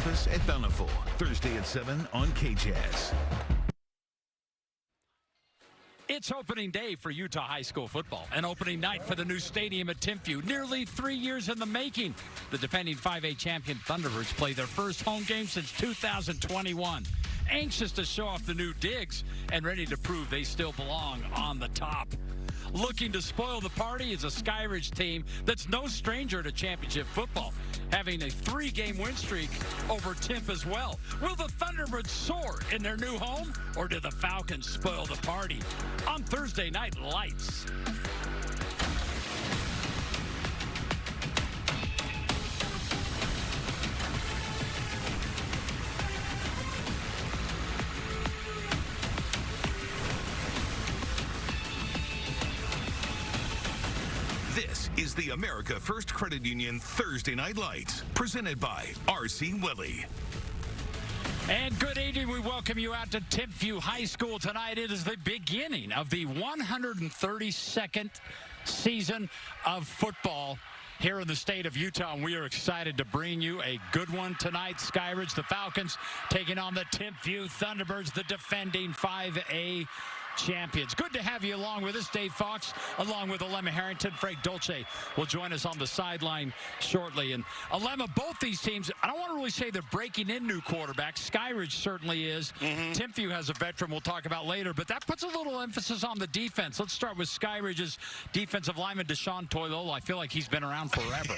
Olympus at Bountiful. Thursday at 7 on KJazz. It's opening day for Utah high school football, an opening night for the new stadium at Timpview. Nearly 3 years in the making. The defending 5A champion Thunderbirds play their first home game since 2021. Anxious to show off the new digs and ready to prove they still belong on the top. Looking to spoil the party is a Skyridge team that's no stranger to championship football, having a 3-game win streak over Timp as well. Will the Thunderbirds soar in their new home, or do the Falcons spoil the party? On Thursday Night Lights. This is the America First Credit Union Thursday Night Lights, presented by R.C. Willey. And good evening. We welcome you out to Timpview High School tonight. It is the beginning of the 132nd season of football here in the state of Utah, and we are excited to bring you a good one tonight. Skyridge, the Falcons, taking on the Timpview Thunderbirds, the defending 5A champions. Good to have you along with us. Dave Fox, along with Alema Harrington. Frank Dolce will join us on the sideline shortly. And Alema, both these teams, I don't want to really say they're breaking in new quarterbacks. Skyridge certainly is. Timpview has a veteran we'll talk about later, but that puts a little emphasis on the defense. Let's start with Skyridge's defensive lineman, Deshaun Toilolo. I feel like he's been around forever.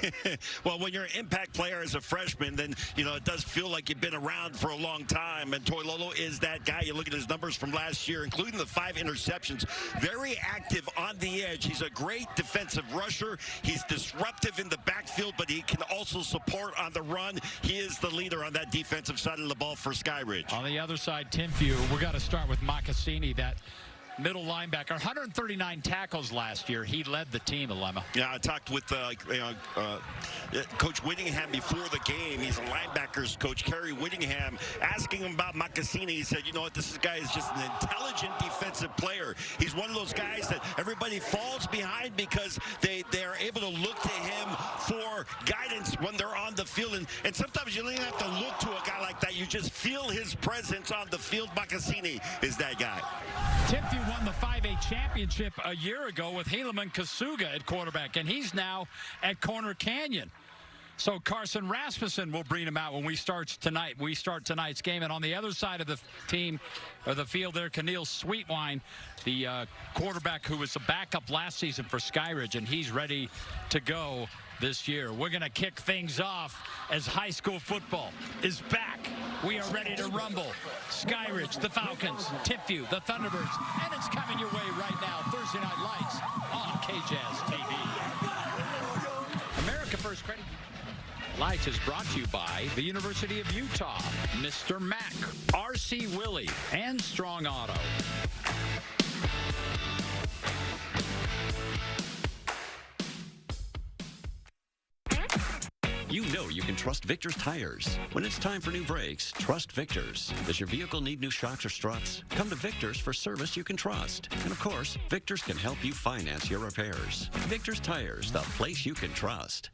Well, when you're an impact player as a freshman, then, it does feel like you've been around for a long time. And Toilolo is that guy. You look at his numbers from last year, including the 5 interceptions. Very active on the edge. He's a great defensive rusher. He's disruptive in the backfield, but he can also support on the run. He is the leader on that defensive side of the ball for Skyridge. On the other side, Timpview, we've got to start with Mocassini, that middle linebacker. 139 tackles last year. He led the team, Alema. Yeah, I talked with Coach Whittingham before the game. He's a linebackers coach, Kerry Whittingham, asking him about Mocassini. He said, you know what, this guy is just an intelligent defensive player. He's one of those guys that everybody falls behind because they are able to look to him for guidance when they're on the field. And sometimes you don't even have to look to a guy like that. You just feel his presence on the field. Mocassini is that guy. Timpview won the 5A championship a year ago with Helaman Kasuga at quarterback, and he's now at Corner Canyon. So Carson Rasmussen will bring him out when we start tonight's game. And on the other side of the team, or the field there, Keneal Sweetwine, the quarterback who was the backup last season for Skyridge, and he's ready to go this year. We're going to kick things off as high school football is back. We are ready to rumble. Skyridge, the Falcons, Timpview, the Thunderbirds, and it's coming your way right now. Thursday Night Lights on KJazz TV. America First Credit Lights is brought to you by the University of Utah, Mr. Mack, R.C. Willey, and Strong Auto. You know you can trust Victor's tires. When it's time for new brakes, trust Victor's. Does your vehicle need new shocks or struts? Come to Victor's for service you can trust. And of course, Victor's can help you finance your repairs. Victor's Tires, the place you can trust.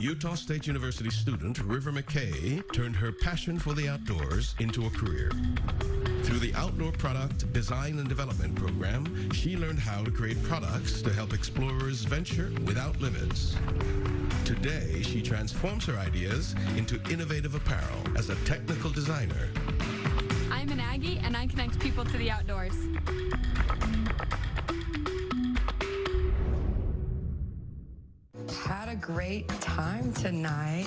Utah State University student River McKay turned her passion for the outdoors into a career. Through the Outdoor Product Design and Development Program, she learned how to create products to help explorers venture without limits. Today, she transforms her ideas into innovative apparel as a technical designer. I'm an Aggie, and I connect people to the outdoors. Had a great time tonight.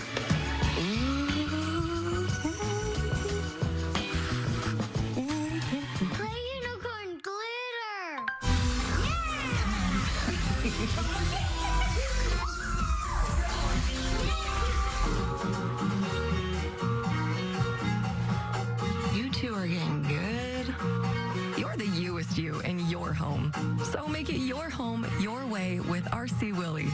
Play unicorn glitter! You two are getting good. You're the youest you in your home. So make it your home, your way with R.C. Willey.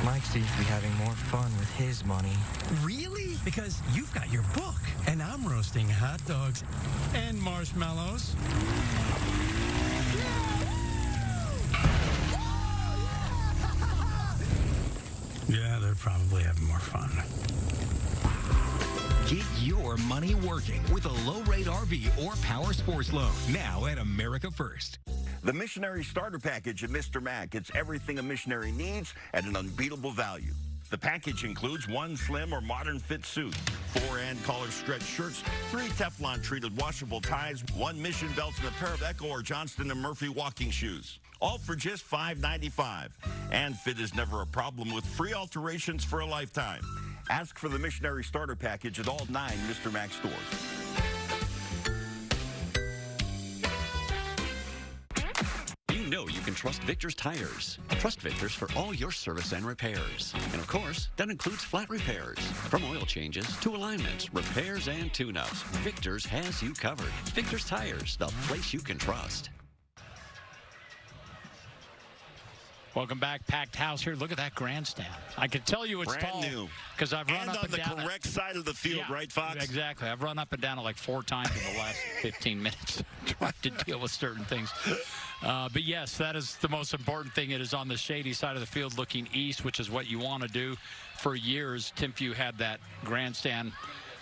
Mike seems to be having more fun with his money. Really? Because you've got your book, and I'm roasting hot dogs and marshmallows. Yeah, they're probably having more fun. Get your money working with a low-rate RV or power sports loan now at America First. The Missionary Starter Package at Mr. Mac. It's everything a missionary needs at an unbeatable value. The package includes 1 slim or modern fit suit, 4 and collar stretch shirts, 3 Teflon treated washable ties, 1 mission belt, and a pair of Echo or Johnston & Murphy walking shoes. All for just $5.95. And fit is never a problem with free alterations for a lifetime. Ask for the Missionary Starter Package at all 9 Mr. Mac stores. You know you can trust Victor's Tires. Trust Victor's for all your service and repairs. And of course, that includes flat repairs. From oil changes to alignments, repairs, and tune-ups, Victor's has you covered. Victor's Tires, the place you can trust. Welcome back. Packed house here. Look at that grandstand. I can tell you it's Brand tall new. because I've run up and down on the correct side of the field, yeah, right, Fox? Exactly. I've run up and down it like 4 times in the last 15 minutes trying to deal with certain things. But yes, that is the most important thing. It is on the shady side of the field looking east, which is what you want to do. For years, Timpview had that grandstand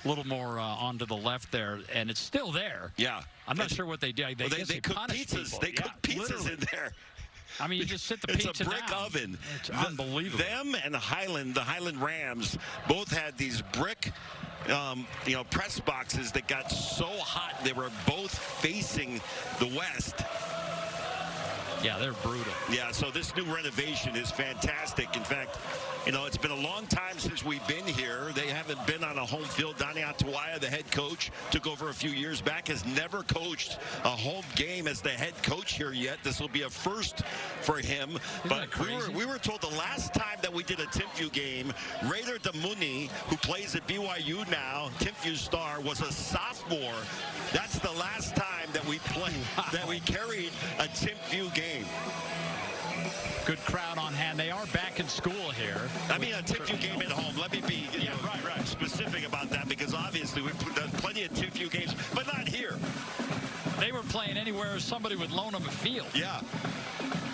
a little more onto the left there, and it's still there. Yeah. I'm not sure what they did. They cook pizzas. People. They cook pizzas in there. I mean, you just sit the pizza It's a brick down. oven. It's unbelievable. Them and the Highland Rams both had these brick, press boxes that got so hot they were both facing the west. Yeah, they're brutal. Yeah, so this new renovation is fantastic. In fact, it's been a long time since we've been here. They haven't been on a home field. Donnie Atuaya, the head coach, took over a few years back, has never coached a home game as the head coach here yet. This will be a first for him. But we were told the last time that we did a Timpview game, Raider Damuni, who plays at BYU now, Timpview star, was a sophomore. That's the last time that we played, that we carried a Timpview game. Good crowd on hand. They are back in school here. I mean, a Timpview game at home. Let me be specific about that, because obviously we've done plenty of Timpview games, but not here. They were playing anywhere somebody would loan them a field. Yeah.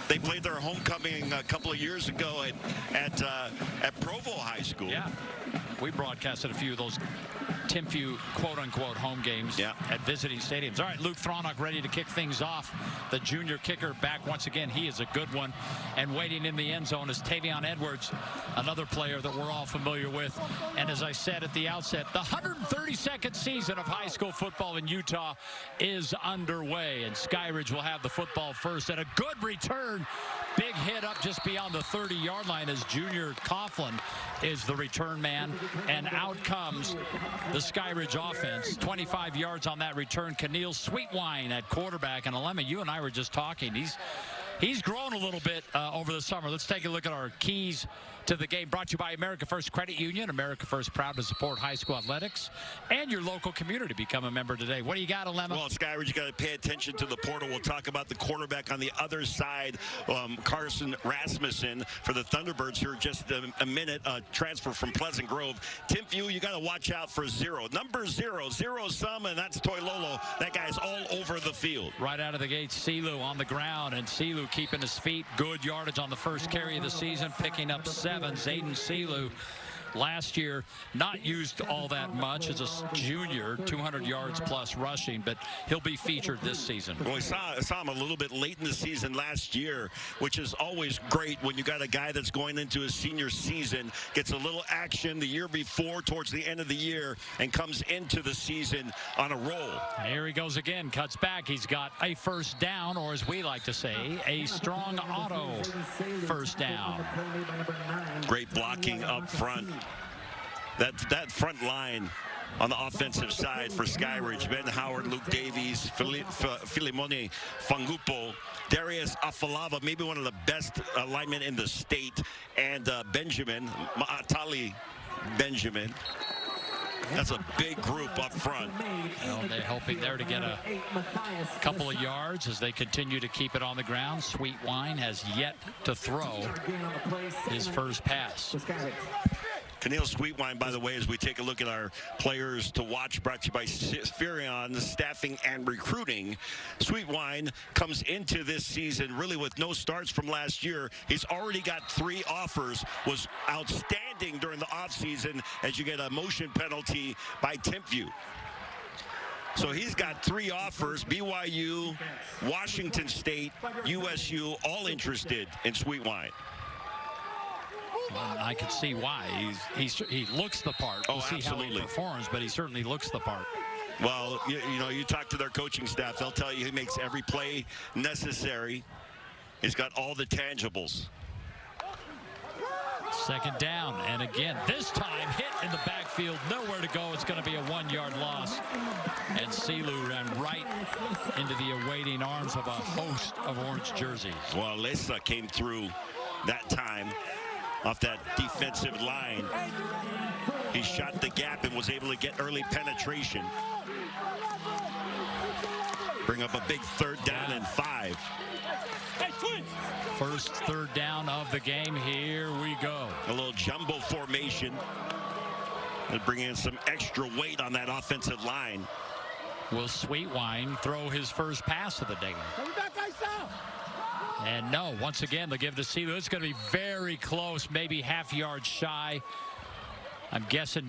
They played their homecoming a couple of years ago at Provo High School. Yeah. We broadcasted a few of those Timpview quote-unquote home games at visiting stadiums. All right, Luke Thronach ready to kick things off. The junior kicker back once again. He is a good one. And waiting in the end zone is Tavion Edwards, another player that we're all familiar with. And as I said at the outset, the 132nd season of high school football in Utah is underway. And Skyridge will have the football first. And a good return. Big hit up just beyond the 30-yard line as Junior Coughlin is the return man. And out comes the Skyridge offense. 25 yards on that return. Keneal Sweetwine at quarterback. And Alema, you and I were just talking. He's grown a little bit over the summer. Let's take a look at our keys to the game. Brought to you by America First Credit Union. America First, proud to support high school athletics and your local community. Become a member today. What do you got, Alema? Well, Skyridge, you got to pay attention to the portal. We'll talk about the quarterback on the other side, Carson Rasmussen for the Thunderbirds here in just a minute. Transfer from Pleasant Grove. Timpview, you got to watch out for zero. Number 0, zero-sum, and that's Toilolo. That guy's all over the field. Right out of the gate, Silu on the ground, and Silu keeping his feet. Good yardage on the first carry of the season, picking up 7. Zayden Silu last year not used all that much as a junior, 200 yards plus rushing, but he'll be featured this season. Well, we saw him a little bit late in the season last year, which is always great when you got a guy that's going into his senior season, gets a little action the year before towards the end of the year, and comes into the season on a roll. Here he goes again, cuts back. He's got a first down, or as we like to say, a strong auto first down. Great blocking up front. That front line on the offensive side for Skyridge, Ben Howard, Luke Davies, Filimone Fangupo, Darius Afalava, maybe one of the best linemen in the state, and Benjamin, Maatali Benjamin. That's a big group up front. Well, they're hoping there to get a couple of yards as they continue to keep it on the ground. Sweetwine has yet to throw his first pass. Keneal Sweetwine, by the way, as we take a look at our players to watch, brought to you by Spherion Staffing and Recruiting. Sweetwine comes into this season really with no starts from last year. He's already got 3 offers, was outstanding during the offseason as you get a motion penalty by Timpview. So he's got 3 offers, BYU, Washington State, USU, all interested in Sweetwine. I can see why. He looks the part. We'll see how he performs, but he certainly looks the part. Well, you know, you talk to their coaching staff, they'll tell you he makes every play necessary. He's got all the tangibles. Second down, and again, this time hit in the backfield, nowhere to go. It's going to be a 1-yard loss. And Silu ran right into the awaiting arms of a host of orange jerseys. Well, Lesa came through that time off that defensive line. He shot the gap and was able to get early penetration. Bring up a big 3rd down and 5. First 3rd down of the game. Here we go. A little jumbo formation. And bring in some extra weight on that offensive line. Will Sweetwine throw his first pass of the day? And no, once again, they'll give the Silu. It's going to be very close, maybe half-yard shy. I'm guessing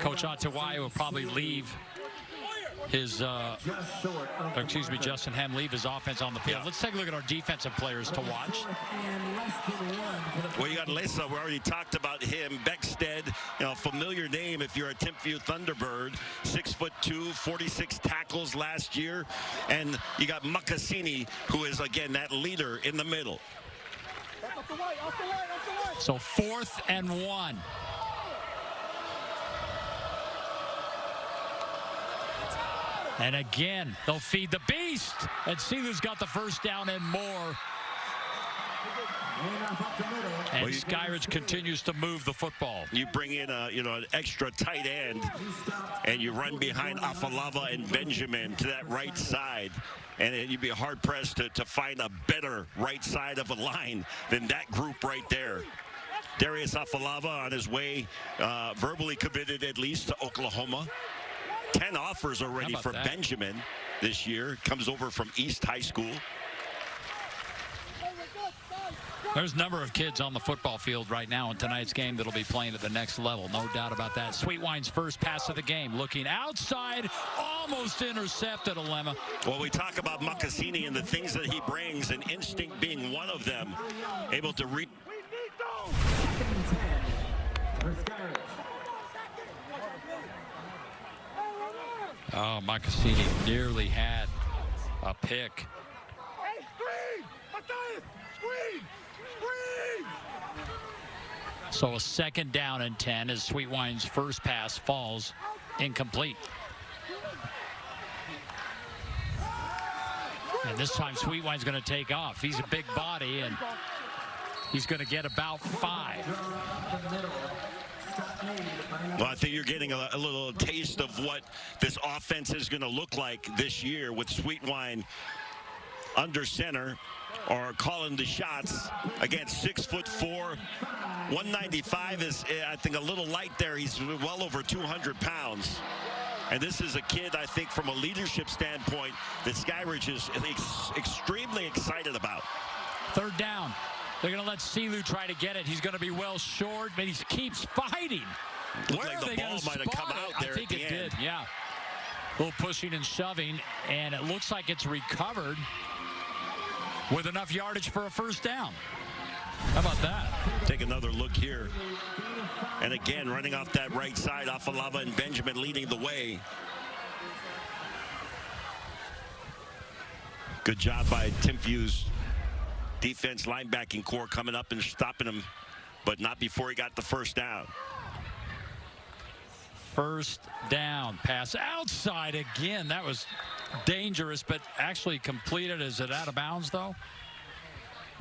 Coach Atawai will probably leave his, Justin Hem leave his offense on the field. Yeah. Let's take a look at our defensive players to watch. Well, you got Lesa. We already talked about him. Beckstead, you know, familiar name if you're a Timpview Thunderbird. 6'2", 46 tackles last year. And you got Makasini, who is, again, that leader in the middle. So 4th and 1. And again, they'll feed the beast. And Silu's got the first down and more. And Skyridge continues to move the football. You bring in an extra tight end, and you run behind Afalava and Benjamin to that right side. And you'd be hard-pressed to find a better right side of a line than that group right there. Darius Afalava on his way, verbally committed at least to Oklahoma. 10 offers already for Benjamin this year. Comes over from East High School. There's a number of kids on the football field right now in tonight's game that'll be playing at the next level. No doubt about that. Sweetwine's first pass of the game. Looking outside, almost intercepted, Alema. Well, we talk about Makasini and the things that he brings, and instinct being one of them. Able to read. Oh, Makasini nearly had a pick. Hey, screen! Matthias, screen! Screen! So a 2nd down and 10 as Sweetwine's first pass falls incomplete. And this time Sweetwine's going to take off. He's a big body, and he's going to get about 5. Well, I think you're getting a little taste of what this offense is going to look like this year with Sweetwine under center or calling the shots. Again, 6'4", 195 is, I think, a little light there. He's well over 200 pounds. And this is a kid, I think, from a leadership standpoint, that Skyridge is extremely excited about. 3rd down. They're going to let Silu try to get it. He's going to be well short, but he keeps fighting. Looked like the ball might have come out there I think at the it end. did, yeah. A little pushing and shoving, and it looks like it's recovered with enough yardage for a first down. How about that? Take another look here. And again, running off that right side, Afalava and Benjamin leading the way. Good job by Timpview's defense linebacking core coming up and stopping him, but not before he got the first down. First down, pass outside again. That was dangerous, but actually completed. Is it out of bounds, though?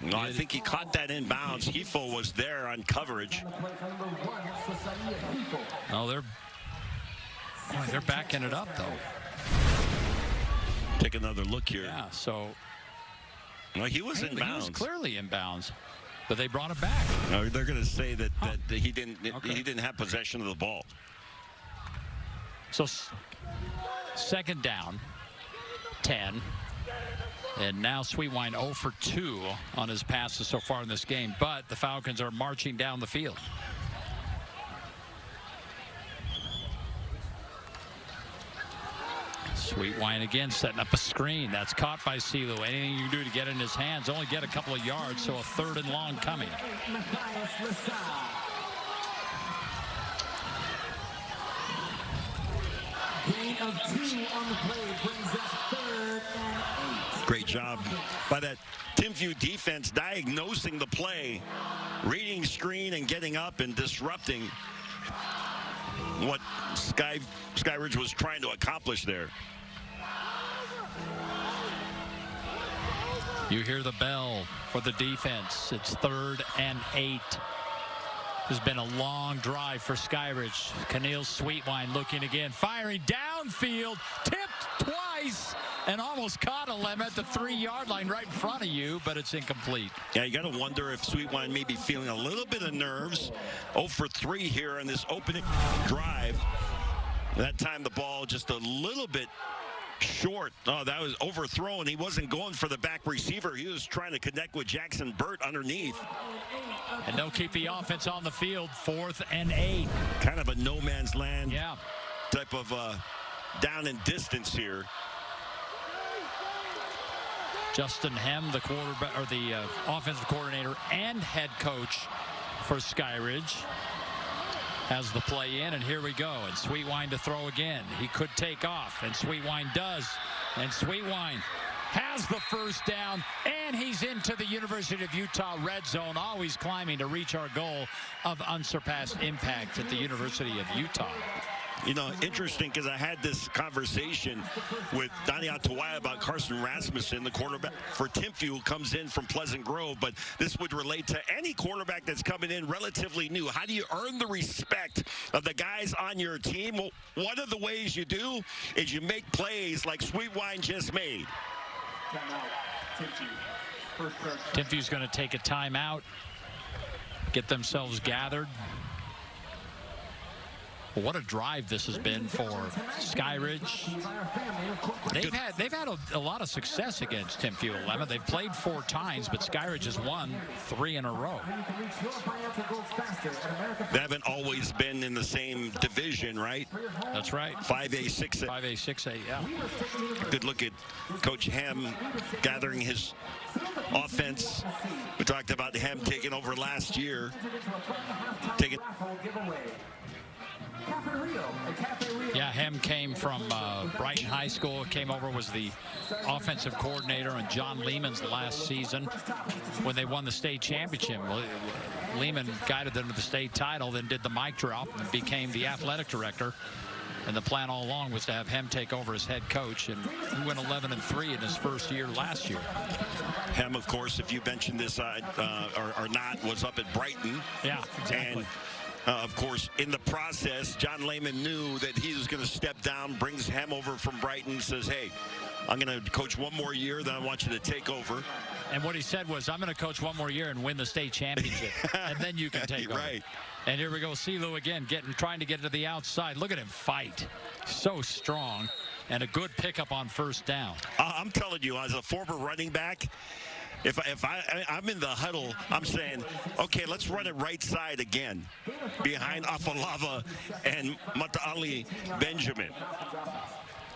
No, I think he caught that in bounds. Hefo was there on coverage. Oh, they're backing it up, though. Take another look here. Yeah, so well, he was in bounds. He was clearly in bounds. But they brought it back. No, they're going to say that, that he didn't have possession of the ball. So second down, 10. And now Sweetwine 0 for 2 on his passes so far in this game. But the Falcons are marching down the field. Sweetwine again setting up a screen. That's caught by CeeLo. Anything you can do to get in his hands, only get a couple of yards, so a 3rd and long coming. Gain of 2 on the play brings us 3rd and 8. Great job by that Timpview defense diagnosing the play, reading screen and getting up and disrupting what Skyridge was trying to accomplish there. You hear the bell for the defense. It's 3rd and 8. Has been a long drive for Skyridge. Keneal Sweetwine looking again, firing downfield, tipped twice, and almost caught a lemon at the 3-yard line right in front of you, but it's incomplete. Yeah, you got to wonder if Sweetwine may be feeling a little bit of nerves. 0 for 3 here on this opening drive. That time the ball just a little bit short. Oh, that was overthrown. He wasn't going for the back receiver. He was trying to connect with Jackson Burt underneath. And they'll keep the offense on the field. 4th and 8. Kind of a no man's land Yeah. type of down and distance here. Justin Hem, the quarterback or the offensive coordinator and head coach for Skyridge, has the play in, and here we go. And Sweetwine to throw again. He could take off, and Sweetwine does. And Sweetwine has the first down, and he's into the University of Utah red zone, always climbing to reach our goal of unsurpassed impact at the University of Utah. You know, interesting, because I had this conversation with Donnie Atawai about Carson Rasmussen, the quarterback for Timpview, who comes in from Pleasant Grove. But this would relate to any quarterback that's coming in relatively new. How do you earn the respect of the guys on your team? Well, one of the ways you do is you make plays like Sweetwine just made. Timpview's going to take a timeout, get themselves gathered. What a drive this has been for Skyridge. They've had a lot of success against Timpview 11. They've played 4 times, but Skyridge has won 3 in a row. They haven't always been in the same division, right? That's right. 5A, 6A. 5A, 6A, yeah. Good look at Coach Hem gathering his offense. We talked about Hem taking over last year. Yeah, Hem came from Brighton High School, came over, was the offensive coordinator on John Lehman's last season when they won the state championship. Lehman guided them to the state title, then did the mic drop and became the athletic director. And the plan all along was to have Hem take over as head coach, and he went 11-3 in his first year last year. Hem, of course, if you mentioned this or not, was up at Brighton. Yeah, exactly. And of course, in the process, John Lehman knew that he was going to step down, brings Hem over from Brighton, says, hey, I'm going to coach one more year, then I want you to take over. And what he said was, I'm going to coach one more year and win the state championship, and then you can take over. Right. And here we go, CeeLo again, trying to get to the outside. Look at him fight. So strong, and a good pickup on first down. I'm telling you, as a former running back, if I'm in the huddle, I'm saying, okay, let's run it right side again, behind Afalava and Mata'ali Benjamin.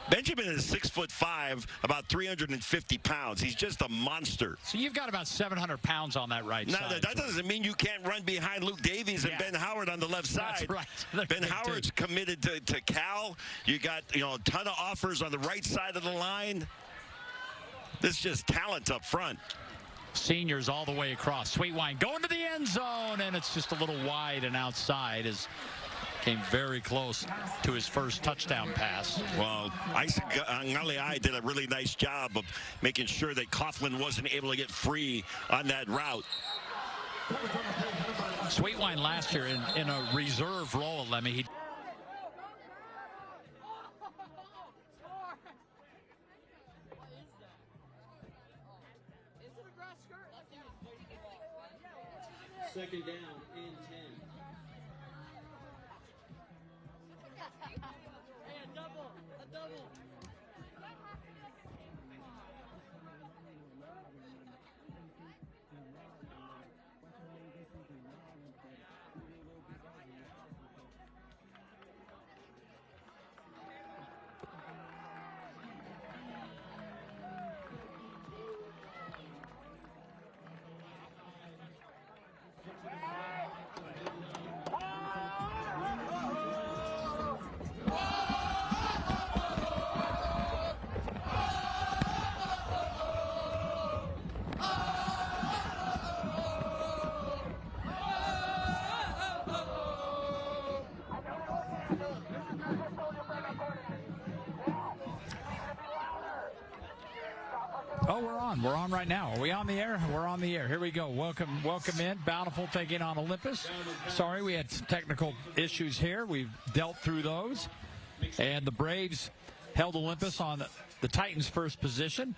Benjamin is 6'5", about 350 pounds. He's just a monster. So you've got about 700 pounds on that right side. Now, that doesn't mean you can't run behind Luke Davies and Ben Howard on the left side. That's right. Ben Howard's committed to Cal. You got, a ton of offers on the right side of the line. There's just talent up front. Seniors all the way across. Sweetwine going to the end zone, and it's just a little wide and outside as came very close to his first touchdown pass. Well, Isaac Ngaleai did a really nice job of making sure that Coughlin wasn't able to get free on that route. Sweetwine last year in a reserve role, Lemmy. Second down and 10. A double. Oh, we're on. We're on right now. Are we on the air? We're on the air. Here we go. Welcome in. Bountiful taking on Olympus. Sorry, we had some technical issues here. We've dealt through those. And the Braves held Olympus on the Titans' first possession,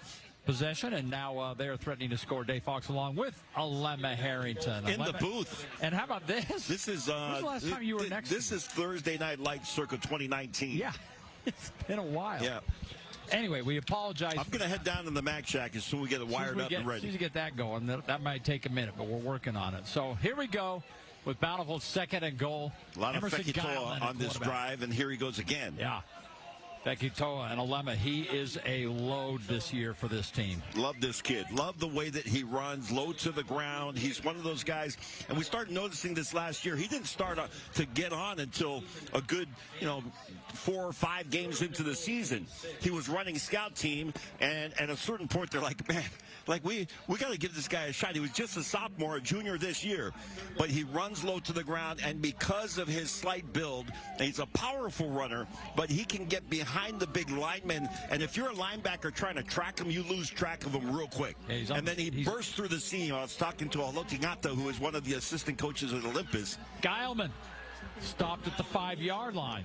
and now they are threatening to score. Dave Fox along with Alema Harrington. In the booth. And how about this? This is when's the last time you were next This to me? is Thursday Night Lights circa 2019. Yeah, it's been a while. Yeah. Anyway, we apologize. I'm going to head down to the Mac Shack as soon as we get it wired up and ready. As soon as we get that going, that might take a minute, but we're working on it. So here we go with Bountiful's second and goal. A lot Emerson of Fekitoa on this drive, and here he goes again. Yeah. Fekitoa and Alema, he is a load this year for this team. Love this kid. Love the way that he runs, low to the ground. He's one of those guys, and we started noticing this last year. He didn't start to get on until a good, 4 or 5 games into the season. He was running scout team, and at a certain point, they're like, man, we got to give this guy a shot. He was just a sophomore, a junior this year, but he runs low to the ground, and because of his slight build, he's a powerful runner, but he can get behind the big linemen, and if you're a linebacker trying to track him, you lose track of him real quick. Yeah, and then he bursts through the seam. I was talking to Alotingata, who is one of the assistant coaches at Olympus. Gileman stopped at the 5-yard line.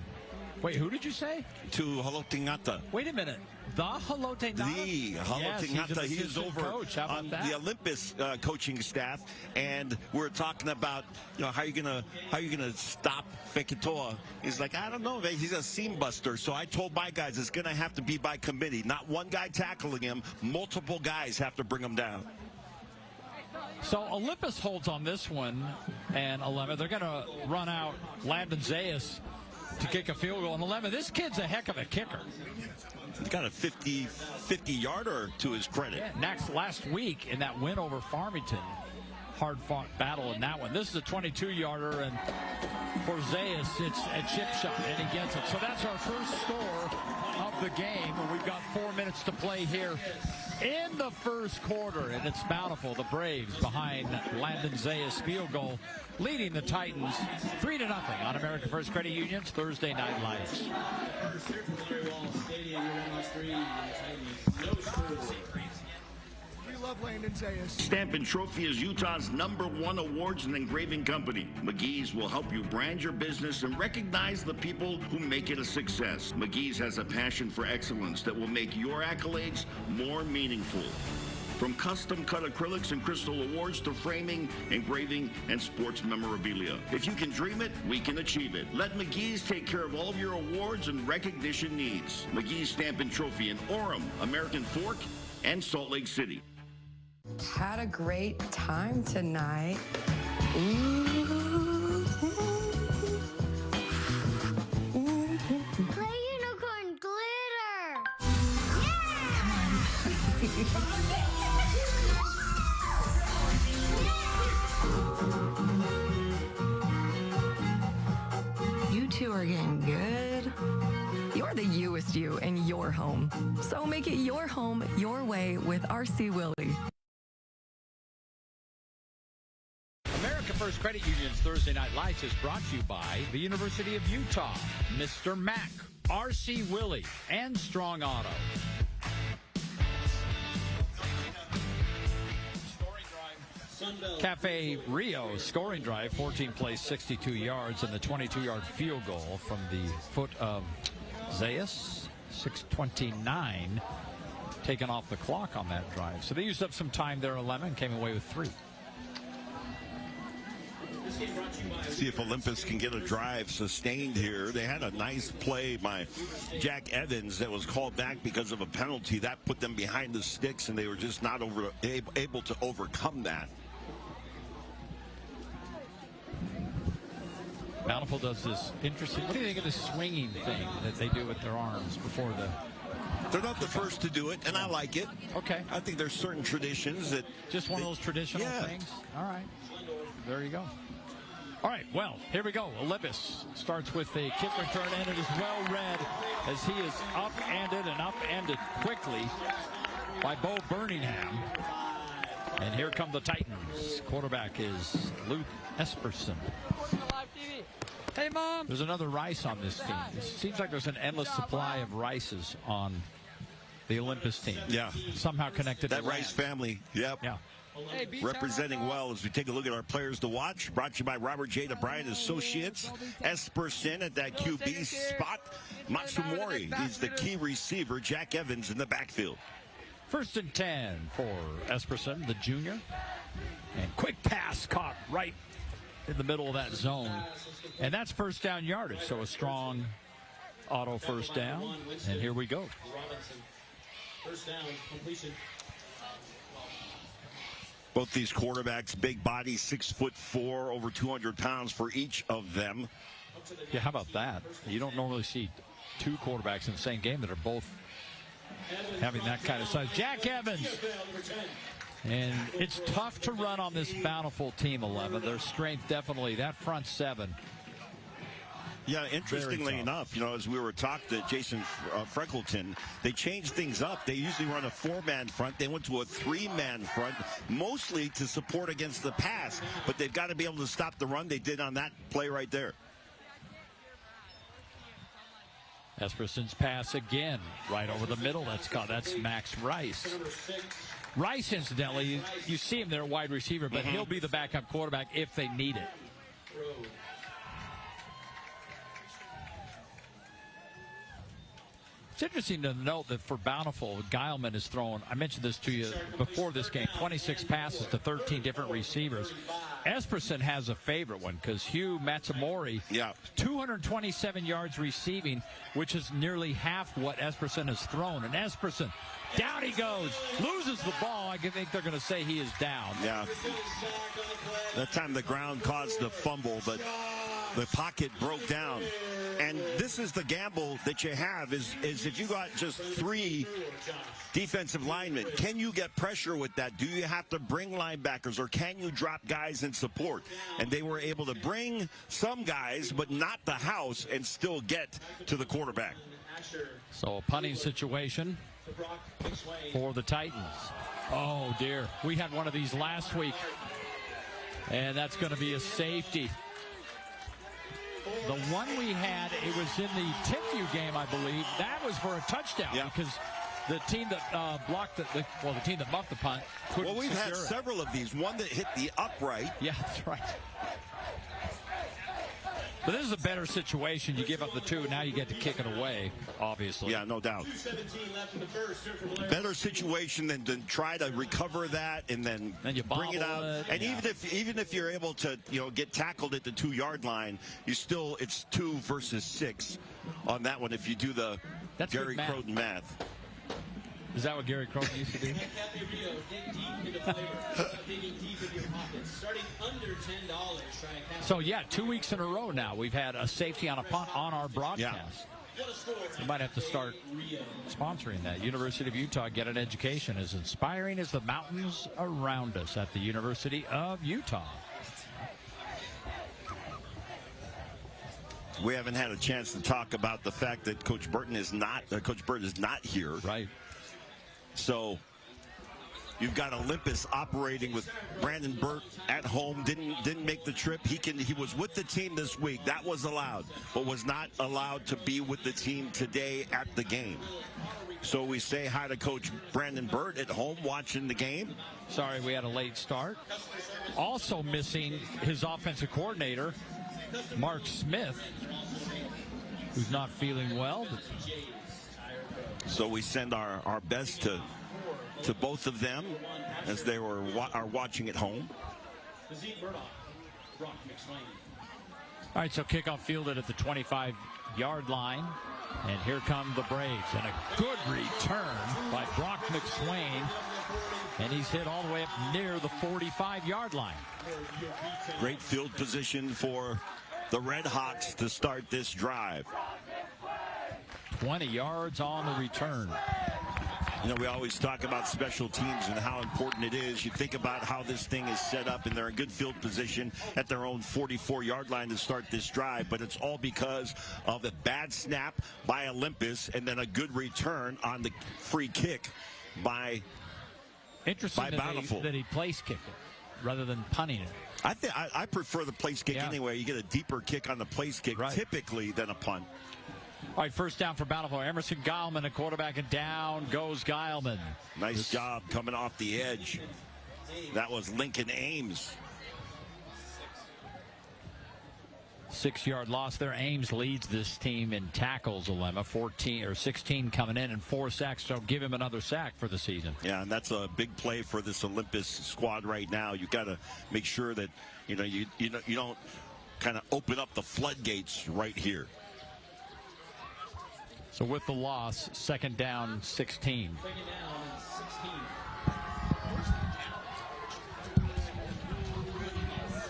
Wait, who did you say? To Alotingata. Wait a minute. The Alotingata? The Alotingata. Yes, he's over on the Olympus coaching staff, and we're talking about how you gonna stop Fekitoa. He's like, I don't know, man. He's a seam buster. So I told my guys it's gonna have to be by committee. Not one guy tackling him. Multiple guys have to bring him down. So Olympus holds on this one, and Alema, they're going to run out Landon Zayas to kick a field goal. And Alema, this kid's a heck of a kicker. He's got a 50-yarder to his credit. Yeah, last week in that win over Farmington. Hard-fought battle in that one. This is a 22-yarder, and for Zayas, it's a chip shot, and he gets it. So that's our first score of the game, and we've got 4 minutes to play here in the first quarter, and it's Bountiful, the Braves, behind Landon Zayas' field goal, leading the Titans 3-0 on American First Credit Union's Thursday Night Lights. Love Landon Zayas. Stampin' Trophy is Utah's #1 awards and engraving company. McGee's will help you brand your business and recognize the people who make it a success. McGee's has a passion for excellence that will make your accolades more meaningful. From custom-cut acrylics and crystal awards to framing, engraving, and sports memorabilia. If you can dream it, we can achieve it. Let McGee's take care of all of your awards and recognition needs. McGee's Stampin' Trophy in Orem, American Fork, and Salt Lake City. Had a great time tonight. Play unicorn glitter. You two are getting good. You're the youest you in your home. So make it your home, your way with RC Willie. America First Credit Union's Thursday Night Lights is brought to you by the University of Utah, Mr. Mack, RC Willie, and Strong Auto. Cafe Rio scoring drive, 14 plays, 62 yards, and the 22-yard field goal from the foot of Zayas, 6:29, taken off the clock on that drive. So they used up some time there, 11, came away with 3. See if Olympus can get a drive sustained here. They had a nice play by Jack Evans that was called back because of a penalty. That put them behind the sticks, and they were just not able to overcome that. Bountiful does this interesting. What do you think of this swinging thing that they do with their arms before the... They're not the first to do it, and I like it. Okay. I think there's certain traditions that... Just one of those traditional things? All right. There you go. All right, well, here we go. Olympus starts with a kick return, and it is well read as he is upended and upended quickly by Bo Birmingham. And here come the Titans. Quarterback is Luke Esperson. Hey, Mom. There's another Rice on this team. It seems like there's an endless supply of Rices on the Olympus team. Yeah. Somehow connected that to Rice family. Yep. Yeah. Representing well as we take a look at our players to watch. Brought to you by Robert J. DeBryan Associates. Esperson at that QB spot. Matsumori, he's the key receiver. Jack Evans in the backfield. 1st and 10 for Esperson, the junior. And quick pass caught right in the middle of that zone. And that's first down yardage. So a strong auto first down. And here we go. First down, completion. Both these quarterbacks, big body, 6'4", over 200 pounds for each of them. Yeah, how about that? You don't normally see two quarterbacks in the same game that are both having that kind of size. Jack Evans. And it's tough to run on this Bountiful team 11. Their strength definitely, that front seven. Yeah, interestingly enough, you know, as we were talking to Jason Freckleton, they changed things up. They usually run a 4-man front. They went to a 3-man front, mostly to support against the pass. But they've got to be able to stop the run. They did on that play right there. Esperson's pass again, right over the middle. That's Max Rice. Rice, incidentally, you see him there, wide receiver, but he'll be the backup quarterback if they need it. It's interesting to note that for Bountiful, Geilman has thrown, I mentioned this to you before this game, 26 passes to 13 different receivers. Esperson has a favorite one because Hugh Matsumori, 227 yards receiving, which is nearly half what Esperson has thrown. And Esperson, down he goes, loses the ball. I think they're going to say he is down. Yeah. That time the ground caused the fumble, but the pocket broke down. And this is the gamble that you have is if you got just 3 defensive linemen, can you get pressure with that? Do you have to bring linebackers, or can you drop guys in support? And they were able to bring some guys, but not the house, and still get to the quarterback. So a punting situation for the Titans. Oh, dear. We had one of these last week, and that's going to be a safety. The one we had, it was in the Timpview game, I believe. That was for a touchdown because the team that blocked the team that muffed the punt couldn't. Well, we've had several of these. One that hit the upright. Yeah, that's right. But this is a better situation. You give up the 2, now you get to kick it away, obviously. Yeah, no doubt. Better situation than to try to recover that and then you bring it out. And even if you're able to, get tackled at the 2-yard line, it's 2 versus 6 on that one if you do the Gary Croton math. Is that what Gary Croton used to do? So, yeah, 2 weeks in a row now. We've had a safety on a punt on our broadcast. We might have to start sponsoring that. University of Utah, get an education as inspiring as the mountains around us at the University of Utah. We haven't had a chance to talk about the fact that Coach Burton is not here. Right. So you've got Olympus operating with Brandon Burt at home. Didn't make the trip. He was with the team this week. That was allowed, but was not allowed to be with the team today at the game. So we say hi to Coach Brandon Burt at home watching the game. Sorry, we had a late start. Also missing his offensive coordinator, Mark Smith, who's not feeling well. So we send our best to both of them as they are watching at home. All right, so kickoff fielded at the 25-yard line. And here come the Braves. And a good return by Brock McSwain. And he's hit all the way up near the 45-yard line. Great field position for the Redhawks to start this drive. 20 yards on the return. You know, we always talk about special teams and how important it is. You think about how this thing is set up, and they're in good field position at their own 44-yard line to start this drive. But it's all because of a bad snap by Olympus and then a good return on the free kick by Bountiful. That he place kicked it rather than punting it. I prefer the place kick anyway. You get a deeper kick on the place kick typically than a punt. All right, first down for Bountiful. Emerson Geilman, a quarterback, and down goes Geilman. Nice job coming off the edge. That was Lincoln Ames. 6-yard loss there. Ames leads this team in tackles, Alema. 16 coming in and 4 sacks. So give him another sack for the season. Yeah, and that's a big play for this Olympus squad right now. You got to make sure that you don't kind of open up the floodgates right here. So with the loss, second down, 16.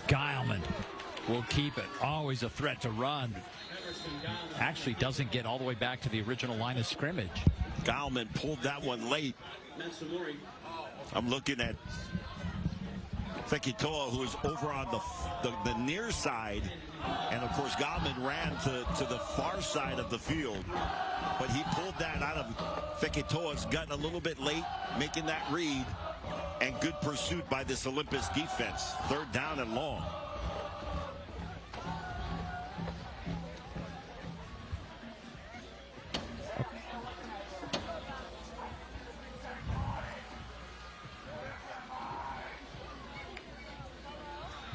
Geilman will keep it. Always a threat to run. Actually doesn't get all the way back to the original line of scrimmage. Geilman pulled that one late. I'm looking at Fekitoa, who is over on the near side. And, of course, Geilman ran to the far side of the field. But he pulled that out of Fekitoa's gut a little bit late, making that read. And good pursuit by this Olympus defense. Third down and long.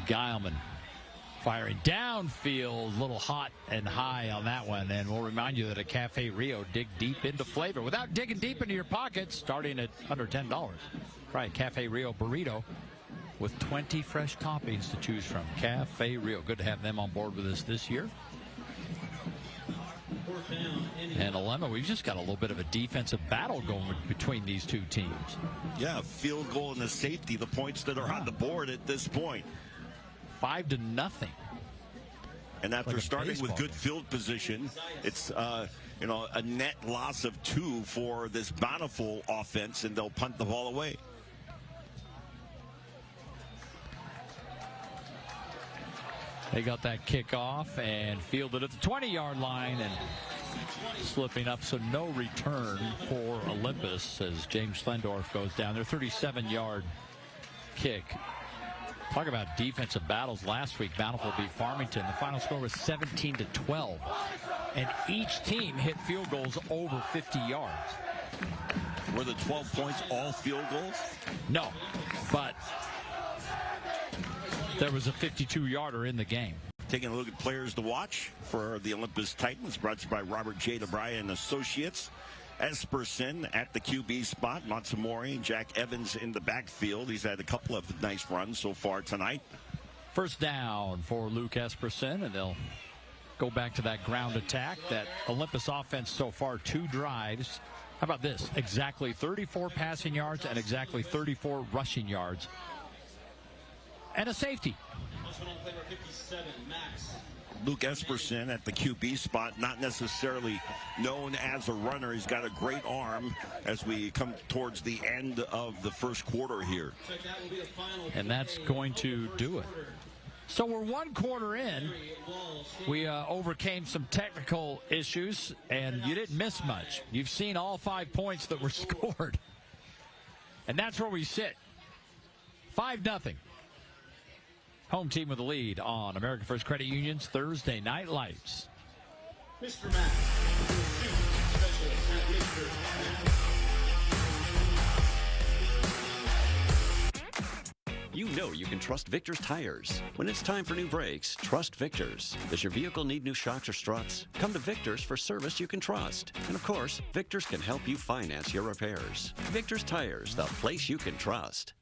Geilman firing downfield, a little hot and high on that one. And we'll remind you that at Cafe Rio, dig deep into flavor without digging deep into your pockets, starting at under $10. Try Cafe Rio burrito with 20 fresh toppings to choose from. Cafe Rio, good to have them on board with us this year. And Alema, we've just got a little bit of a defensive battle going between these two teams. Yeah, field goal and the safety, the points that are on the board at this point. 5-0. And after like starting with good field position, it's a net loss of 2 for this Bountiful offense, and they'll punt the ball away. They got that kickoff and fielded at the 20-yard line and slipping up, so no return for Olympus as James Slendorf goes down. Their 37-yard kick. Talk about defensive battles. Last week, Bountiful beat Farmington. The final score was 17-12. And each team hit field goals over 50 yards. Were the 12 points all field goals? No, but there was a 52-yarder in the game. Taking a look at players to watch for the Olympus Titans, brought to you by Robert J. DeBrya and Associates. Esperson at the QB spot. Matsumori and Jack Evans in the backfield. He's had a couple of nice runs so far tonight. First down for Luke Esperson, and they'll go back to that ground attack. That Olympus offense so far, 2 drives. How about this? Exactly 34 passing yards and exactly 34 rushing yards. And a safety. Luke Esperson at the QB spot, not necessarily known as a runner. He's got a great arm as we come towards the end of the first quarter here. And that's going to do it. So we're 1 quarter in. We overcame some technical issues, and you didn't miss much. You've seen all 5 points that were scored. And that's where we sit. 5-0. Home team with the lead on American First Credit Union's Thursday Night Lights. Mr. Mack, special at Mr. You know you can trust Victor's tires. When it's time for new brakes, trust Victor's. Does your vehicle need new shocks or struts? Come to Victor's for service you can trust. And of course, Victor's can help you finance your repairs. Victor's Tires, the place you can trust.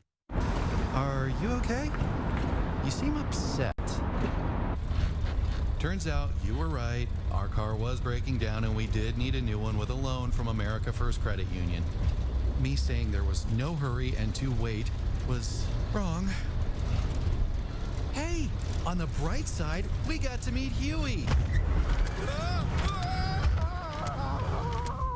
Are you okay? You seem upset. Turns out you were right. Our car was breaking down and we did need a new one with a loan from America First Credit Union. Me saying there was no hurry and to wait was wrong. Hey, on the bright side, we got to meet Huey.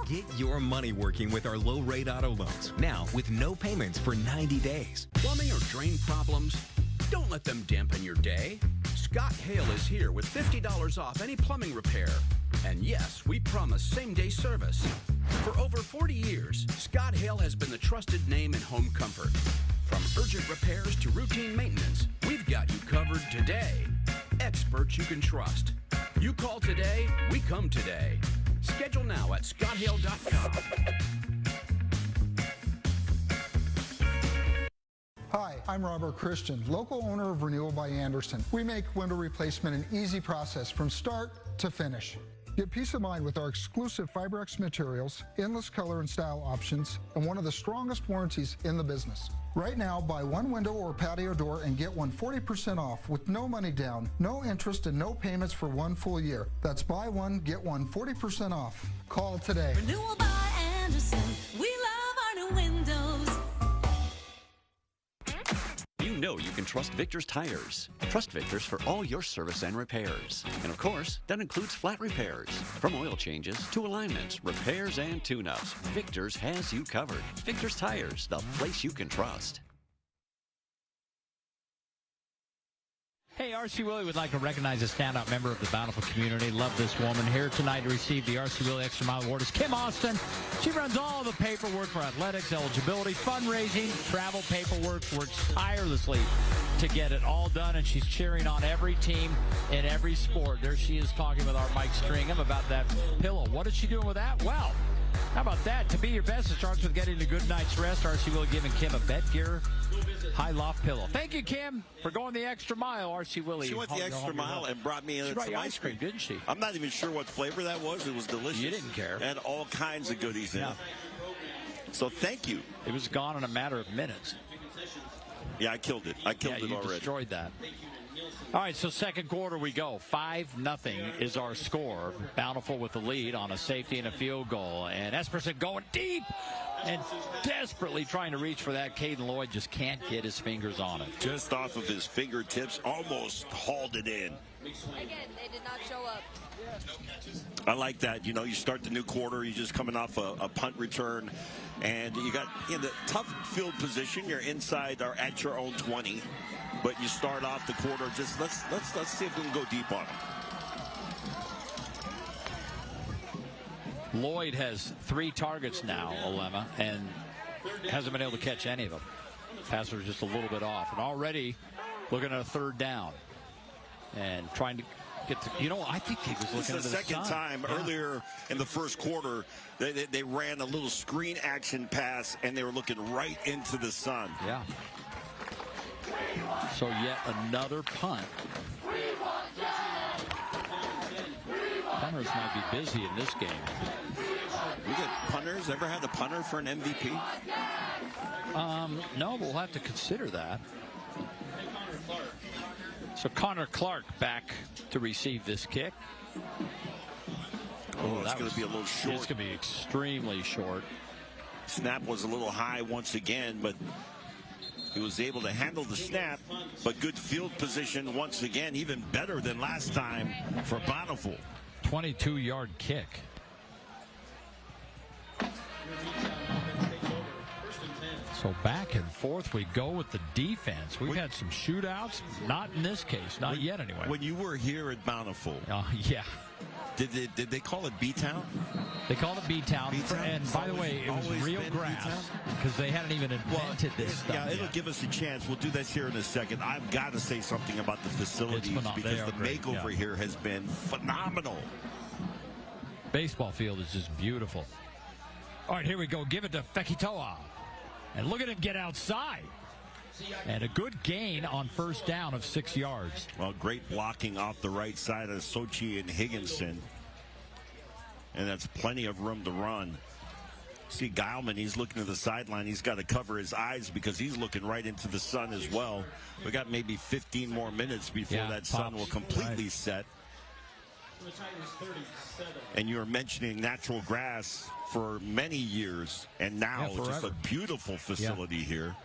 Get your money working with our low-rate auto loans. Now, with no payments for 90 days. Plumbing or drain problems? Don't let them dampen your day. Scott Hale is here with $50 off any plumbing repair. And yes, we promise same-day service. For over 40 years, Scott Hale has been the trusted name in home comfort. From urgent repairs to routine maintenance, we've got you covered today. Experts you can trust. You call today, we come today. Schedule now at scotthale.com. Hi, I'm Robert Christian, local owner of Renewal by Anderson. We make window replacement an easy process from start to finish. Get peace of mind with our exclusive FiberX materials, endless color and style options, and one of the strongest warranties in the business. Right now, buy one window or patio door and get one 40% off with no money down, no interest, and no payments for one full year. That's buy one, get one 40% off. Call today. Renewal by Anderson. We love our new windows. You know you can trust Victor's Tires. Trust Victor's for all your service and repairs. And of course, that includes flat repairs. From oil changes to alignments, repairs, and tune-ups, Victor's has you covered. Victor's Tires, the place you can trust. Hey, R.C. Willie would like to recognize a standout member of the Bountiful community. Love this woman. Here tonight to receive the R.C. Willie Extra Mile Award is Kim Austin. She runs all the paperwork for athletics, eligibility, fundraising, travel paperwork, works tirelessly to get it all done, and she's cheering on every team in every sport. There she is talking with our Mike Stringham about that pillow. What is she doing with that? Well, how about that? To be your best, it starts with getting a good night's rest. R.C. Willie giving Kim a bed gear high loft pillow. Thank you, Kim, for going the extra mile. R.C. Willie. She went the extra mile and brought me in some ice cream, didn't she? I'm not even sure what flavor that was. It was delicious. You didn't care. And all kinds of goodies in it. So thank you. It was gone in a matter of minutes. Yeah, I killed it. I killed it already. You destroyed that. All right, so second quarter we go. 5-0 is our score. Bountiful with the lead on a safety and a field goal. And Esperson going deep and desperately trying to reach for that. Caden Lloyd just can't get his fingers on it. Just off of his fingertips, almost hauled it in. Again, they did not show up. I like that. You know, you start the new quarter, you're just coming off a punt return, and you got in the tough field position. You're inside or at your own 20, but you start off the quarter. Just let's see if we can go deep on it. Lloyd has 3 targets now, Olema, and hasn't been able to catch any of them. Passer's just a little bit off, and already looking at a third down and trying to get to, you know, I think he was looking at the second time earlier in the first quarter. They ran a little screen action pass, and they were looking right into the sun. Yeah. So yet another punt. Punters might be busy in this game. We get punters. Ever had a punter for an MVP? No, we'll have to consider that. So Connor Clark back to receive this kick. Oh, that's going to be a little short. It's going to be extremely short. Snap was a little high once again, but he was able to handle the snap. But good field position once again, even better than last time for Bountiful. 22-yard kick. So back and forth we go with the defense. We've had some shootouts. Not in this case. Not yet, anyway. When you were here at Bountiful. Yeah. Did they call it B-Town? They called it B-Town. And by the way, it was real grass because they hadn't even invented this stuff. Yeah, it'll give us a chance. We'll do that here in a second. I've got to say something about the facilities because the makeover here has been phenomenal. Baseball field is just beautiful. All right, here we go. Give it to Fekitoa. And look at him get outside. And a good gain on first down of 6 yards. Well, great blocking off the right side of Sochi and Higginson. And that's plenty of room to run. See Geilman, he's looking to the sideline. He's got to cover his eyes because he's looking right into the sun as well. We got maybe 15 more minutes before that sun will completely set. And you were mentioning natural grass for many years, and now just a beautiful facility here.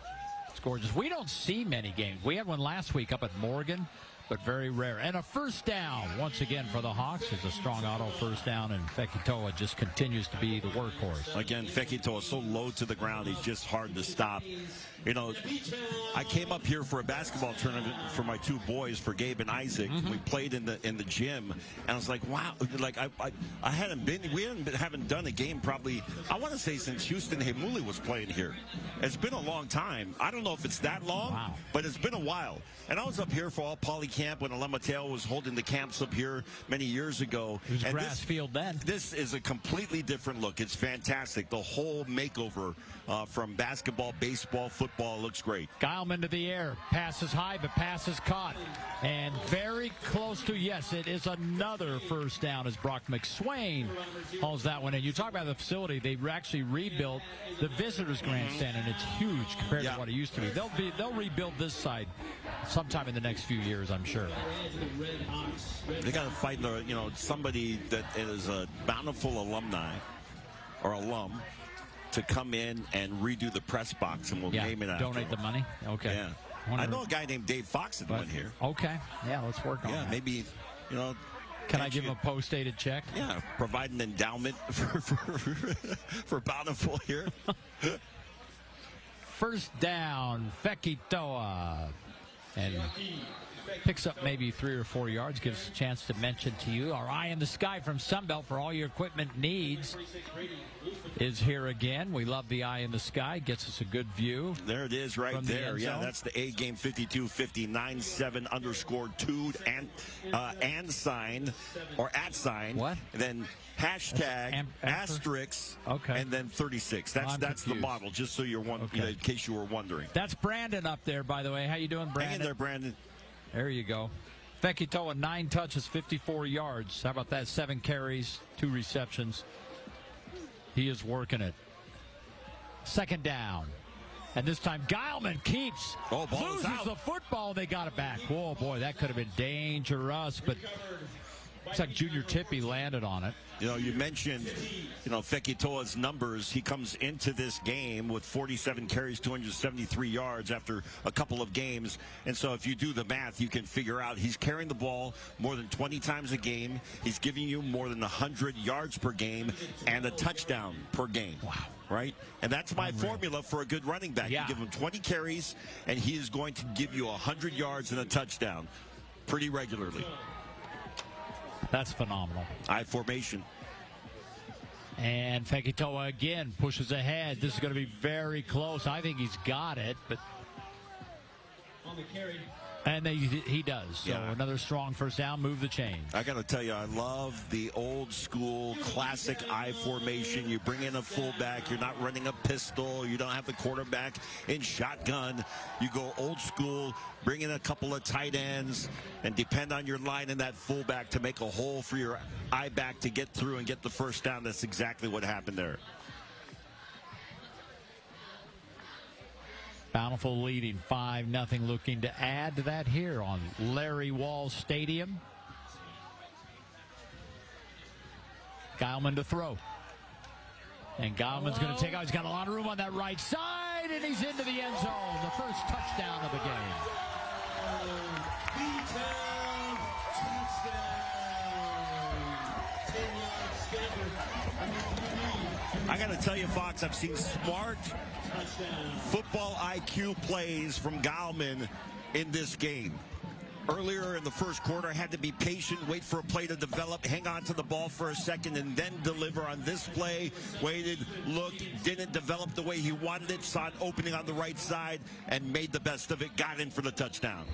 It's gorgeous. We don't see many games. We had one last week up at Morgan, but very rare. And a first down once again for the Hawks. It's a strong auto first down, and Fekitoa just continues to be the workhorse. Again, Fekitoa is so low to the ground, he's just hard to stop. You know, I came up here for a basketball tournament for my two boys, for Gabe and Isaac. We played in the gym, and I was like, wow, like I haven't done a game probably, I want to say since Houston Hemuli was playing here. It's been a long time. I don't know if it's that long, but it's been a while. And I was up here for all Poly Camp when Alamateo was holding the camps up here many years ago. It was a grass field then. This is a completely different look. It's fantastic. The whole makeover from basketball, baseball, football looks great. Geilman to the air. Pass is high, but pass is caught. And very close to, yes, it is another first down as Brock McSwain hauls that one in. You talk about the facility. They actually rebuilt the visitors grandstand, and it's huge compared to what it used to be. They'll rebuild this side sometime in the next few years, I'm sure. They got to find somebody that is a Bountiful alumni or alum to come in and redo the press box, and we'll name it after donate him. the money. Okay. Yeah. I know a guy named Dave Fox that went here. Okay. Yeah, let's work on that. Maybe, Can I give him a post-dated check? Yeah, provide an endowment for Bountiful here. First down, Fekitoa. And picks up maybe 3 or 4 yards. Gives us a chance to mention to you our eye in the sky from Sunbelt for all your equipment needs is here again. We love the eye in the sky. Gets us a good view. There it is right there. Yeah, that's the A game 5259.7_2 and sign or at sign. What? And then hashtag asterisk and then 36. That's the model, just so you're in case you were wondering. That's Brandon up there, by the way. How you doing, Brandon? Hang in there, Brandon. There you go. Fekitoa, 9 touches, 54 yards. How about that? 7 carries, 2 receptions. He is working it. Second down. And this time, Geilman keeps. Loses the football. They got it back. Whoa, boy, that could have been dangerous. But looks like Junior Tippy landed on it. You mentioned, Fekitoa's numbers. He comes into this game with 47 carries, 273 yards after a couple of games. And so if you do the math, you can figure out he's carrying the ball more than 20 times a game. He's giving you more than 100 yards per game and a touchdown per game. Wow. Right? And that's my formula for a good running back. You give him 20 carries, and he is going to give you 100 yards and a touchdown pretty regularly. That's phenomenal. I formation. And Fekitoa again pushes ahead. This is going to be very close. I think he's got it, but on the carry. And he does. So another strong first down, move the chain. I got to tell you, I love the old school classic I formation. You bring in a fullback. You're not running a pistol. You don't have the quarterback in shotgun. You go old school, bring in a couple of tight ends, and depend on your line and that fullback to make a hole for your I back to get through and get the first down. That's exactly what happened there. Bountiful leading 5-0, looking to add to that here on Larry Wall Stadium. Geilman to throw. And Geilman's going to take out. He's got a lot of room on that right side, and he's into the end zone. The first touchdown of the game. I got to tell you, Fox, I've seen smart football IQ plays from Geilman in this game. Earlier in the first quarter, I had to be patient, wait for a play to develop, hang on to the ball for a second, and then deliver on this play. Waited, looked, didn't develop the way he wanted it, saw an opening on the right side, and made the best of it, got in for the touchdown.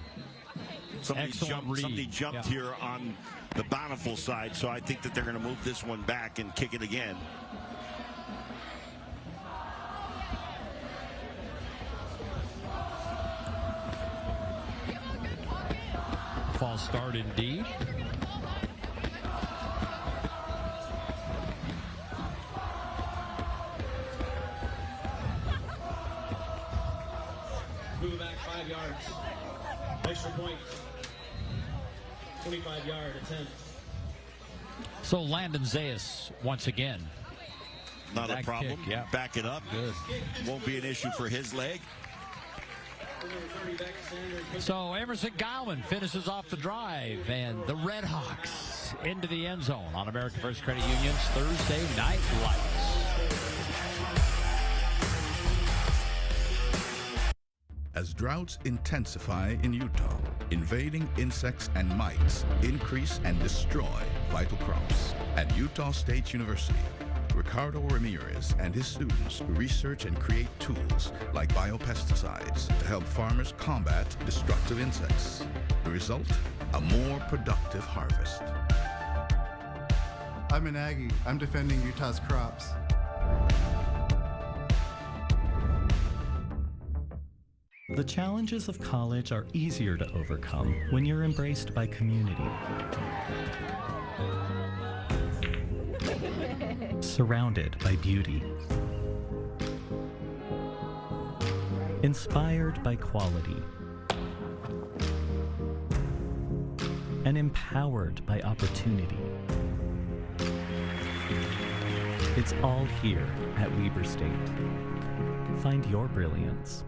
Somebody jumped here on the Bountiful side, so I think that they're going to move this one back and kick it again. False start indeed. back 5 yards. Extra point. 25-yard attempt. So Landon Zayas once again. Not Back a problem. kick, yeah. Back it up. Good. Won't be an issue for his leg. So Emerson Guyman finishes off the drive, and the Redhawks into the end zone on American First Credit Union's Thursday Night Lights. As droughts intensify in Utah, invading insects and mites increase and destroy vital crops. At Utah State University, Ricardo Ramirez and his students research and create tools like biopesticides to help farmers combat destructive insects. The result? A more productive harvest. I'm an Aggie. I'm defending Utah's crops. The challenges of college are easier to overcome when you're embraced by community. Surrounded by beauty. Inspired by quality. And empowered by opportunity. It's all here at Weber State. Find your brilliance.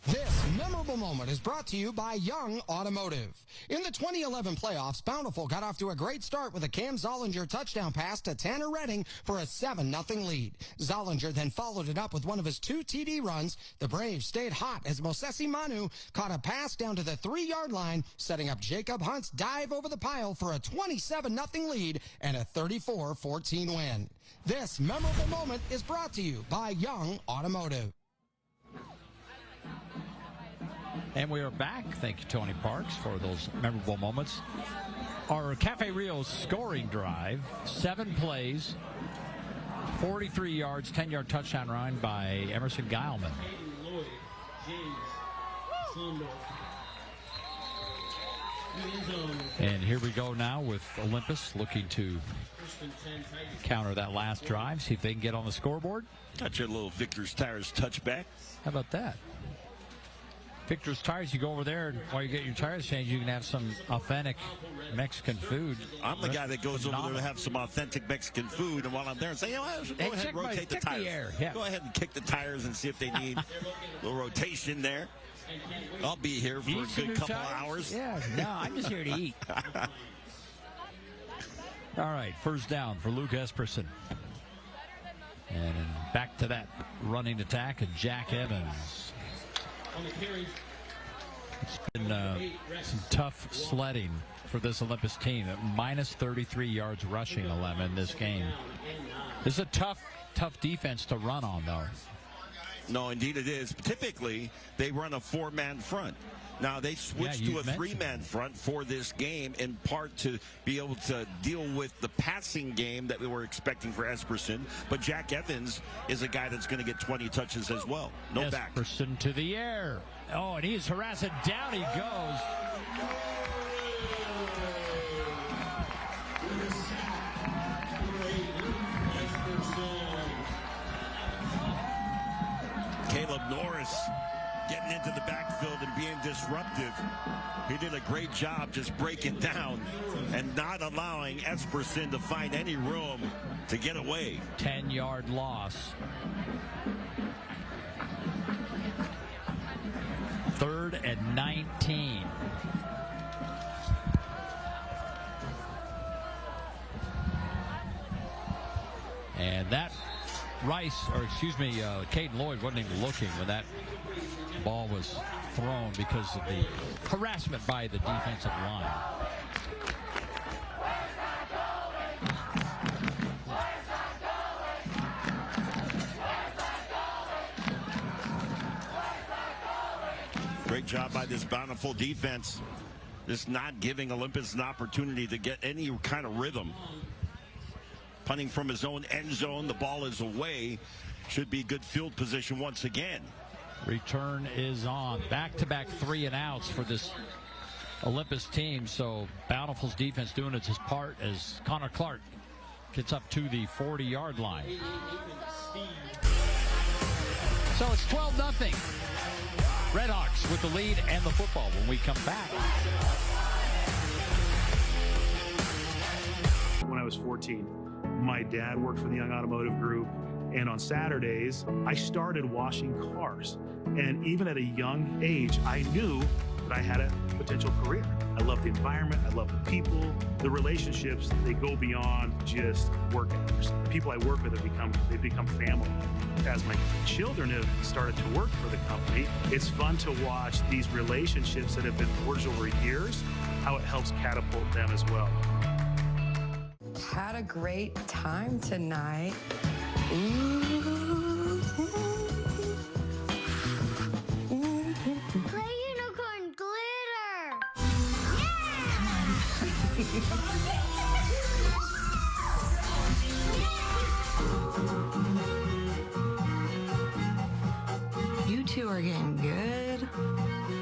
This memorable moment is brought to you by Young Automotive. In the 2011 playoffs, Bountiful got off to a great start with a Cam Zollinger touchdown pass to Tanner Redding for a 7-0 lead. Zollinger then followed it up with one of his 2 TD runs. The Braves stayed hot as Mosesi Manu caught a pass down to the 3-yard line, setting up Jacob Hunt's dive over the pile for a 27-0 lead and a 34-14 win. This memorable moment is brought to you by Young Automotive. And we are back. Thank you, Tony Parks, for those memorable moments. Our Cafe Rio scoring drive, 7 plays, 43 yards, 10-yard touchdown run by Emerson Guyman. And here we go now with Olympus looking to counter that last drive, see if they can get on the scoreboard. Got your little Victor's Tires touchback. How about that? Victor's Tires, you go over there, and while you get your tires changed, you can have some authentic Mexican food. I'm the guy that goes over there to have some authentic Mexican food, and while I'm there, and say, go ahead and rotate the tires. Go ahead and kick the tires and see if they need a little rotation there. I'll be here for a good couple of hours. Yeah, no, I'm just here to eat. All right, first down for Luke Esperson. And back to that running attack of Jack Evans. It's been some tough sledding for this Olympus team. Minus 33 yards rushing, 11 in this game. This is a tough defense to run on, though. No, indeed it is. Typically, they run a 4-man front. Now, they switched to a 3-man front for this game, in part to be able to deal with the passing game that we were expecting for Esperson. But Jack Evans is a guy that's going to get 20 touches as well. No back. Esperson to the air. Oh, and he is harassing. Down he goes. Caleb Norris getting into the backfield and being disruptive. He did a great job just breaking down and not allowing Esperson to find any room to get away. 10-yard loss. 3rd and 19. And that Caden Lloyd wasn't even looking when that ball was thrown because of the harassment by the defensive line. Great job by this Bountiful defense. Just not giving Olympus an opportunity to get any kind of rhythm. Punting from his own end zone. The ball is away. Should be good field position once again. Return is on. Back-to-back 3-and-outs for this Olympus team. So Bountiful's defense doing its part as Connor Clark gets up to the 40-yard line. So it's 12-0. Redhawks with the lead and the football when we come back. When I was 14, my dad worked for the Young Automotive Group, and on Saturdays, I started washing cars. And even at a young age, I knew that I had a potential career. I love the environment, I love the people, the relationships, they go beyond just work hours. The people I work with have become family. As my children have started to work for the company, it's fun to watch these relationships that have been forged over years, how it helps catapult them as well. Had a great time tonight. Play unicorn glitter. You two are getting good.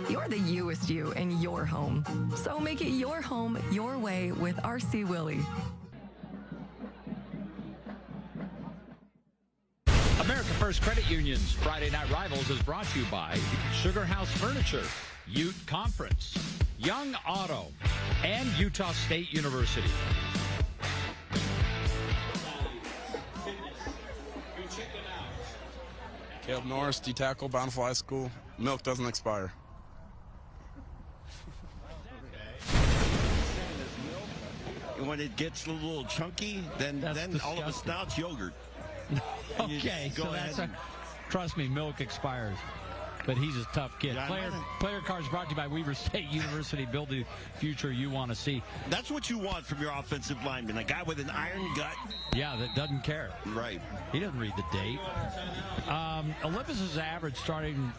You're the youest you in your home. So make it your home your way with RC Willey. America First Credit Union's Friday Night Rivals is brought to you by Sugar House Furniture, Ute Conference, Young Auto, and Utah State University. Caleb Norris, D-tackle, Bountiful High School. Milk doesn't expire. When it gets a little chunky, then all of a sudden it's yogurt. Okay, so that's trust me, milk expires. But he's a tough kid. Player cards brought to you by Weber State University. Build the future you want to see. That's what you want from your offensive lineman, a guy with an iron gut. Yeah, that doesn't care. Right. He doesn't read the date. Olympus's average starting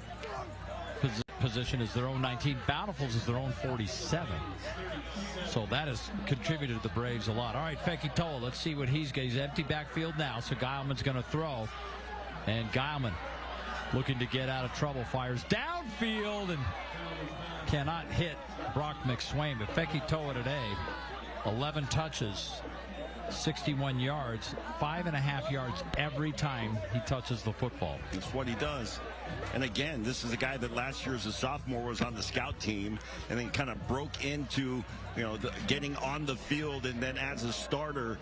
position is their own 19. Bountiful's is their own 47. So that has contributed to the Braves a lot. All right, Fekitoa, let's see what he's got. He's empty backfield now, so Geilman's going to throw. And Geilman, looking to get out of trouble, fires downfield and cannot hit Brock McSwain. But Fekitoa today, 11 touches, 61 yards, 5.5 yards every time he touches the football. That's what he does. And again, this is a guy that last year as a sophomore was on the scout team and then kind of broke into, getting on the field, and then as a starter,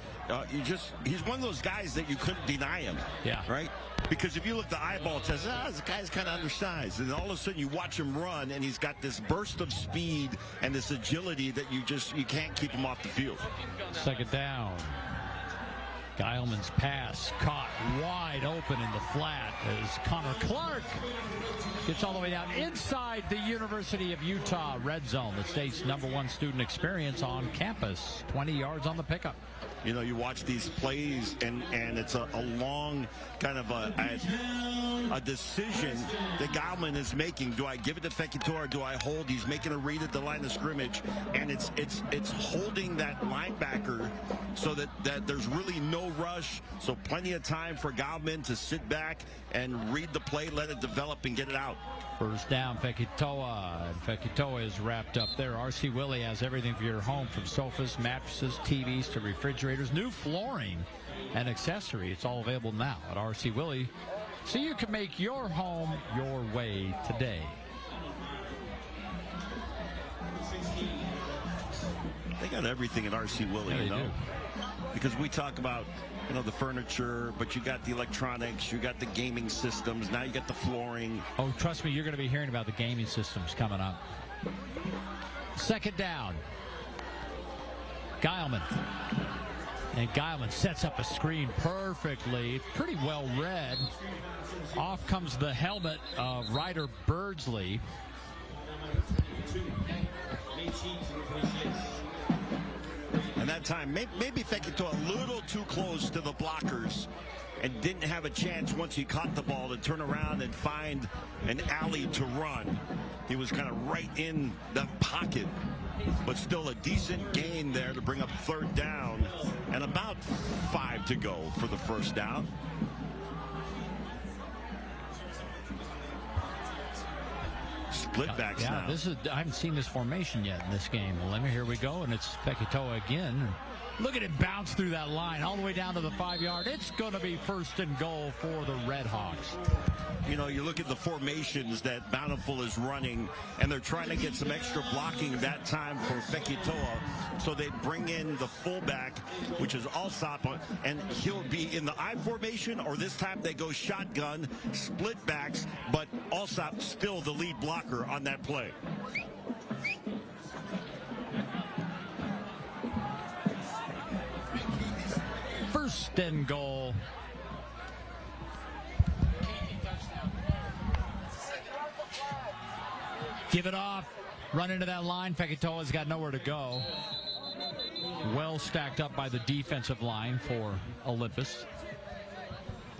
he's one of those guys that you couldn't deny him. Yeah. Right? Because if you look at the eyeball, it says, this guy's kind of undersized. And all of a sudden you watch him run, and he's got this burst of speed and this agility that you can't keep him off the field. Second down. Geilman's pass caught wide open in the flat as Connor Clark gets all the way down inside the University of Utah red zone, the state's #1 student experience on campus. 20 yards on the pickup. You watch these plays, and it's a long kind of a decision that Geilman is making. Do I give it to Fekitoa or do I hold? He's making a read at the line of scrimmage, and it's holding that linebacker so that there's really no rush. So plenty of time for Geilman to sit back and read the play, let it develop, and get it out. First down, Fekitoa. And Fekitoa is wrapped up there. RC Willey has everything for your home, from sofas, mattresses, TVs to refrigerators, new flooring and accessory. It's all available now at RC Willey, so you can make your home your way today. They got everything at RC Willey, Yeah, they do. Because we talk about the furniture, but you got the electronics, you got the gaming systems, now you got the flooring. Oh, trust me, you're going to be hearing about the gaming systems coming up. Second down. Geilman. And Geilman sets up a screen perfectly. Pretty well read. Off comes the helmet of Ryder Birdsley. And that time, maybe Fekitoa a little too close to the blockers and didn't have a chance once he caught the ball to turn around and find an alley to run. He was kind of right in the pocket, but still a decent gain there to bring up third down, and about 5 to go for the first down. Split backs now. I haven't seen this formation yet in this game. Well, here we go, and it's Fekitoa again. Look at it bounce through that line all the way down to the 5-yard. It's going to be 1st and goal for the Redhawks. You know, you look at the formations that Bountiful is running, and they're trying to get some extra blocking that time for Fekitoa. So they bring in the fullback, which is Alsop, and he'll be in the I formation, or this time they go shotgun, split backs, but Alsop still the lead blocker on that play. First and goal. Give it off. Run into that line. Fekitoa's got nowhere to go. Well stacked up by the defensive line for Olympus.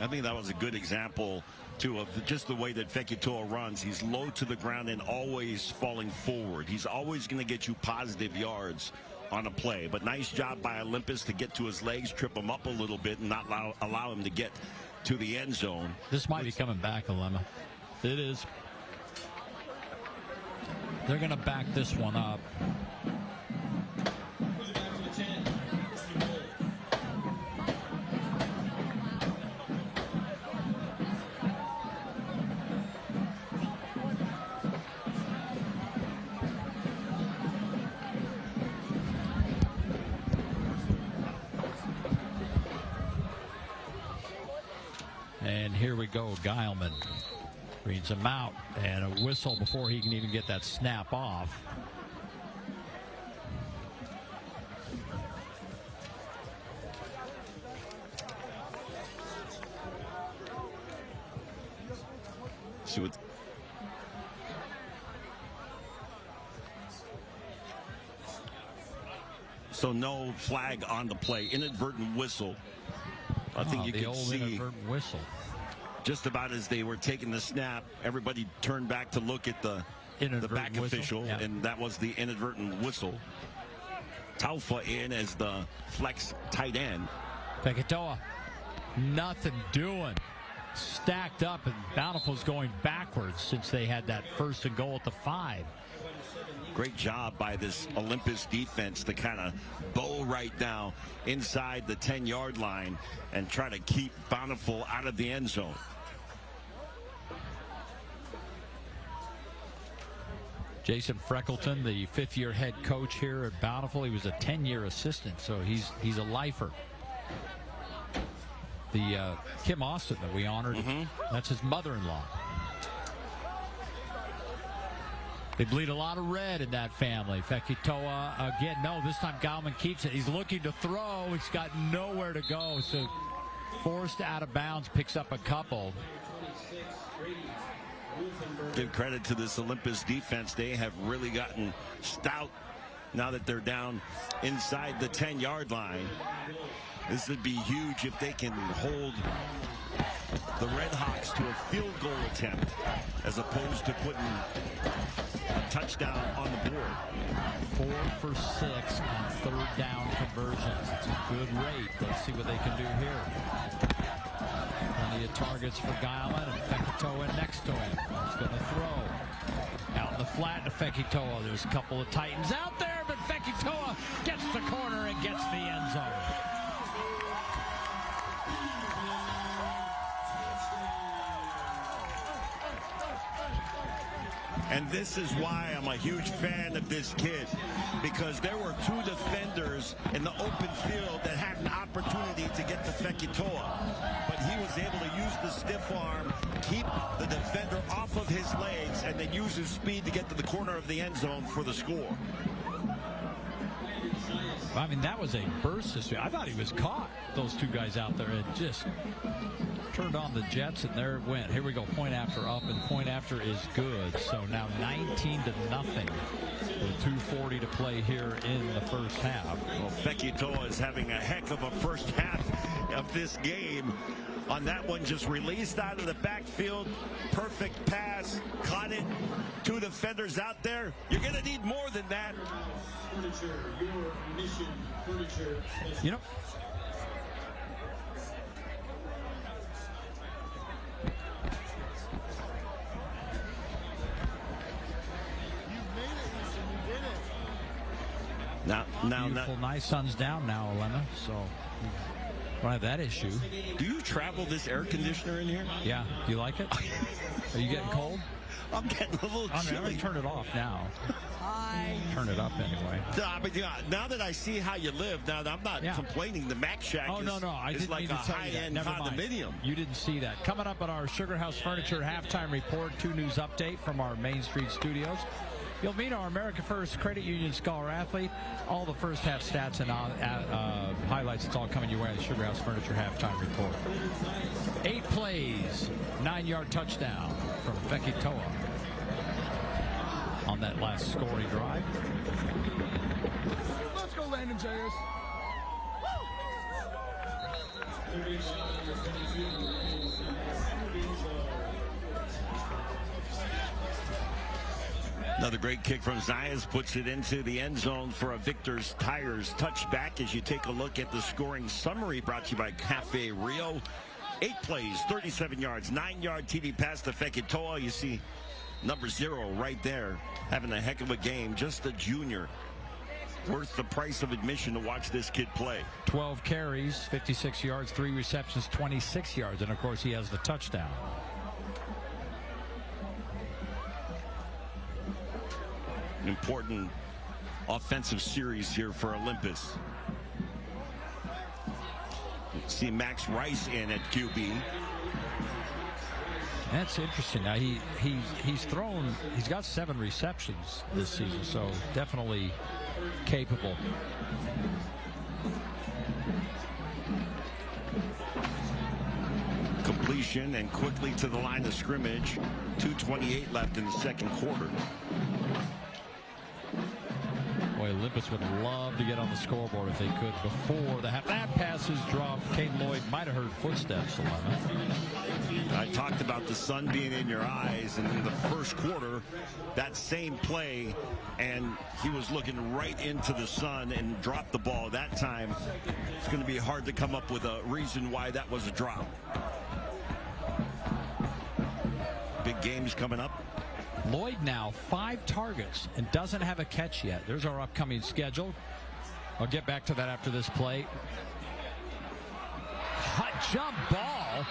I think that was a good example, too, of just the way that Fekitoa runs. He's low to the ground and always falling forward. He's always going to get you positive yards on a play. But nice job by Olympus to get to his legs, trip him up a little bit, and not allow him to get to the end zone. This might be coming back, Alema. It is. They're going to back this one up. And here we go, Geilman reads him out, and a whistle before he can even get that snap off. See what? So no flag on the play, inadvertent whistle. I think you the could old see inadvertent whistle. Just about as they were taking the snap, everybody turned back to look at the back whistle. official, Yeah. and that was the inadvertent whistle. Taufa in as the flex tight end. Fekitoa, nothing doing. Stacked up, and Bountiful's going backwards since they had that 1st and goal at the 5. Great job by this Olympus defense to kind of bow right now inside the 10-yard line and try to keep Bountiful out of the end zone. Jason Freckleton, the 5th-year head coach here at Bountiful. He was a 10-year assistant, so he's a lifer. The Kim Austin that we honored, that's his mother-in-law. They bleed a lot of red in that family. Fekitoa again. No, this time Geilman keeps it. He's looking to throw. He's got nowhere to go. So forced out of bounds, picks up a couple. Give credit to this Olympus defense. They have really gotten stout now that they're down inside the 10-yard line. This would be huge if they can hold the Redhawks to a field goal attempt as opposed to putting a touchdown on the board. 4 for 6 on 3rd down conversions. It's a good rate. Let's see what they can do here. Plenty of targets for Geilman, and Fekitoa next to him. He's going to throw. Out in the flat to Fekitoa. There's a couple of Titans out there, but Fekitoa gets the corner and gets the end zone. And this is why I'm a huge fan of this kid, because there were 2 defenders in the open field that had an opportunity to get to Fekitoa, but he was able to use the stiff arm, keep the defender off of his legs, and then use his speed to get to the corner of the end zone for the score. I mean, that was a burst. I thought he was caught. Those 2 guys out there had just turned on the Jets, and there it went. Here we go. Point after up, and point after is good. So now 19-0 with 2:40 to play here in the first half. Well, Fekitoa is having a heck of a first half of this game. On that one, just released out of the backfield. Perfect pass. Caught it. 2 defenders out there. You're going to need more than that. You know, Beautiful, nice. Sun's down now, Elena, so don't have that issue. Do you travel this air conditioner in here? Yeah. Do you like it? Are you getting cold? I'm getting a little chilly. I'm going to turn it off now. Turn it up anyway. But now that I see how you live, now I'm not complaining. The Mac Shack is like a high-end condominium. You didn't see that. Coming up on our Sugar House Furniture halftime report, 2 news update from our Main Street studios. You'll meet our America First Credit Union Scholar athlete. All the first half stats and highlights, it's all coming your way on the Sugar House Furniture halftime report. 8 plays, 9-yard touchdown from Fekitoa on that last scoring drive. Let's go, Landon Jayers. Another great kick from Zayas puts it into the end zone for a Victor's Tires touchback. As you take a look at the scoring summary brought to you by Cafe Rio. 8 plays, 37 yards, 9-yard TD pass to Fekitoa. You see number 0 right there having a heck of a game. Just a junior. Worth the price of admission to watch this kid play. 12 carries, 56 yards, 3 receptions, 26 yards. And, of course, he has the touchdown. Important offensive series here for Olympus. See Max Rice in at QB. That's interesting. Now he's got 7 receptions this season, so definitely capable. Completion and quickly to the line of scrimmage. 2:28 left in the second quarter. Boy, Olympus would love to get on the scoreboard if they could before the half. That pass is dropped. Caden Lloyd might have heard footsteps. I talked about the sun being in your eyes, and in the first quarter, that same play, and he was looking right into the sun and dropped the ball. That time, it's going to be hard to come up with a reason why that was a drop. Big games coming up. Lloyd now 5 targets and doesn't have a catch yet. There's our upcoming schedule. I'll get back to that after this play. Hot jump ball,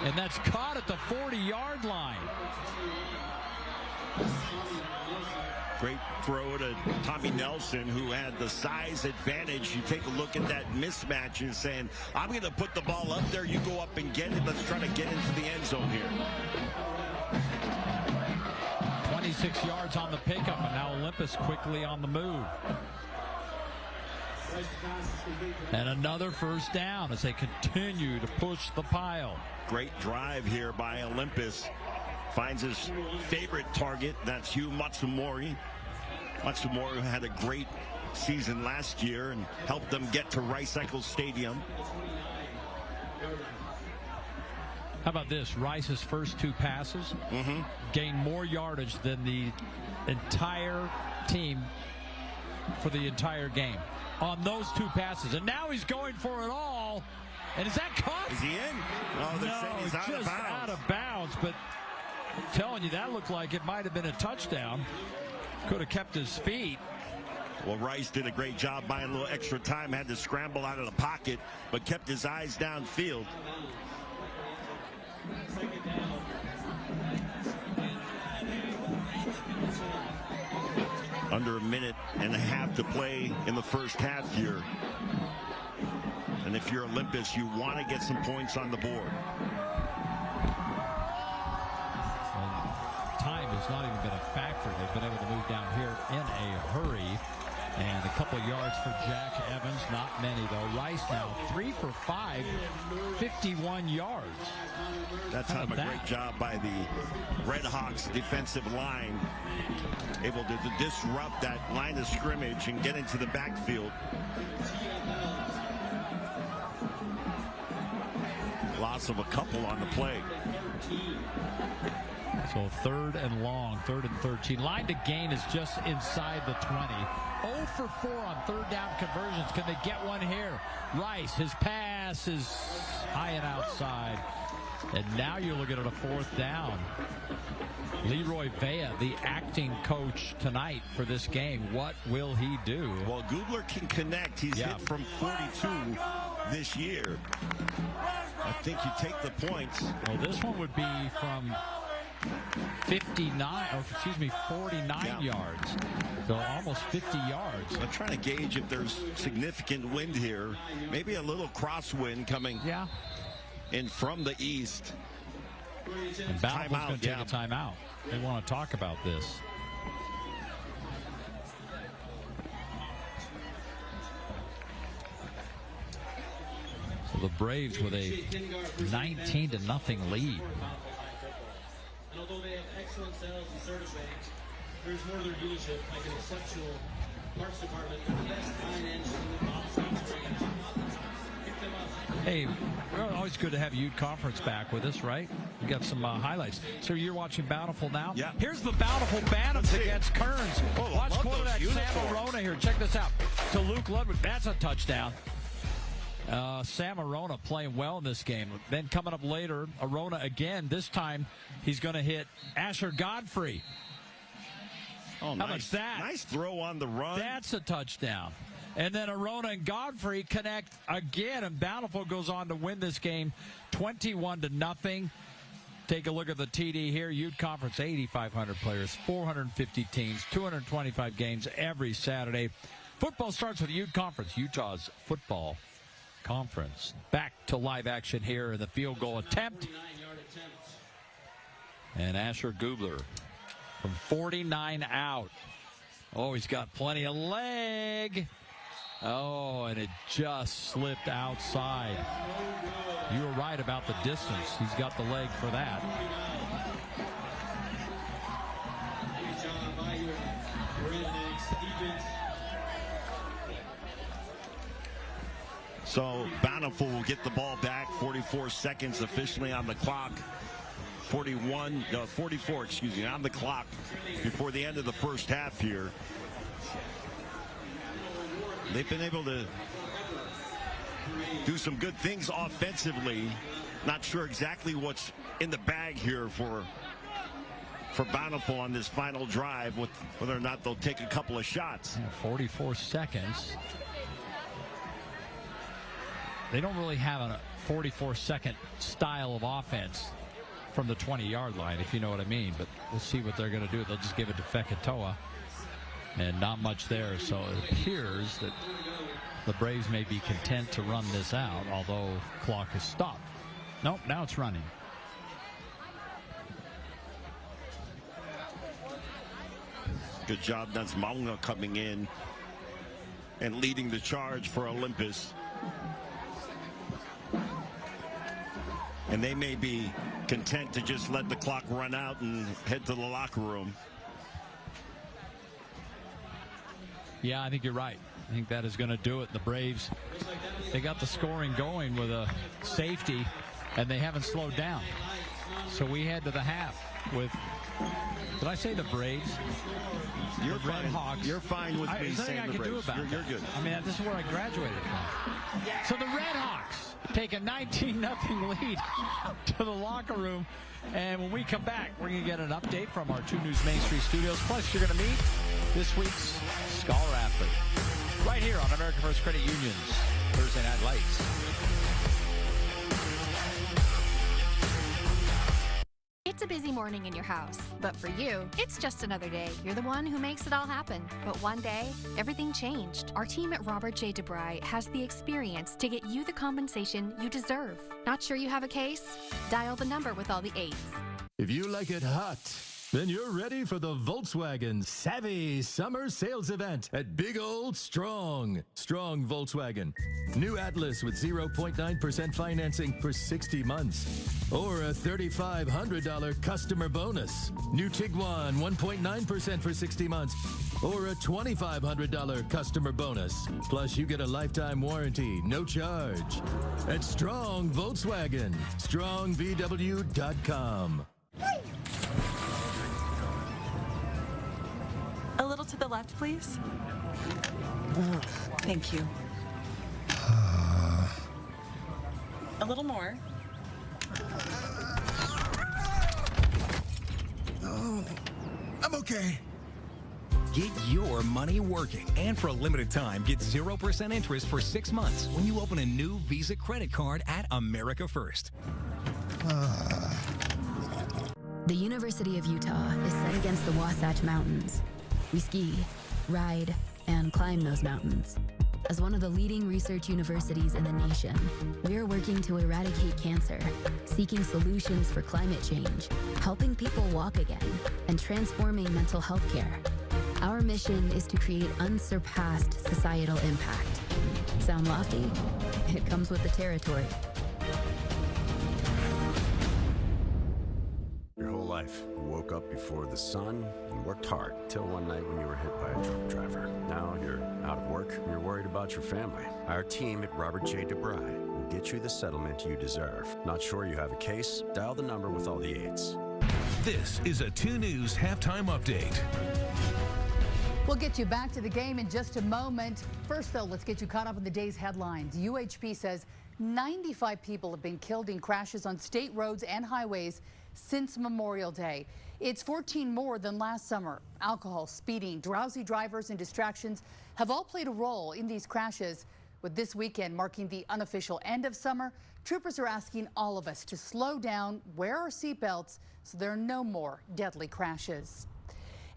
and that's caught at the 40-yard line. Great throw to Tommy Nelson, who had the size advantage. You take a look at that mismatch and saying, I'm going to put the ball up there. You go up and get it. Let's try to get into the end zone here. 26 yards on the pickup, and now Olympus quickly on the move. And another first down as they continue to push the pile. Great drive here by Olympus. Finds his favorite target. That's Hugh Matsumori. Matsumori had a great season last year and helped them get to Rice-Eccles Stadium. How about this? Rice's first 2 passes gained more yardage than the entire team for the entire game on those 2 passes. And now he's going for it all. And is that caught? Is he in? Oh, they're saying he's out of bounds. Out of bounds. But I'm telling you, that looked like it might have been a touchdown. Could have kept his feet. Well, Rice did a great job buying a little extra time. Had to scramble out of the pocket, but kept his eyes downfield. Under a minute and a half to play in the first half here. And if you're Olympus, you want to get some points on the board. Time has not even been a factor. They've been able to move down here in a hurry. And a couple yards for Jack Evans. Not many, though. Rice now 3 for 5, 51 yards. That time a great job by the Redhawks defensive line. Able to disrupt that line of scrimmage and get into the backfield. Loss of a couple on the play. So 3rd and long, 3rd and 13. Line to gain is just inside the 20. 0 for 4 on 3rd down conversions. Can they get one here? Rice, his pass is high and outside. And now you're looking at a 4th down. Leroy Vea, the acting coach tonight for this game. What will he do? Well, Gubler can connect. He's hit from 42 this year. I think you take the points. Well, this one would be from 49 yards. So almost 50 yards. I'm trying to gauge if there's significant wind here. Maybe a little crosswind coming in from the east. And Bountiful's going to take a timeout. They want to talk about this. So the Braves with a 19-0 lead. And although they have excellent sales and service ratings, there's more to their dealership, like an exceptional parts department, the best finance in the pick them up. Hey, we're always good to have Ute Conference back with us, right? We got some highlights. So you're watching Bountiful now? Yeah. Here's the Bountiful Bantams against Kearns. Watch quarterback Sam Arona here. Check this out. To Luke Ludwig. That's a touchdown. Sam Arona playing well in this game. Then coming up later, Arona again. This time he's going to hit Asher Godfrey. Oh, how much that? Nice throw on the run. That's a touchdown. And then Arona and Godfrey connect again, and Bountiful goes on to win this game 21-0. Take a look at the TD here. Ute Conference, 8,500 players, 450 teams, 225 games every Saturday. Football starts with Ute Conference, Utah's football conference. Back to live action here in the field goal attempt. And Asher Gubler from 49 out. Oh, he's got plenty of leg. Oh, and it just slipped outside. You were right about the distance. He's got the leg for that. So Bountiful will get the ball back. 44 seconds officially on the clock. 44, excuse me, on the clock before the end of the first half here. They've been able to do some good things offensively. Not sure exactly what's in the bag here for Bountiful on this final drive, with whether or not they'll take a couple of shots. 44 seconds. They don't really have a 44-second style of offense from the 20-yard line, if you know what I mean. But we'll see what they're going to do. They'll just give it to Fekatoa. And not much there. So it appears that the Braves may be content to run this out, although clock has stopped. Nope, now it's running. Good job. That's Maunga coming in and leading the charge for Olympus. And they may be content to just let the clock run out and head to the locker room. Yeah, I think you're right. I think that is going to do it. The Braves, they got the scoring going with a safety, and they haven't slowed down. So we head to the half with, did I say the Braves? You're the Red Hawks. You're fine with me saying the Braves. You're good. I mean, this is where I graduated from. So the Red Hawks take a 19-0 lead to the locker room. And when we come back, we're going to get an update from our 2 News Main Street studios. Plus, you're going to meet this week's Scholar Athlete right here on American First Credit Union's Thursday Night Lights. It's a busy morning in your house, but for you, it's just another day. You're the one who makes it all happen. But one day, everything changed. Our team at Robert J. DeBry has the experience to get you the compensation you deserve. Not sure you have a case? Dial the number with all the 8s. If you like it hot, then you're ready for the Volkswagen Savvy Summer Sales Event at Big Old Strong Volkswagen. New Atlas with 0.9% financing for 60 months. Or a $3,500 customer bonus. New Tiguan 1.9% for 60 months. Or a $2,500 customer bonus. Plus you get a lifetime warranty, no charge. At Strong Volkswagen. StrongVW.com. A little to the left, please. Thank you. A little more. Oh, I'm okay. Get your money working. And for a limited time, get 0% interest for 6 months when you open a new Visa credit card at America First. The University of Utah is set against the Wasatch Mountains. We ski, ride, and climb those mountains. As one of the leading research universities in the nation, we are working to eradicate cancer, seeking solutions for climate change, helping people walk again, and transforming mental health care. Our mission is to create unsurpassed societal impact. Sound lofty? It comes with the territory. Your whole life, you woke up before the sun and worked hard till one night when you were hit by a truck driver. Now you're out of work and you're worried about your family. Our team at Robert J. DeBry will get you the settlement you deserve. Not sure you have a case? Dial the number with all the 8s. This is a 2 News halftime update. We'll get you back to the game in just a moment. First, though, let's get you caught up in the day's headlines. UHP says 95 people have been killed in crashes on state roads and highways since Memorial Day. It's 14 more than last summer. Alcohol, speeding, drowsy drivers, and distractions have all played a role in these crashes. With this weekend marking the unofficial end of summer, troopers are asking all of us to slow down, wear our seatbelts so there are no more deadly crashes.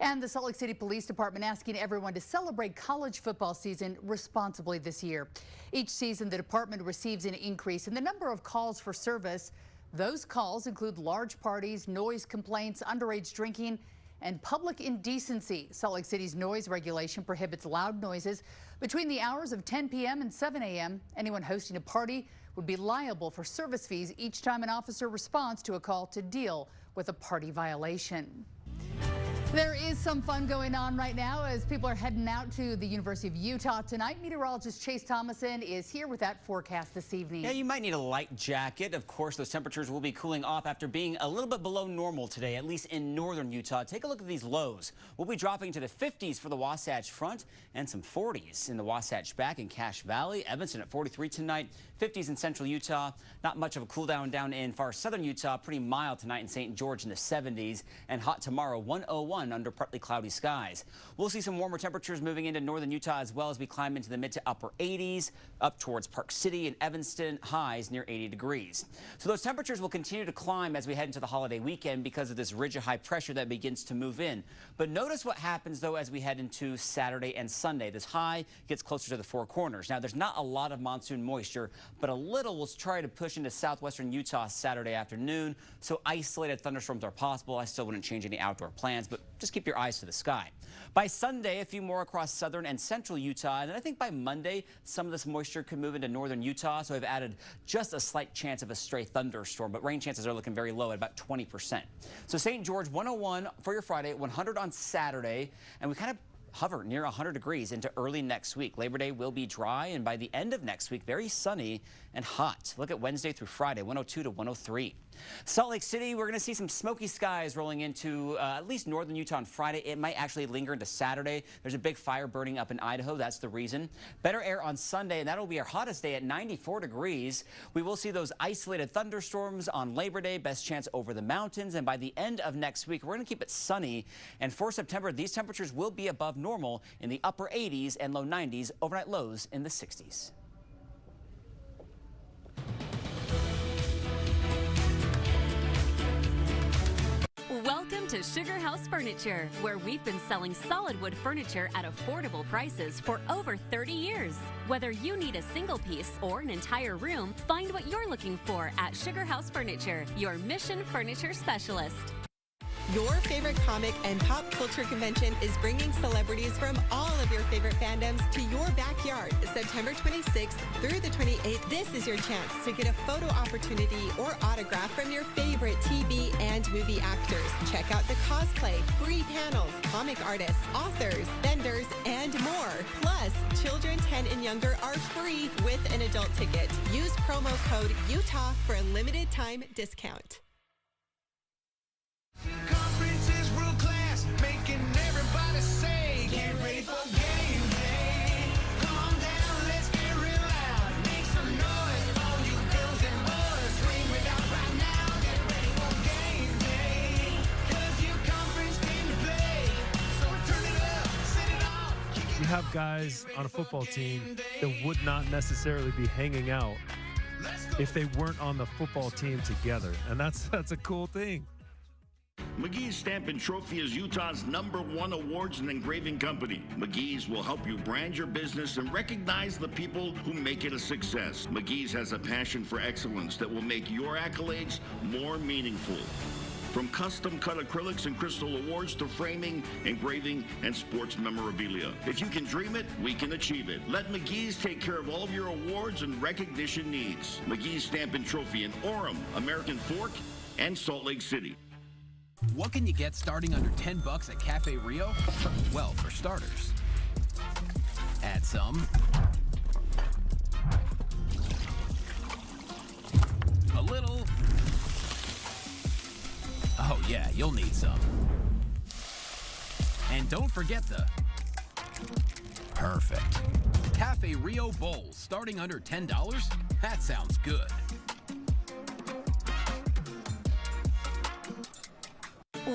And the Salt Lake City Police Department asking everyone to celebrate college football season responsibly this year. Each season, the department receives an increase in the number of calls for service. Those calls include large parties, noise complaints, underage drinking, and public indecency. Salt Lake City's noise regulation prohibits loud noises between the hours of 10 p.m. and 7 a.m. Anyone hosting a party would be liable for service fees each time an officer responds to a call to deal with a party violation. There is some fun going on right now as people are heading out to the University of Utah tonight. Meteorologist Chase Thomason is here with that forecast this evening. Yeah, you might need a light jacket. Of course, those temperatures will be cooling off after being a little bit below normal today, at least in northern Utah. Take a look at these lows. We'll be dropping to the 50s for the Wasatch Front and some 40s in the Wasatch Back in Cache Valley. Evanston at 43 tonight, 50s in central Utah. Not much of a cool down in far southern Utah. Pretty mild tonight in St. George in the 70s and hot tomorrow, 101 under partly cloudy skies. We'll see some warmer temperatures moving into northern Utah as well as we climb into the mid to upper 80s up towards Park City and Evanston, highs near 80 degrees. So those temperatures will continue to climb as we head into the holiday weekend because of this ridge of high pressure that begins to move in. But notice what happens though as we head into Saturday and Sunday. This high gets closer to the Four Corners. Now there's not a lot of monsoon moisture, but a little will try to push into southwestern Utah Saturday afternoon. So isolated thunderstorms are possible. I still wouldn't change any outdoor plans, but just keep your eyes to the sky. By Sunday, a few more across southern and central Utah, and then I think by Monday, some of this moisture could move into northern Utah, so I've added just a slight chance of a stray thunderstorm, but rain chances are looking very low at about 20%. So St. George, 101 for your Friday, 100 on Saturday, and we kind of hover near 100 degrees into early next week. Labor Day will be dry, and by the end of next week, very sunny and hot. Look at Wednesday through Friday, 102 to 103. Salt Lake City, we're going to see some smoky skies rolling into at least northern Utah on Friday. It might actually linger into Saturday. There's a big fire burning up in Idaho. That's the reason. Better air on Sunday, and that'll be our hottest day at 94 degrees. We will see those isolated thunderstorms on Labor Day, best chance over the mountains. And by the end of next week, we're going to keep it sunny. And for September, these temperatures will be above normal in the upper 80s and low 90s, overnight lows in the 60s. Welcome to Sugar House Furniture, where we've been selling solid wood furniture at affordable prices for over 30 years. Whether you need a single piece or an entire room, find what you're looking for at Sugar House Furniture, your Mission Furniture specialist. Your favorite comic and pop culture convention is bringing celebrities from all of your favorite fandoms to your backyard. September 26th through the 28th, this is your chance to get a photo opportunity or autograph from your favorite TV and movie actors. Check out the cosplay, free panels, comic artists, authors, vendors, and more. Plus, children 10 and younger are free with an adult ticket. Use promo code UTAH for a limited time discount. Conference is world class, making everybody say, get ready for game day. Calm down, let's get real loud. Make some noise, all you girls and boys. Scream it out right now, get ready for game day. 'Cause you come You have guys on a football team that would not necessarily be hanging out if they weren't on the football team together. And that's a cool thing. McGee's Stamp and Trophy is Utah's #1 awards and engraving company. McGee's will help you brand your business and recognize the people who make it a success. McGee's has a passion for excellence that will make your accolades more meaningful. From custom-cut acrylics and crystal awards to framing, engraving, and sports memorabilia. If you can dream it, we can achieve it. Let McGee's take care of all of your awards and recognition needs. McGee's Stamp and Trophy in Orem, American Fork, and Salt Lake City. What can you get starting under $10 at Cafe Rio? Well, for starters, add some. A little. Oh yeah, you'll need some. And don't forget the perfect Cafe Rio bowls starting under $10. That sounds good.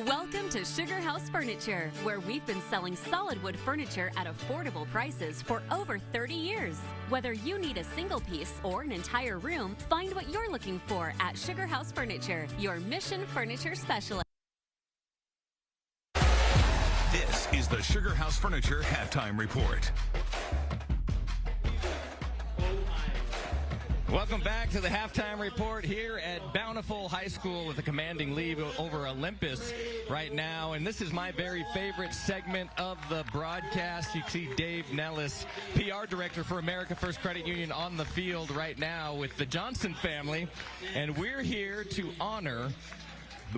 Welcome to Sugar House Furniture, where we've been selling solid wood furniture at affordable prices for over 30 years. Whether you need a single piece or an entire room, find what you're looking for at Sugar House Furniture, your Mission Furniture specialist. This is the Sugar House Furniture Halftime Report. Welcome back to the halftime report here at Bountiful High School with a commanding lead over Olympus right now. And this is my very favorite segment of the broadcast. You see Dave Nellis, PR Director for America First Credit Union, on the field right now with the Johnson family. And we're here to honor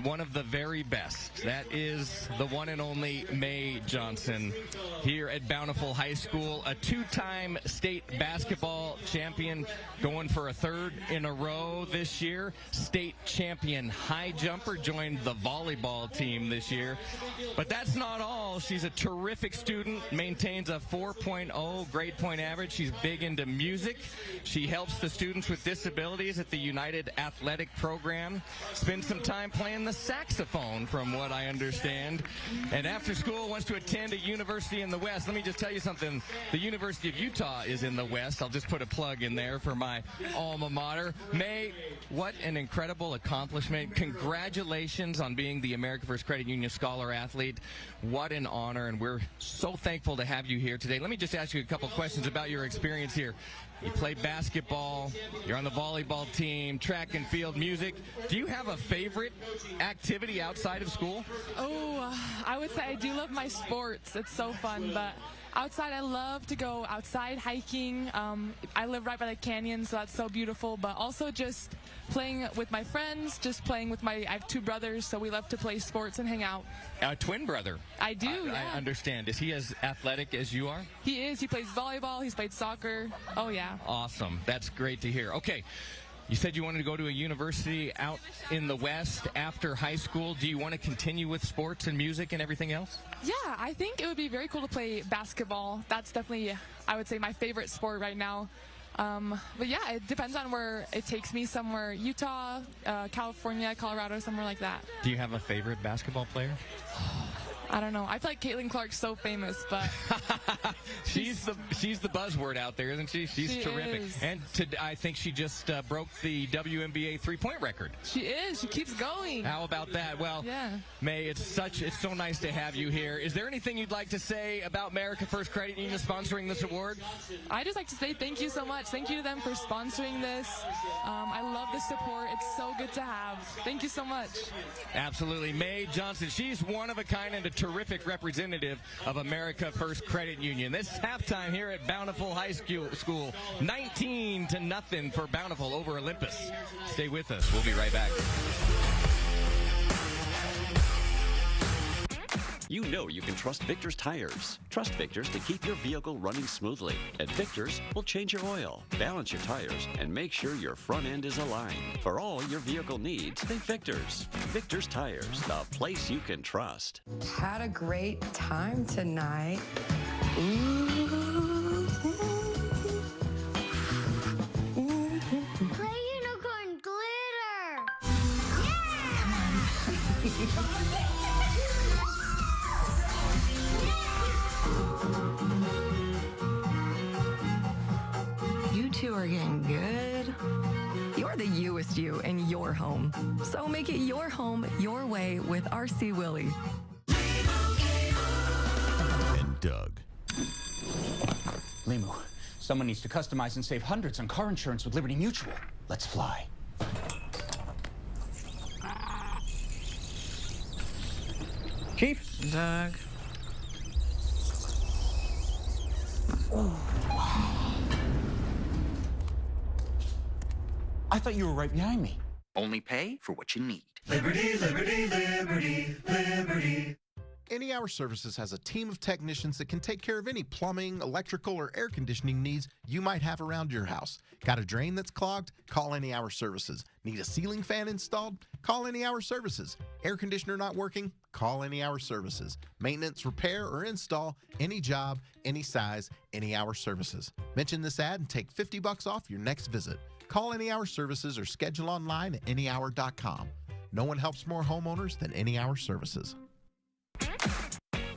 one of the very best. That is the one and only Mae Johnson here at Bountiful High School, a two-time state basketball champion, going for a third in a row this year. State champion high jumper, joined the volleyball team this year. But that's not all. She's a terrific student, maintains a 4.0 grade point average. She's big into music. She helps the students with disabilities at the United Athletic Program. Spends some time playing the saxophone, from what I understand. And after school wants to attend a university in the West. Let me just tell you something. The University of Utah is in the West. I'll just put a plug in there for my alma mater. Mae, what an incredible accomplishment. Congratulations on being the America First Credit Union Scholar Athlete. What an honor, and we're so thankful to have you here today. Let me just ask you a couple questions about your experience here. You play basketball, you're on the volleyball team, track and field, music. Do you have a favorite activity outside of school? Oh, I would say I do love my sports. It's so fun, but outside, I love to go outside hiking. I live right by the canyon, so that's so beautiful, but also just playing with my friends, just playing with I have two brothers, so we love to play sports and hang out. A twin brother. I do, yeah. I understand. Is he as athletic as you are? He is. He plays volleyball. He's played soccer. Oh, yeah. Awesome. That's great to hear. Okay. You said you wanted to go to a university out in the West after high school. Do you want to continue with sports and music and everything else? Yeah, I think it would be very cool to play basketball. That's definitely, I would say, my favorite sport right now. But yeah, it depends on where it takes me, somewhere Utah, California, Colorado, somewhere like that. Do you have a favorite basketball player? I don't know. I feel like Caitlin Clark's so famous, but she's the buzzword out there, isn't she? She's terrific. Is. And I think she just broke the WNBA three-point record. She is. She keeps going. How about that? Well, yeah. Mae, it's so nice to have you here. Is there anything you'd like to say about America First Credit Union sponsoring this award? I just like to say thank you so much. Thank you to them for sponsoring this. I love the support. It's so good to have. Thank you so much. Absolutely. Mae Johnson, she's one of a kind and a terrific representative of America First Credit Union. This halftime here at Bountiful High School, 19-0 for Bountiful over Olympus. Stay with us. We'll be right back. You know you can trust Victor's tires. Trust Victor's to keep your vehicle running smoothly. At Victor's, we'll change your oil, balance your tires, and make sure your front end is aligned. For all your vehicle needs, think Victor's. Victor's Tires, the place you can trust. Had a great time tonight. Play unicorn glitter! Yeah! two are getting good. You're the youest you in your home. So make it your home your way with RC Willie. And Doug. Limu, someone needs to customize and save hundreds on car insurance with Liberty Mutual. Let's fly. Chief. Doug. Oh, wow. I thought you were right behind me. Only pay for what you need. Liberty, liberty, liberty, liberty. Any Hour Services has a team of technicians that can take care of any plumbing, electrical, or air conditioning needs you might have around your house. Got a drain that's clogged? Call Any Hour Services. Need a ceiling fan installed? Call Any Hour Services. Air conditioner not working? Call Any Hour Services. Maintenance, repair, or install, any job, any size, Any Hour Services. Mention this ad and take $50 off your next visit. Call Any Hour Services or schedule online at anyhour.com. No one helps more homeowners than Any Hour Services.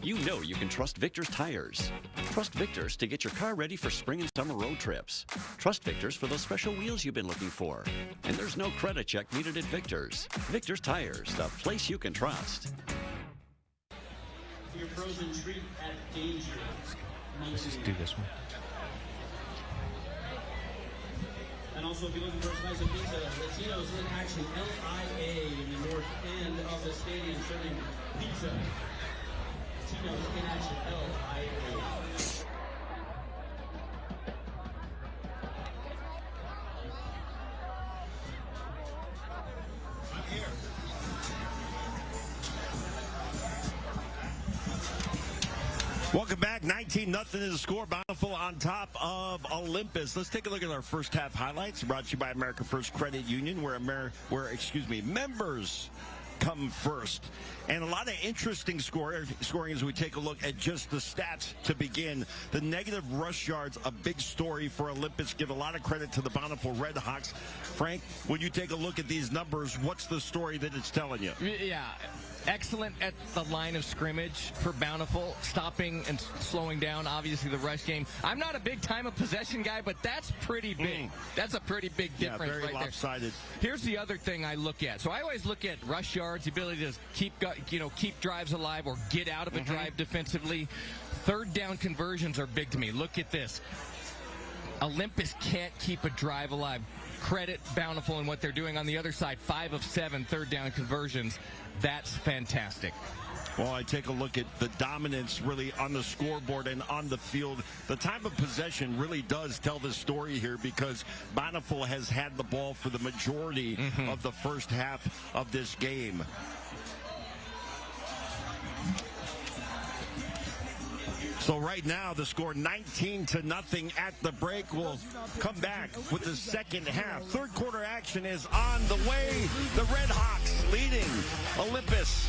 You know you can trust Victor's tires. Trust Victor's to get your car ready for spring and summer road trips. Trust Victor's for those special wheels you've been looking for. And there's no credit check needed at Victor's. Victor's Tires, the place you can trust. Your frozen treat at danger. Let's just do this one. And also, if you're looking for a slice of pizza, Latinos in Action, LIA, in the north end of the stadium, serving pizza. Latinos in Action, LIA. I'm here. Welcome back. 19-0 is the score. Bountiful on top of Olympus. Let's take a look at our first half highlights. Brought to you by America First Credit Union, where members come first. And a lot of interesting scoring as we take a look at just the stats to begin. The negative rush yards, a big story for Olympus. Give a lot of credit to the Bountiful Redhawks. Frank, when you take a look at these numbers, what's the story that it's telling you? Yeah. Excellent at the line of scrimmage for Bountiful, stopping and slowing down, obviously, the rush game. I'm not a big time of possession guy, but that's pretty big. That's a pretty big difference very right lopsided. There. Here's the other thing I look at. So I always look at rush yards, the ability to keep drives alive or get out of a drive defensively. Third down conversions are big to me. Look at this. Olympus can't keep a drive alive. Credit Bountiful and what they're doing on the other side. 5 of 7 third down conversions. That's fantastic. Well, I take a look at the dominance really on the scoreboard and on the field. The time of possession really does tell the story here because Bountiful has had the ball for the majority of the first half of this game. So right now, the score 19-0 at the break. We'll come back with the second half. Third quarter action is on the way. The Redhawks leading Olympus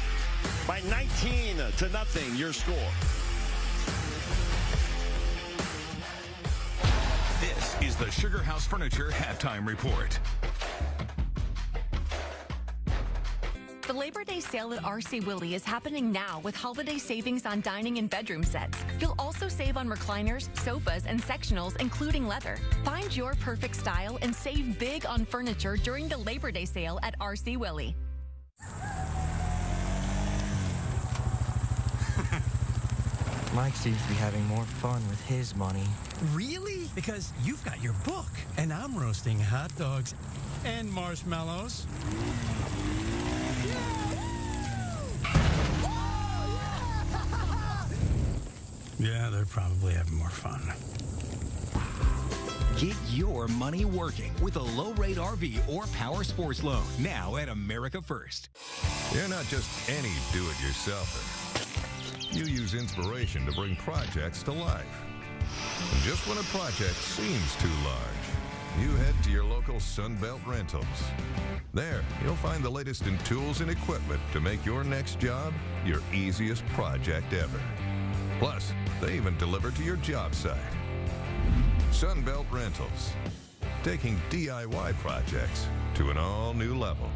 by 19-0. Your score. This is the Sugar House Furniture Halftime Report. The Labor Day sale at RC Willie is happening now with holiday savings on dining and bedroom sets. You'll also save on recliners, sofas, and sectionals, including leather. Find your perfect style and save big on furniture during the Labor Day sale at RC Willie. Mike seems to be having more fun with his money. Really? Because you've got your book, and I'm roasting hot dogs and marshmallows. Yeah, they're probably having more fun. Get your money working with a low-rate RV or power sports loan now at America First. You're not just any do-it-yourselfer. You use inspiration to bring projects to life. And just when a project seems too large, you head to your local Sunbelt Rentals. There, you'll find the latest in tools and equipment to make your next job your easiest project ever. Plus, they even deliver to your job site. Sunbelt Rentals, taking DIY projects to an all-new level.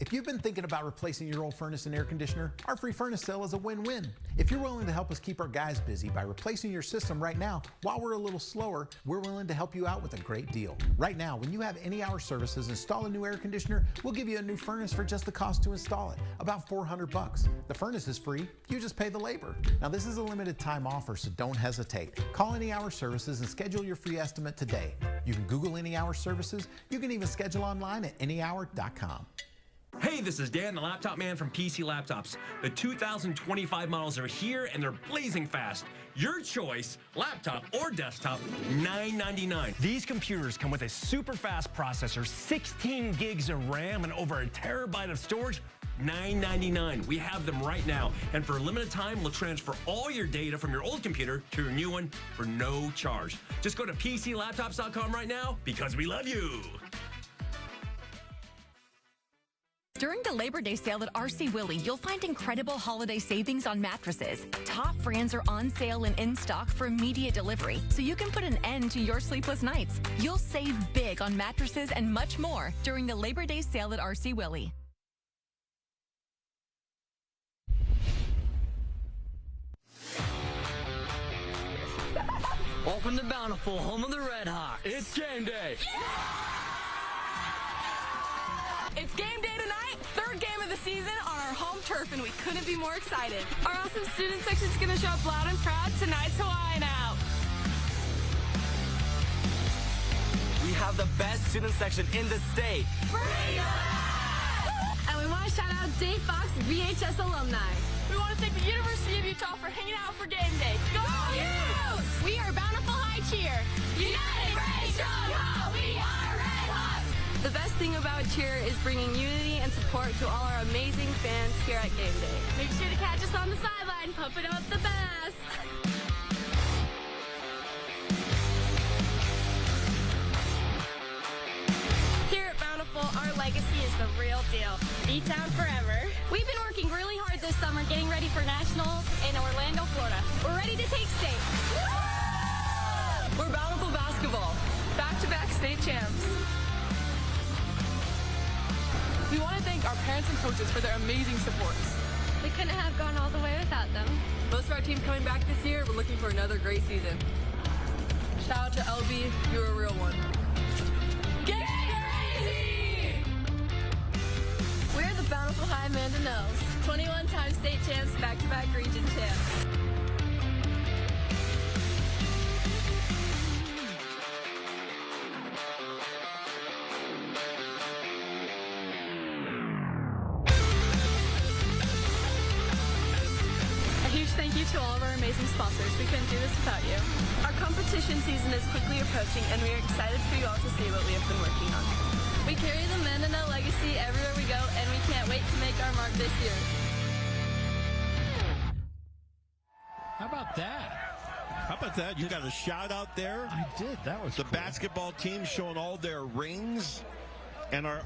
If you've been thinking about replacing your old furnace and air conditioner, our free furnace sale is a win-win. If you're willing to help us keep our guys busy by replacing your system right now, while we're a little slower, we're willing to help you out with a great deal. Right now, when you have Any Hour Services install a new air conditioner, we'll give you a new furnace for just the cost to install it, about $400. The furnace is free, you just pay the labor. Now this is a limited time offer, so don't hesitate. Call Any Hour Services and schedule your free estimate today. You can Google Any Hour Services, you can even schedule online at anyhour.com. Hey, this is Dan, the Laptop Man from PC Laptops. The 2025 models are here and they're blazing fast. Your choice, laptop or desktop, $999. These computers come with a super fast processor, 16 gigs of RAM, and over a terabyte of storage. $999. We have them right now. And for a limited time, we'll transfer all your data from your old computer to your new one for no charge. Just go to PCLaptops.com right now because we love you. During the Labor Day sale at RC Willey, you'll find incredible holiday savings on mattresses. Top brands are on sale and in stock for immediate delivery, so you can put an end to your sleepless nights. You'll save big on mattresses and much more during the Labor Day sale at RC Willey. Welcome to Bountiful, home of the Redhawks. It's game day. It's game day tonight, third game of the season on our home turf, and we couldn't be more excited. Our awesome student section is going to show up loud and proud tonight's Hawaiian out. We have the best student section in the state. And we want to shout out Dave Fox, VHS alumni. We want to thank the University of Utah for hanging out for game day. Go Utes! We are Bountiful High Cheer. United, brave, strong, ho! We are Redhawks! The best thing about cheer is bringing unity and support to all our amazing fans here at game day. Make sure to catch us on the sideline, pumping up the bass. Here at Bountiful, our legacy is the real deal. B-Town forever. We've been working really hard this summer getting ready for nationals in Orlando, Florida. We're ready to take state. We're Bountiful basketball. Back-to-back state champs. We want to thank our parents and coaches for their amazing support. We couldn't have gone all the way without them. Most of our team's coming back this year. We're looking for another great season. Shout out to LB. You're a real one. Get crazy! We're the Bountiful High Mandanels. 21-time state champs, back-to-back region champs. Thank you to all of our amazing sponsors. We couldn't do this without you. Our competition season is quickly approaching, and we are excited for you all to see what we have been working on. We carry the Mandanel legacy everywhere we go, and we can't wait to make our mark this year. How about that? How about that? You got a shout out there. I did. That was the cool. Basketball team showing all their rings. And our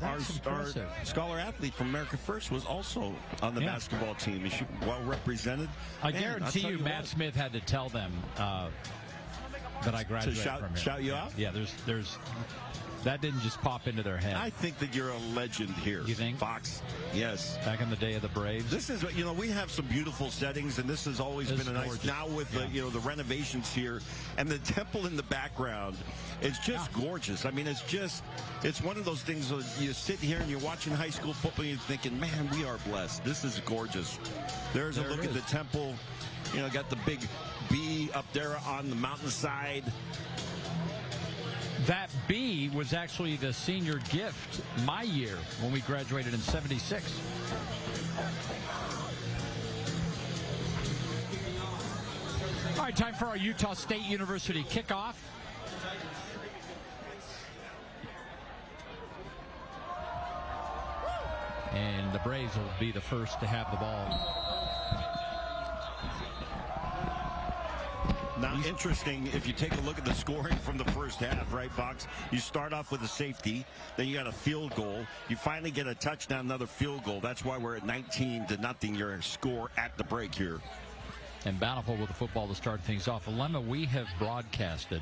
scholar athlete from America First was also on the basketball team. Is she well represented? I guarantee you, Matt Smith had to tell them that I graduated from here. Shout you out? Yeah, there's that didn't just pop into their head. I think that you're a legend here. You think? Fox? Yes. Back in the day of the Braves. This is, we have some beautiful settings, and this has always been a nice. Gorgeous. Now with the the renovations here and the temple in the background, it's just gorgeous. I mean, it's one of those things where you sit here and you're watching high school football and you're thinking, man, we are blessed. This is gorgeous. There's a look at the temple. Got the big B up there on the mountainside. That B was actually the senior gift my year when we graduated in '76. All right, time for our Utah State University kickoff. And the Braves will be the first to have the ball. Now, interesting, if you take a look at the scoring from the first half, right, Fox? You start off with a safety, then you got a field goal. You finally get a touchdown, another field goal. That's why we're at 19-0. Your score at the break here. And Bountiful with the football to start things off. Lemma, we have broadcasted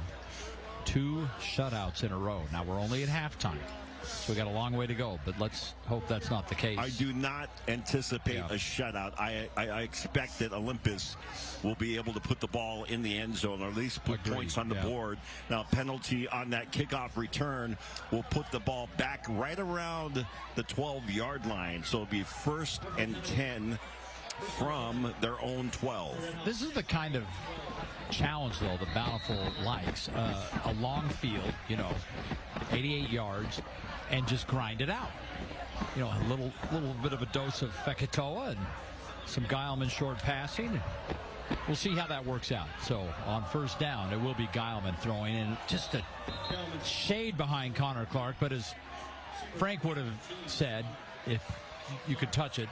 2 shutouts in a row. Now, we're only at halftime. So we got a long way to go, but let's hope that's not the case. I do not anticipate a shutout. I expect that Olympus will be able to put the ball in the end zone, or at least put points on the board. Now, penalty on that kickoff return will put the ball back right around the 12-yard line. So it'll be 1st and 10 from their own 12. This is the kind of challenge, though, the Bountiful likes. A long field, 88 yards, and just grind it out. A little bit of a dose of Fekitoa and some Geilman short passing. We'll see how that works out. So on 1st down, it will be Geilman throwing in, just a shade behind Connor Clark. But as Frank would have said, if you could touch it,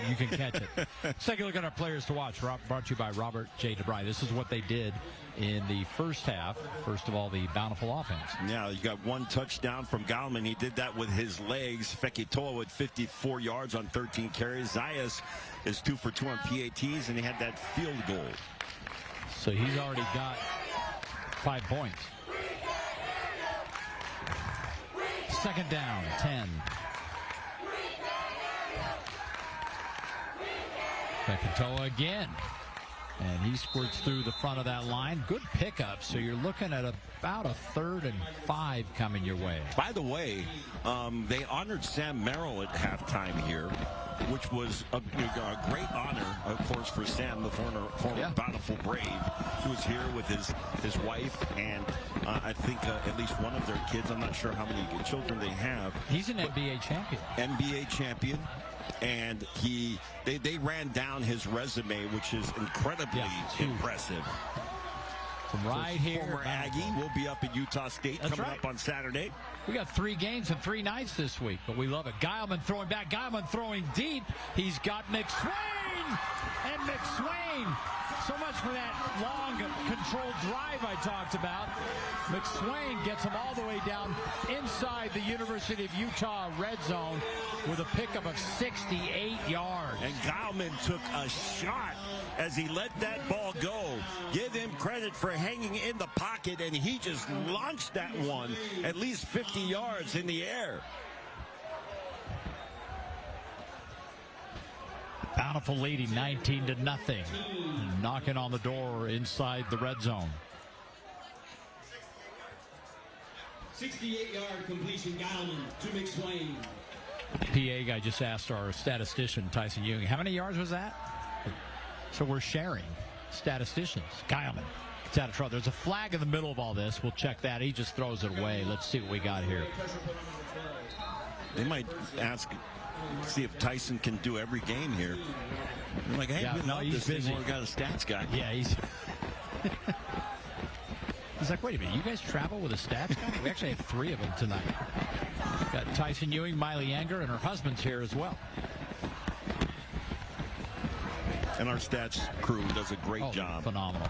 you can catch it. Let's take a look at our players to watch. Brought to you by Robert J. DeBry. This is what they did in the first half. First of all, the Bountiful offense. Yeah, you got 1 touchdown from Geilman. He did that with his legs. Fekitoa with 54 yards on 13 carries. Zayas is 2 for 2 on PATs, and he had that field goal. So he's already got 5 points. 2nd down, 10. Fekitoa again. And he squirts through the front of that line. Good pickup. So you're looking at about a 3rd and 5 coming your way. By the way, they honored Sam Merrill at halftime here, which was a great honor, of course, for Sam, the former Bountiful Brave. He was here with his wife and I think at least one of their kids. I'm not sure how many children they have. He's an NBA champion. NBA champion. And they ran down his resume, which is incredibly impressive. From right here, former Aggie will be up at Utah State coming up on Saturday. We got 3 games and 3 nights this week, but we love it. Geilman throwing back. Geilman throwing deep. He's got McSwain, and McSwain. So much for that long controlled drive I talked about. McSwain gets him all the way down inside the University of Utah red zone with a pickup of 68 yards. And Geilman took a shot as he let that ball go. Give him credit for hanging in the pocket, and he just launched that one at least 50 yards in the air. Bountiful leading 19-0. Knocking on the door inside the red zone. 68-yard completion, Geilman to McSwain. PA guy just asked our statistician, Tyson Ewing, how many yards was that? So we're sharing statisticians. Geilman gets out of trouble. There's a flag in the middle of all this. We'll check that. He just throws it away. Let's see what we got here. They might see if Tyson can do every game here. I'm like, hey, he's busy. We got a stats guy. Yeah, he's like, wait a minute, you guys travel with a stats guy? We actually have 3 of them tonight. Got Tyson Ewing, Miley Anger, and her husband's here as well. And our stats crew does a great job. Phenomenal.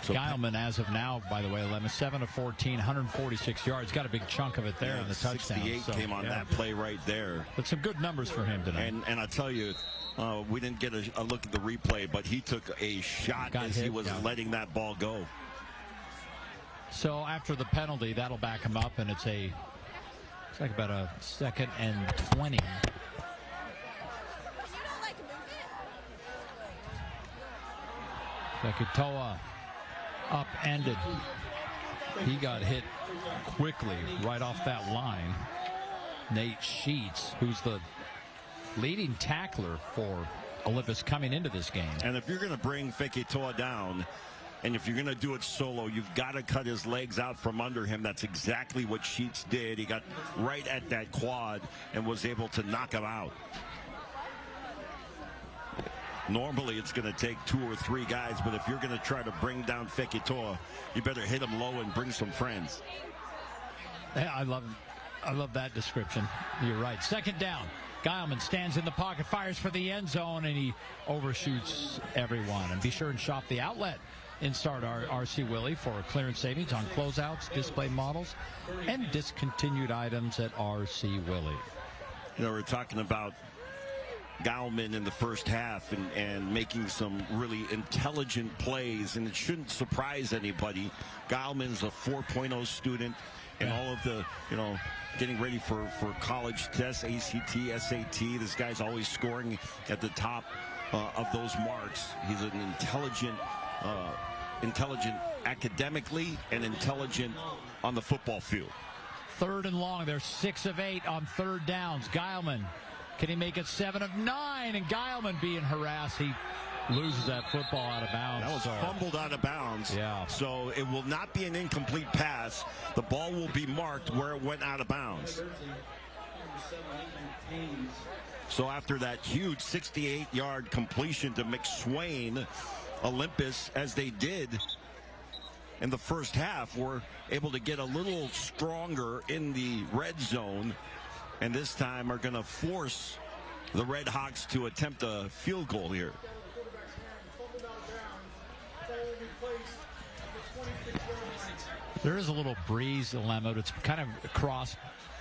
So Geilman, as of now, by the way, 7 of 14, 146 yards. Got a big chunk of it there in the touchdown. 68 came on that play right there. But some good numbers for him tonight. And I tell you, we didn't get a look at the replay, but he took a shot as he was letting that ball go. So after the penalty, that'll back him up, and it's like about a 2nd and 20. Fekitoa upended. He got hit quickly right off that line. Nate Sheets, who's the leading tackler for Olympus coming into this game. And if you're going to bring Fekitoa down, and if you're going to do it solo, you've got to cut his legs out from under him. That's exactly what Sheets did. He got right at that quad and was able to knock him out. Normally, it's going to take 2 or 3 guys, but if you're going to try to bring down Fekitoa, you better hit him low and bring some friends. Yeah, I love that description. You're right. 2nd down. Geilman stands in the pocket, fires for the end zone, and he overshoots everyone. And be sure and shop the outlet inside our RC Willey for clearance savings on closeouts, display models, and discontinued items at RC Willey. You know, we're talking about Gallman in the first half and making some really intelligent plays, and it shouldn't surprise anybody. Gallman's a 4.0 student, and all of the, getting ready for college tests, ACT, SAT. This guy's always scoring at the top of those marks. He's an intelligent academically and intelligent on the football field. 3rd and long. They're 6 of 8 on 3rd downs. Guilman, can he make it 7 of 9? And Guilman being harassed. He loses that football out of bounds. That was fumbled out of bounds. Yeah. So it will not be an incomplete pass. The ball will be marked where it went out of bounds. So after that huge 68-yard completion to McSwain, Olympus, as they did in the first half, were able to get a little stronger in the red zone, and this time are going to force the Redhawks to attempt a field goal here. There is a little breeze, Lemmo. It's kind of a cross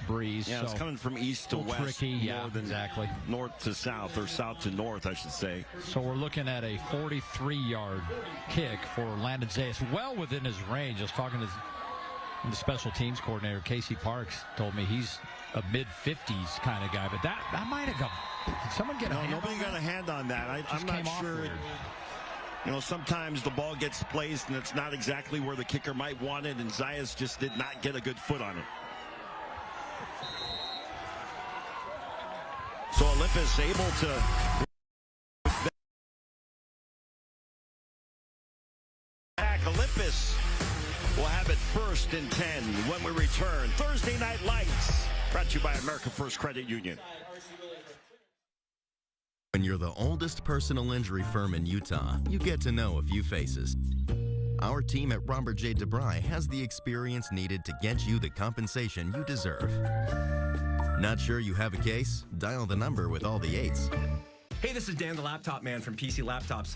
breeze. Yeah, so it's coming from east to west. Tricky, yeah, exactly. North to south, or south to north, I should say. So we're looking at a 43-yard kick for Landon Zayas, well within his range. I was talking to the special teams coordinator, Casey Parks, told me he's a mid-50s kind of guy, but that might have gone. Did someone get a hand nobody on got that? a hand on that. I'm not sure. Sometimes the ball gets placed and it's not exactly where the kicker might want it, and Zayas just did not get a good foot on it. So Olympus able to back. Olympus will have it 1st and 10 when we return. Thursday Night Lights, brought to you by America First Credit Union. When you're the oldest personal injury firm in Utah, you get to know a few faces. Our team at Robert J. DeBry has the experience needed to get you the compensation you deserve. Not sure you have a case? Dial the number with all the 8s. Hey, this is Dan the Laptop Man from PC Laptops.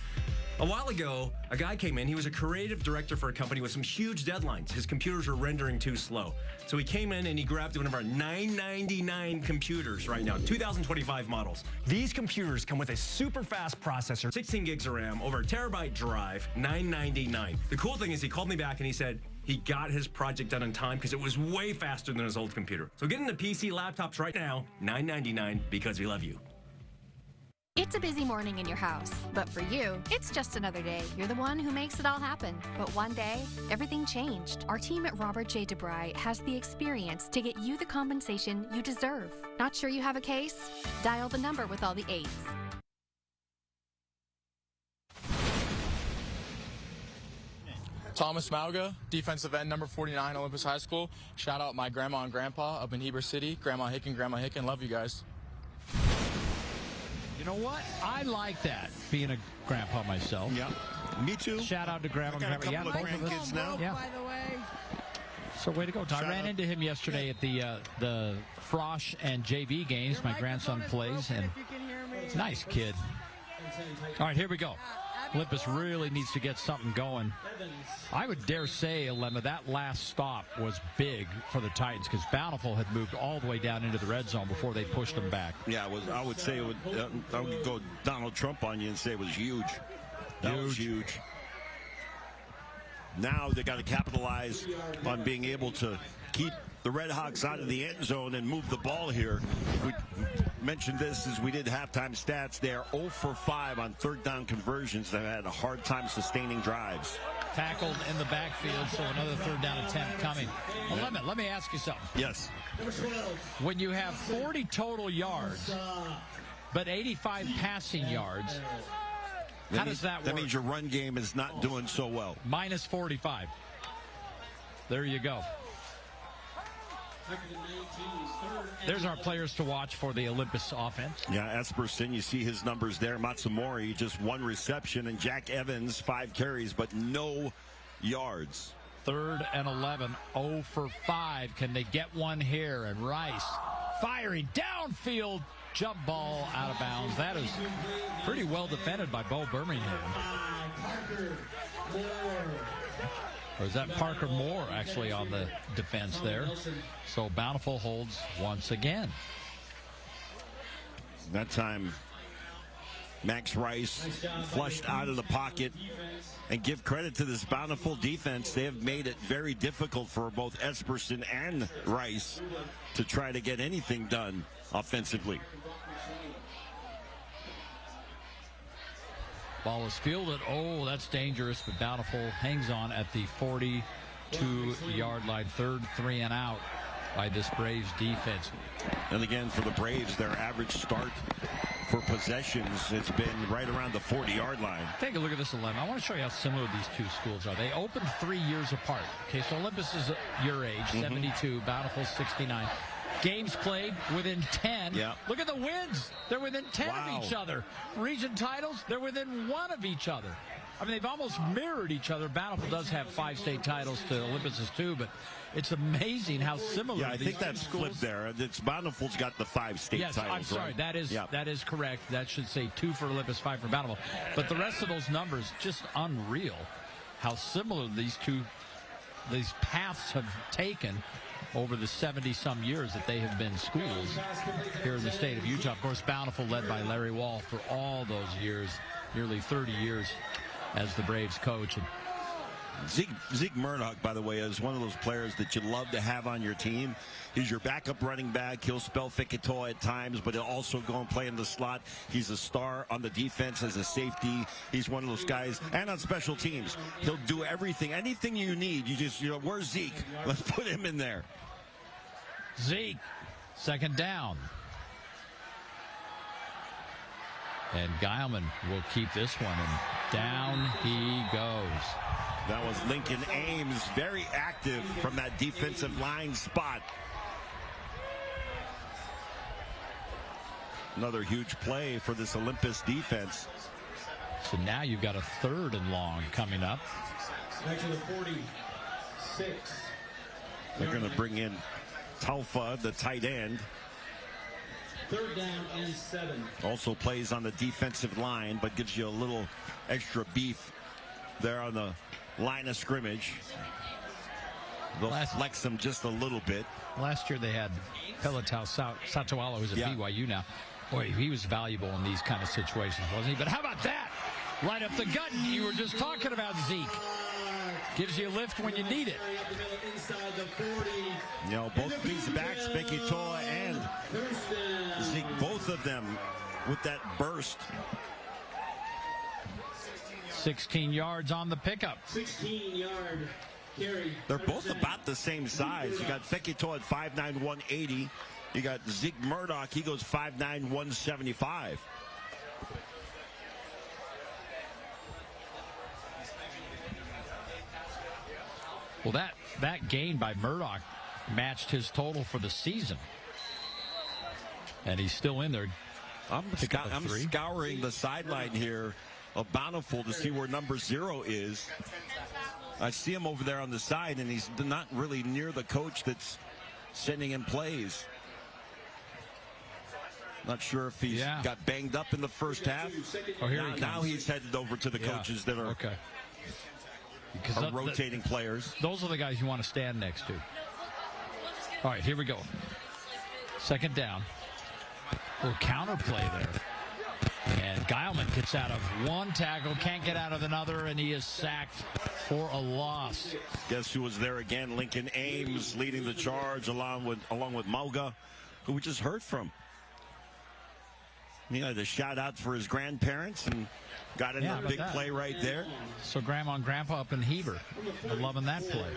A while ago, a guy came in. He was a creative director for a company with some huge deadlines. His computers were rendering too slow. So he came in and he grabbed one of our $999 computers right now, 2025 models. These computers come with a super fast processor, 16 gigs of RAM, over a terabyte drive, $999. The cool thing is he called me back and he said he got his project done in time because it was way faster than his old computer. So get into PC Laptops right now, $999, because we love you. It's a busy morning in your house, but for you, it's just another day. You're the one who makes it all happen. But one day, everything changed. Our team at Robert J. DeBry has the experience to get you the compensation you deserve. Not sure you have a case? Dial the number with all the 8s. Thomas Mauga, defensive end, number 49, Olympus High School. Shout out my grandma and grandpa up in Heber City. Grandma Hicken, love you guys. You know what? I like that, being a grandpa myself. Yeah, me too. Shout out to grandma and grandpa. Yeah, both of us now. Yeah. By the way. So way to go, Tom. I ran into him yesterday at the Frosh and JV games. My grandson plays, and nice kid. All right, here we go. Olympus really needs to get something going. I would dare say, Lemma, that last stop was big for the Titans because Bountiful had moved all the way down into the red zone before they pushed them back. Yeah, I would say it would. I would go Donald Trump on you and say it was huge. That was huge. Now they got to capitalize on being able to keep the Redhawks out of the end zone and move the ball here. We mentioned this as we did halftime stats. They are 0 for 5 on 3rd down conversions. They've had a hard time sustaining drives. Tackled in the backfield, so another 3rd down attempt coming. Well, let me ask you something. Yes. When you have 40 total yards, but 85 passing yards, how does that work? That means your run game is not doing so well. Minus 45. There you go. There's our players to watch for the Olympus offense. Yeah, Esperson, you see his numbers there. Matsumori, just 1 reception, and Jack Evans, 5 carries, but no yards. 3rd and 11, 0 for 5. Can they get one here? And Rice firing downfield, jump ball out of bounds. That is pretty well defended by Bo Birmingham. Or is that Parker Moore actually on the defense there? So Bountiful holds once again. That time Max Rice flushed out of the pocket. And give credit to this Bountiful defense. They have made it very difficult for both Esperson and Rice to try to get anything done offensively. Ball is fielded. Oh, that's dangerous, but Bountiful hangs on at the 42-yard line. 3rd 3 and out by this Braves defense. And again, for the Braves, their average start for possessions has been right around the 40-yard line. Take a look at this 11. I want to show you how similar these two schools are. They opened 3 years apart. Okay, so Olympus is your age, 72, Bountiful 69. Games played within 10. Yeah. Look at the wins. They're within 10 of each other. Region titles, they're within 1 of each other. I mean, they've almost mirrored each other. Bountiful does have 5 state titles to Olympus's 2, but it's amazing how similar. Yeah, I think that's flipped there. It's Bountiful's got the 5 state titles. Yes, I'm sorry. Right? That is correct. That should say 2 for Olympus, 5 for Bountiful. But the rest of those numbers, just unreal. How similar these paths have taken over the 70-some years that they have been schools here in the state of Utah. Of course, Bountiful led by Larry Wall for all those years, nearly 30 years as the Braves coach. And Zeke Murdoch, by the way, is one of those players that you love to have on your team. He's your backup running back. He'll spell Fekitoa at times, but he'll also go and play in the slot. He's a star on the defense as a safety. He's one of those guys. And on special teams, he'll do everything. Anything you need, where's Zeke? Let's put him in there. Zeke, 2nd down. And Geilman will keep this one, and down he goes. That was Lincoln Ames, very active from that defensive line spot. Another huge play for this Olympus defense. So now you've got a 3rd and long coming up. Back to the 46. They're going to bring in Taufa, the tight end. 3rd down and 7. Also plays on the defensive line, but gives you a little extra beef there on the line of scrimmage. They'll flex them just a little bit. Last year they had Pelatau Satawala, who's at BYU now. Boy, he was valuable in these kind of situations, wasn't he? But how about that? Right up the gut. You were just talking about Zeke. Gives you a lift when you need it. Both these backs, Fekitoa and Zeke, both of them with that burst. 16 yards on the pickup. 16-yard carry. They're both about the same size. You got Fekitoa at 5'9", 180. You got Zeke Murdoch. He goes 5'9", 175. Well, that gain by Murdoch matched his total for the season. And he's still in there. I'm scouring the sideline here of Bountiful to see where number 0 is. I see him over there on the side, and he's not really near the coach that's sending him plays. Not sure if he's got banged up in the first half. Oh, here he comes. Now he's headed over to the coaches that are rotating players. Those are the guys you want to stand next to. All right, here we go. 2nd down. Little counterplay there. And Geilman gets out of one tackle, can't get out of another, and he is sacked for a loss. Guess who was there again? Lincoln Ames leading the charge along with Mauga, who we just heard from. He had a shout out for his grandparents and got another big play right there. So Grandma and Grandpa up in Heber are loving that play.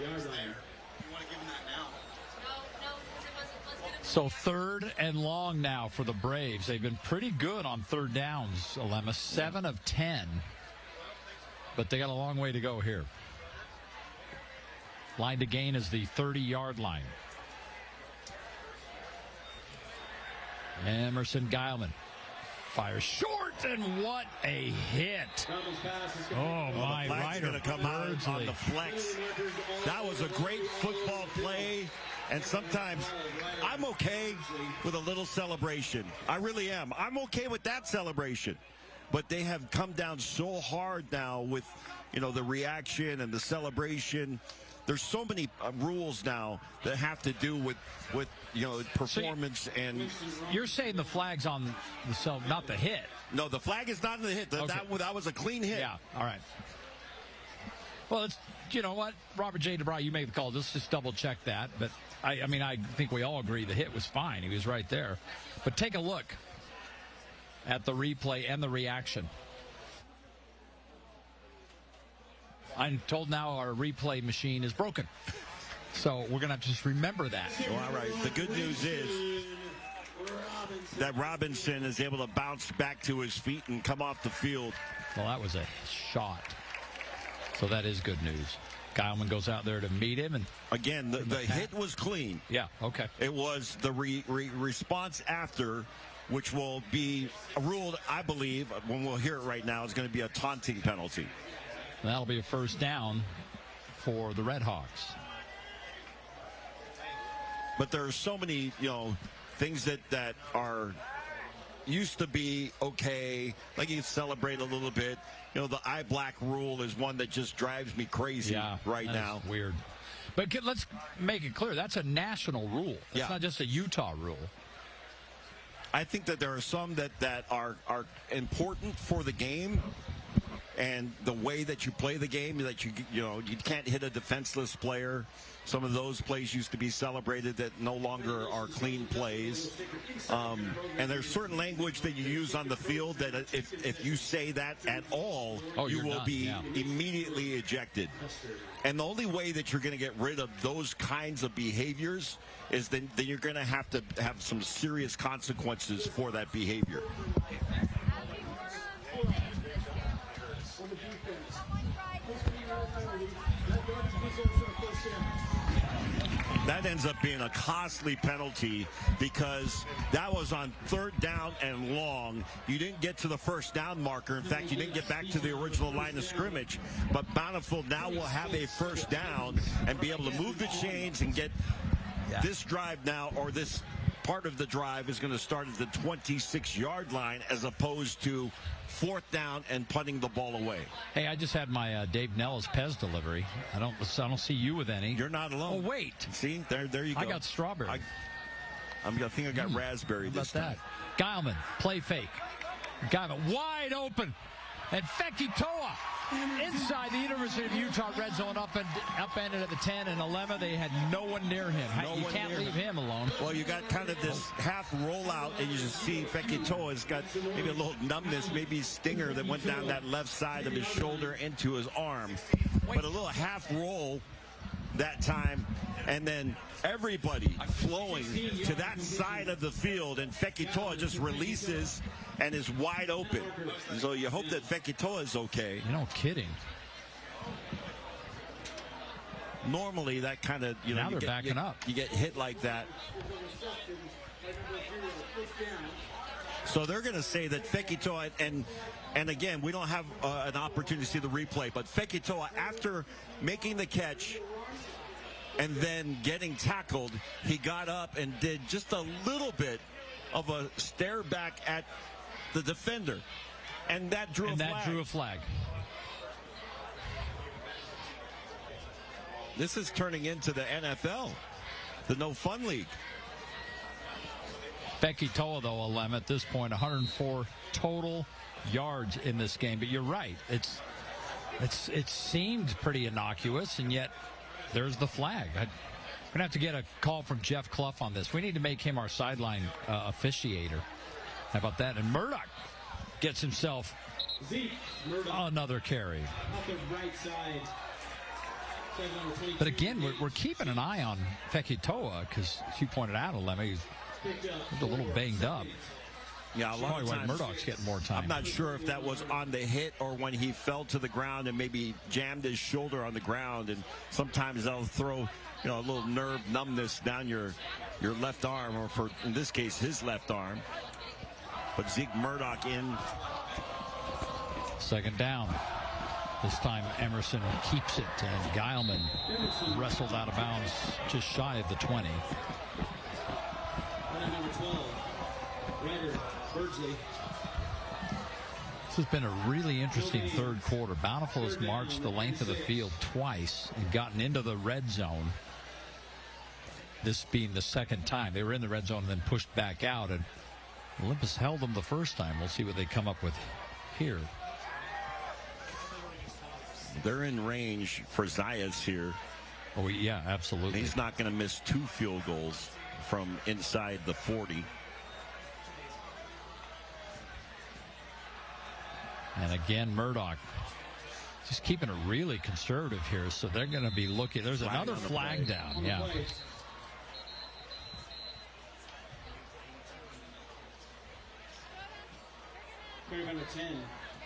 So 3rd and long now for the Braves. They've been pretty good on 3rd downs, Olympus. 7 of 10. But they got a long way to go here. Line to gain is the 30-yard line. Emerson Geilman fires short, and what a hit. Oh, my rider. Going to come out on the flex. That was a great football play. And sometimes I'm okay with a little celebration. I really am. I'm okay with that celebration. But they have come down so hard now with, the reaction and the celebration. there's so many rules now that have to do with performance. And you're saying the flag's on not the hit. No, the flag is not in the hit. Okay. That was a clean hit. Yeah, all right. Well, you know what, Robert J. DeBry, you made the call. Let's just double check that. But I mean, I think we all agree the hit was fine. He was right there. But take a look at the replay and the reaction. I'm told now our replay machine is broken. So we're going to have to just remember that. Well, all right. The good news is that Robinson is able to bounce back to his feet and come off the field. Well, that was a shot. So that is good news. Geilman goes out there to meet him. And again, the hit was clean. Yeah, okay. It was the response after, which will be ruled, I believe, when we'll hear it right now, is going to be a taunting penalty. That'll be a first down for the Redhawks. But there are so many, things that are used to be okay. Like you can celebrate a little bit. The eye black rule is one that just drives me crazy right now. Weird. But let's make it clear, that's a national rule. It's not just a Utah rule. I think that there are some that are important for the game and the way that you play the game, that you can't hit a defenseless player. Some of those plays used to be celebrated that no longer are clean plays. And there's certain language that you use on the field that if you say that at all, you will be immediately ejected. And the only way that you're going to get rid of those kinds of behaviors is then you're going to have some serious consequences for that behavior. That ends up being a costly penalty because that was on 3rd down and long. You didn't get to the first down marker. In fact, you didn't get back to the original line of scrimmage. But Bountiful now will have a first down and be able to move the chains and get this drive now, or this part of the drive is going to start at the 26-yard line as opposed to 4th down and punting the ball away. Hey, I just had my Dave Nellis Pez delivery. I don't see you with any. You're not alone. Oh, wait. See, there you go. I got strawberry. I think I got raspberry this time. Geilman, play fake. Geilman wide open. And Fekitoa inside the University of Utah red zone, upended at the 10 and 11. They had no one near him. You can't leave him alone. Well, you got kind of this half rollout, and you just see Fekitoa's got maybe a little numbness, maybe stinger that went down that left side of his shoulder into his arm. But a little half roll that time, and then everybody flowing to that side of the field, and Fekitoa just releases and is wide open. So you hope that Fekitoa is okay. You're no kidding. Normally that kind of, now they're backing up. You get hit like that. So they're going to say that Fekitoa, and again, we don't have an opportunity to see the replay, but Fekitoa, after making the catch and then getting tackled, he got up and did just a little bit of a stare back at the defender, and that drew a flag. This is turning into the NFL, the No Fun League. Fekitoa, though, Alem, at this point, 104 total yards in this game. But you're right. It seemed pretty innocuous, and yet there's the flag. I'm going to have to get a call from Jeff Clough on this. We need to make him our sideline officiator. How about that? And Murdoch gets himself another carry. But again, we're keeping an eye on Fekitoa because, as you pointed out, Alem, he's a little banged up. Yeah, a lot of times Murdoch's getting more time. I'm not sure if that was on the hit or when he fell to the ground and maybe jammed his shoulder on the ground. And sometimes that'll throw, a little nerve numbness down your left arm, or in this case, his left arm. But Zeke Murdoch in. 2nd down. This time Emerson keeps it, and Geilman wrestled out of bounds just shy of the 20. Number 12, Ryder Birdsley. This has been a really interesting third quarter. Bountiful has marched the length of the field twice and gotten into the red zone. This being the second time. They were in the red zone and then pushed back out, and Olympus held them the first time. We'll see what they come up with here. They're in range for Zayas here. Oh, yeah, absolutely. He's not going to miss 2 field goals from inside the 40. And again, Murdoch just keeping it really conservative here. So they're going to be looking. There's another flag down. Yeah.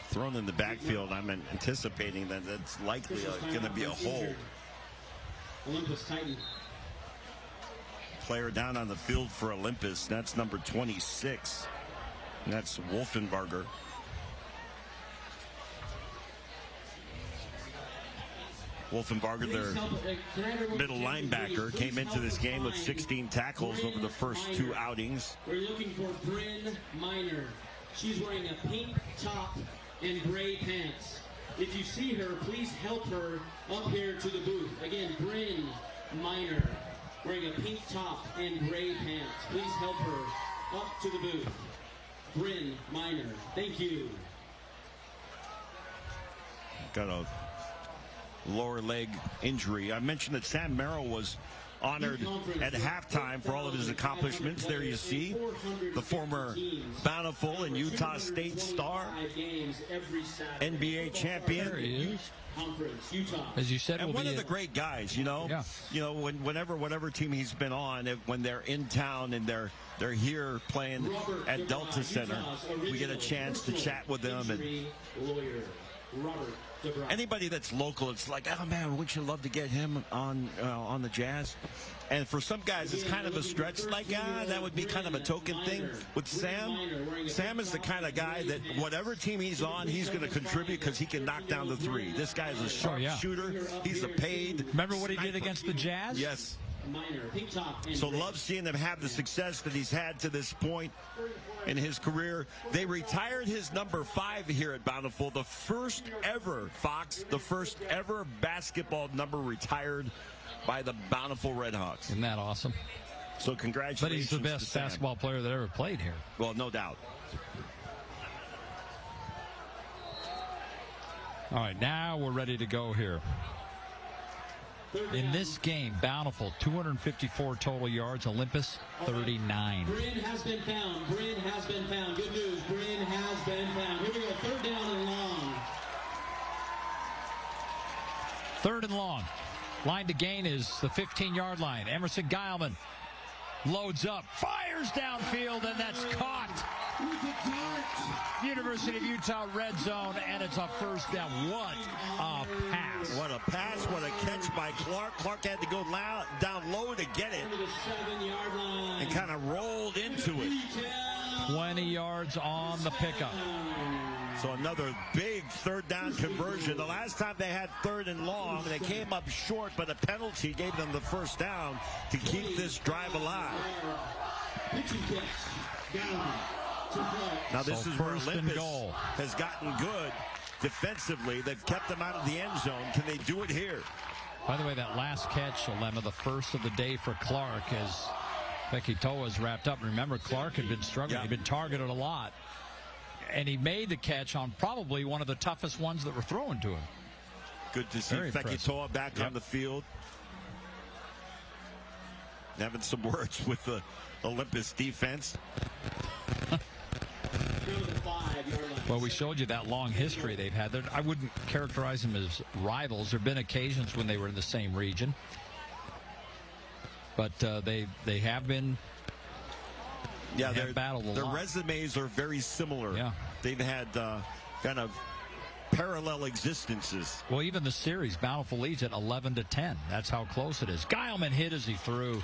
Thrown in the backfield, I'm anticipating that it's likely going to be a hold. Olympus Titans. Player down on the field for Olympus. That's number 26. And that's Wolfenbarger. Wolfenbarger, their middle linebacker, came into this game with 16 tackles over the first 2 outings. We're looking for Bryn Miner. She's wearing a pink top and gray pants. If you see her, please help her up here to the booth. Again, Bryn Miner, wearing a pink top and gray pants. Please help her up to the booth. Bryn Miner, thank you. Got a lower leg injury. I mentioned that Sam Merrill was honored at halftime for all of his accomplishments. There you see the former Bountiful and Utah State star, NBA champion. There he is. As you said, and one of the great guys, you know. Yeah. You know, whatever team he's been on, when they're in town and they're here playing at Delta Center, we get a chance to chat with them. And anybody that's local, it's like, oh man, wouldn't you love to get him on the Jazz? And for some guys, it's kind of a stretch. Like, that would be kind of a token thing. With Sam, Sam is the kind of guy that whatever team he's on, he's going to contribute because he can knock down the 3. This guy's a sharp shooter. He's a paid. Remember what he did against the Jazz? Yes. So love seeing him have the success that he's had to this point in his career. They retired his number 5 here at Bountiful. The first ever, Fox, the first ever basketball number retired by the Bountiful Redhawks. Isn't that awesome? So congratulations. But he's the best basketball player that ever played here. Well, no doubt. All right, now we're ready to go here. In this game, Bountiful, 254 total yards. Olympus, 39. Bryn has been found. Bryn has been found. Good news. Bryn has been found. Here we go. 3rd down and long. 3rd and long. Line to gain is the 15-yard line. Emerson Geilman loads up, fires downfield, and that's caught. University of Utah red zone, and it's a first down. What a pass. What a pass, what a catch by Clark. Clark had to go down low to get it and kind of rolled into it. 20 yards on the pickup. So another big 3rd down conversion. The last time they had 3rd and long, they came up short, but a penalty gave them the first down to keep this drive alive. Now this is where Olympus has gotten good defensively. They've kept them out of the end zone. Can they do it here? By the way, that last catch, Alema, the first of the day for Clark, as Becky Toa is wrapped up. Remember, Clark had been struggling. He'd been targeted a lot. And he made the catch on probably one of the toughest ones that were thrown to him. Good to see Becky Toa back on the field. Having some words with the Olympus defense. Well, we showed you that long history they've had. I wouldn't characterize them as rivals. There have been occasions when they were in the same region. But they have been... Yeah, their resumes are very similar. Yeah. They've had kind of parallel existences. Well, even the series, Bountiful leads at 11-10. That's how close it is. Geilman hit as he threw.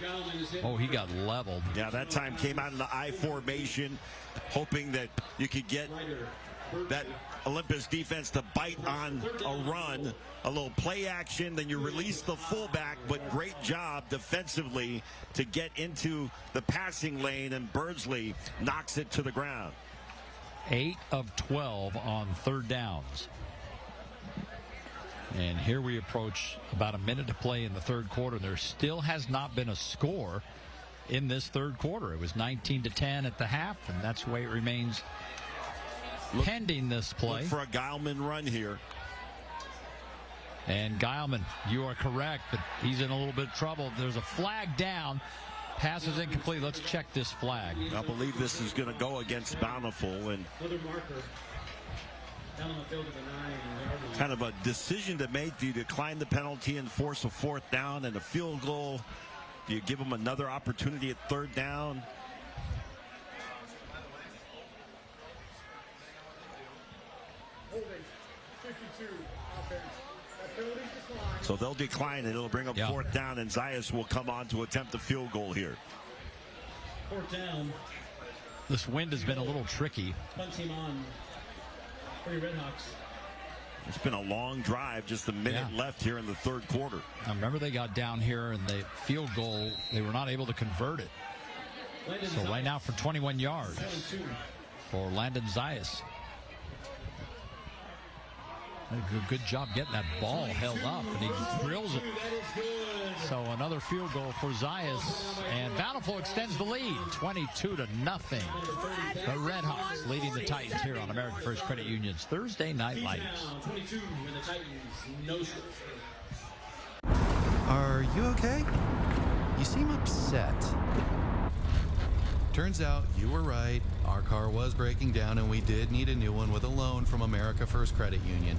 Oh, he got leveled. Yeah, that time came out in the I formation, hoping that you could get that Olympus defense to bite on a run, a little play action, then you release the fullback, but great job defensively to get into the passing lane, and Birdsley knocks it to the ground. 8 of 12 on third downs. And here we approach about a minute to play in the third quarter. There still has not been a score in this third quarter. It was 19-10 at the half, and that's the way it remains pending this play. Look for a Geilman run here. And Geilman, you are correct, but he's in a little bit of trouble. There's a flag down. Pass is incomplete. Let's check this flag. I believe this is going to go against Bountiful, and kind of a decision to make. Do you decline the penalty and force a fourth down and a field goal? Do you give them another opportunity at third down? So they'll decline it. It'll bring up fourth down, and Zayas will come on to attempt a field goal here. Fourth down. This wind has been a little tricky. Punt team on for your Redhawks. It's been a long drive, just a minute left here in the third quarter. I remember they got down here and the field goal, they were not able to convert it. So right now for 21 yards for Landon Zayas. Good job getting that ball held up, and he drills it. So another field goal for Zayas, and Bountiful extends the lead, 22-0. The Redhawks leading the Titans here on American First Credit Union's Thursday Night Lights. Are you okay? You seem upset. Turns out you were right. Our car was breaking down and we did need a new one with a loan from America First Credit Union.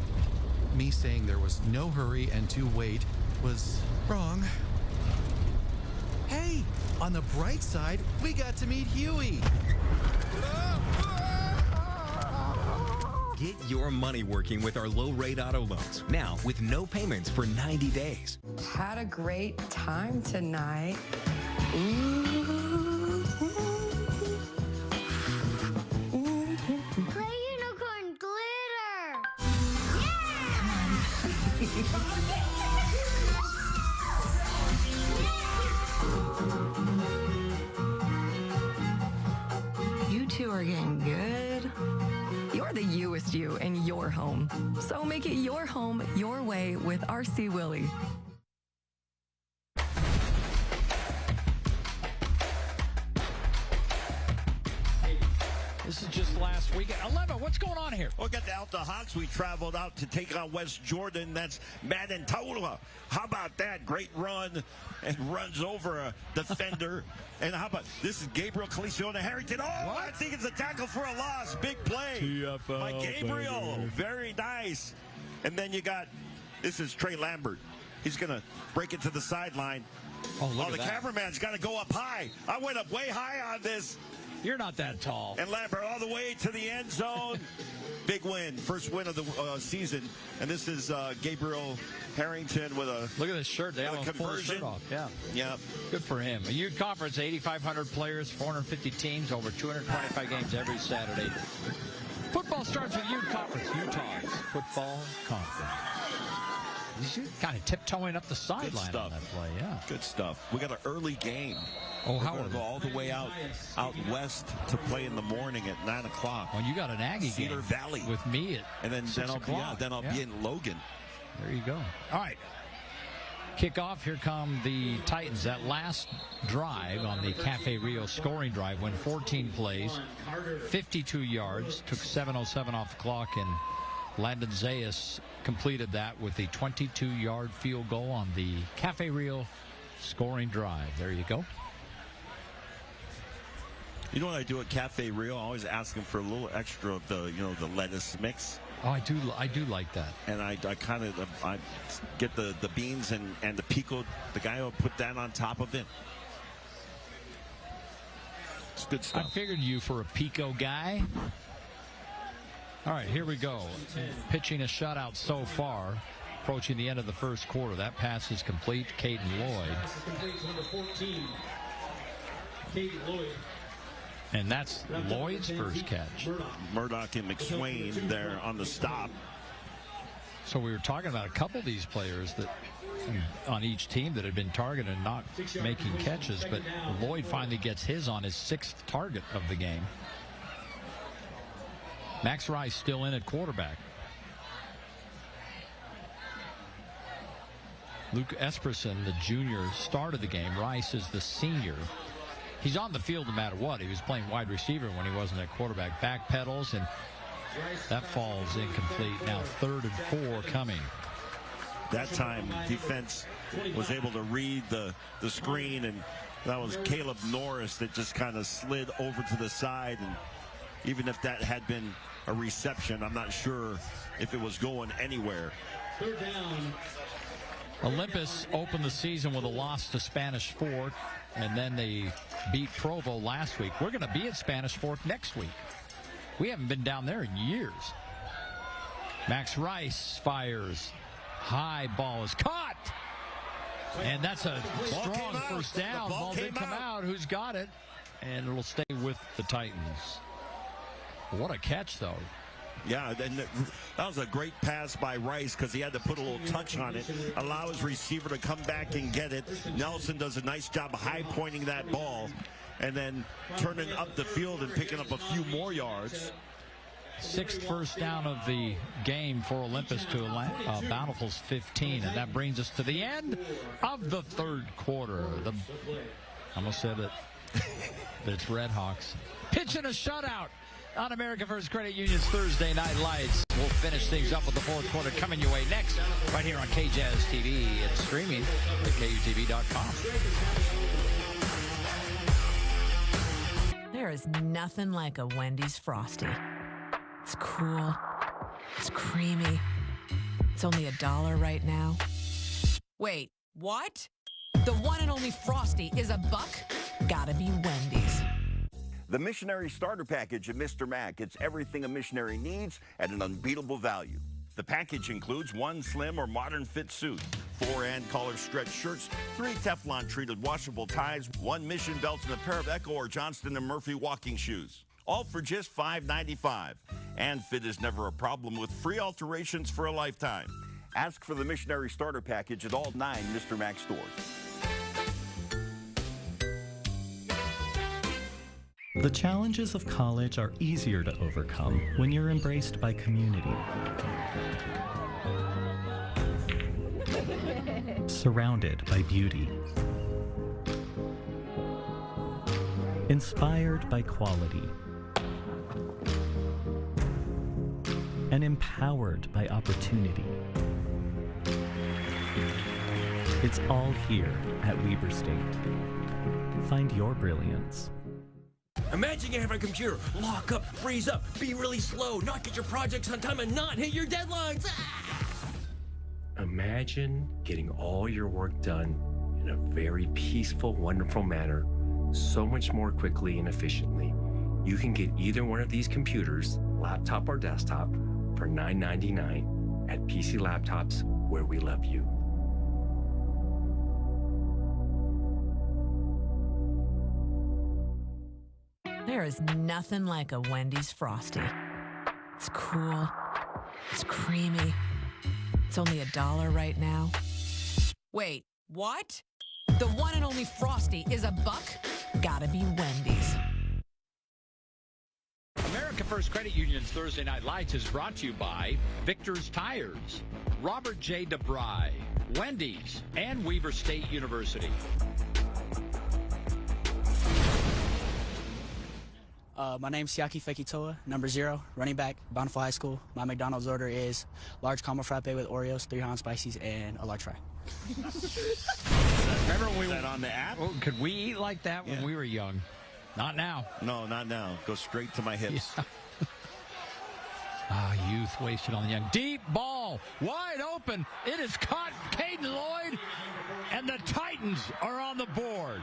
Me saying there was no hurry and to wait was wrong. Hey, on the bright side, we got to meet Huey. Get your money working with our low-rate auto loans. Now, with no payments for 90 days. Had a great time tonight. You two are getting good. You're the youest you in your home. So make it your home your way with RC Willey. This is just last week. 11, what's going on here? We'll get out the Hawks. We traveled out to take on West Jordan. That's Manitoba. How about that? Great run, and runs over a defender. And how about this is Gabriel Calicione Harrington. Oh, what? I think it's a tackle for a loss. Big play TFL, by Gabriel. baby. Very nice. And then you got, this is Trey Lambert. He's going to break it to the sideline. Oh, look at the that. cameraman's got to go up high. I went up way high on this. You're not that tall. And Lambert all the way to the end zone. Big win. First win of the season. And this is Gabriel Harrington with a Look at this shirt. They have a full shirt off. Yeah. Yeah. Good for him. A youth conference, 8,500 players, 450 teams, over 225 games every Saturday. Football starts with youth conference. Utah's football conference. He's kind of tiptoeing up the sideline on that play. Yeah. Good stuff. We got an early game. Oh, We're how going to go all the way out west to play in the morning at 9 o'clock. Well, you got an Aggie Cedar game Valley with me and then I'll be in Logan. There you go. All right. Kickoff. Here come the Titans. That last drive on the Cafe Rio scoring drive went 14 plays, 52 yards, took 7:07 off the clock, and Landon Zayas completed that with a 22-yard field goal on the Cafe Rio scoring drive. There you go. You know what I do at Cafe Rio? I always ask them for a little extra of the, the lettuce mix. Oh, I do like that. And I kind of I get the beans and the pico. The guy will put that on top of it. It's good stuff. I figured you for a pico guy. All right, here we go. Pitching a shutout so far, approaching the end of the first quarter. That pass is complete. Caden Lloyd. Pass is complete to number 14, Caden Lloyd. And that's Lloyd's first catch. Murdoch and McSwain there on the stop. So we were talking about a couple of these players that on each team that had been targeted and not making catches, but Lloyd finally gets his on his 6th target of the game. Max Rice still in at quarterback. Luke Esperson, the junior, started the game. Rice is the senior. He's on the field no matter what. He was playing wide receiver when he wasn't at quarterback. Back pedals, and that falls incomplete. Now 3rd and 4 coming. That time, defense was able to read the screen, and that was Caleb Norris that just kind of slid over to the side. And even if that had been a reception, I'm not sure if it was going anywhere. 3rd down. Olympus opened the season with a loss to Spanish Fort, and then they beat Provo last week. We're going to be at Spanish Fort next week. We haven't been down there in years. Max Rice fires. High ball is caught. And that's a strong first down. The ball did come out. Who's got it? And it'll stay with the Titans. What a catch, though. Yeah, and that was a great pass by Rice because he had to put a little touch on it, allow his receiver to come back and get it. Nelson does a nice job high-pointing that ball and then turning up the field and picking up a few more yards. 6th first down of the game for Olympus to Bountiful's 15, and that brings us to the end of the 3rd quarter. I almost said it. It's Redhawks pitching a shutout on America First Credit Union's Thursday Night Lights. We'll finish things up with the 4th quarter coming your way next, right here on KJazz TV and streaming at KUTV.com. There is nothing like a Wendy's Frosty. It's cool. It's creamy. It's only $1 right now. Wait, what? The one and only Frosty is $1? Gotta be Wendy's. The Missionary Starter Package at Mr. Mac. It's everything a missionary needs at an unbeatable value. The package includes 1 slim or modern fit suit, 4 and collar stretch shirts, 3 Teflon treated washable ties, 1 mission belt, and a pair of Echo or Johnston & Murphy walking shoes. All for just $5.95. And fit is never a problem with free alterations for a lifetime. Ask for the Missionary Starter Package at all 9 Mr. Mac stores. The challenges of college are easier to overcome when you're embraced by community. Surrounded by beauty. Inspired by quality. And empowered by opportunity. It's all here at Weber State. Find your brilliance. Imagine you have a computer, lock up, freeze up, be really slow, not get your projects on time, and not hit your deadlines. Imagine getting all your work done in a very peaceful, wonderful manner, so much more quickly and efficiently. You can get either one of these computers, laptop or desktop, for $9.99 at PC Laptops, where we love you. There is nothing like a Wendy's Frosty. It's cool. It's creamy. It's only $1 right now. Wait, what? The one and only Frosty is $1? Gotta be Wendy's. America First Credit Union's Thursday Night Lights is brought to you by Victor's Tires, Robert J. DeBry, Wendy's, and Weber State University. My name's Siaki Fekitoa, number 0, running back, Bountiful High School. My McDonald's order is large caramel frappe with Oreos, 3 hot spices, and a large fry. Remember when that on the app? Oh, could we eat like that when we were young? Not now. No, not now. Go straight to my hips. Yeah. Youth wasted on the young. Deep ball, wide open. It is caught. Caden Lloyd, and the Titans are on the board.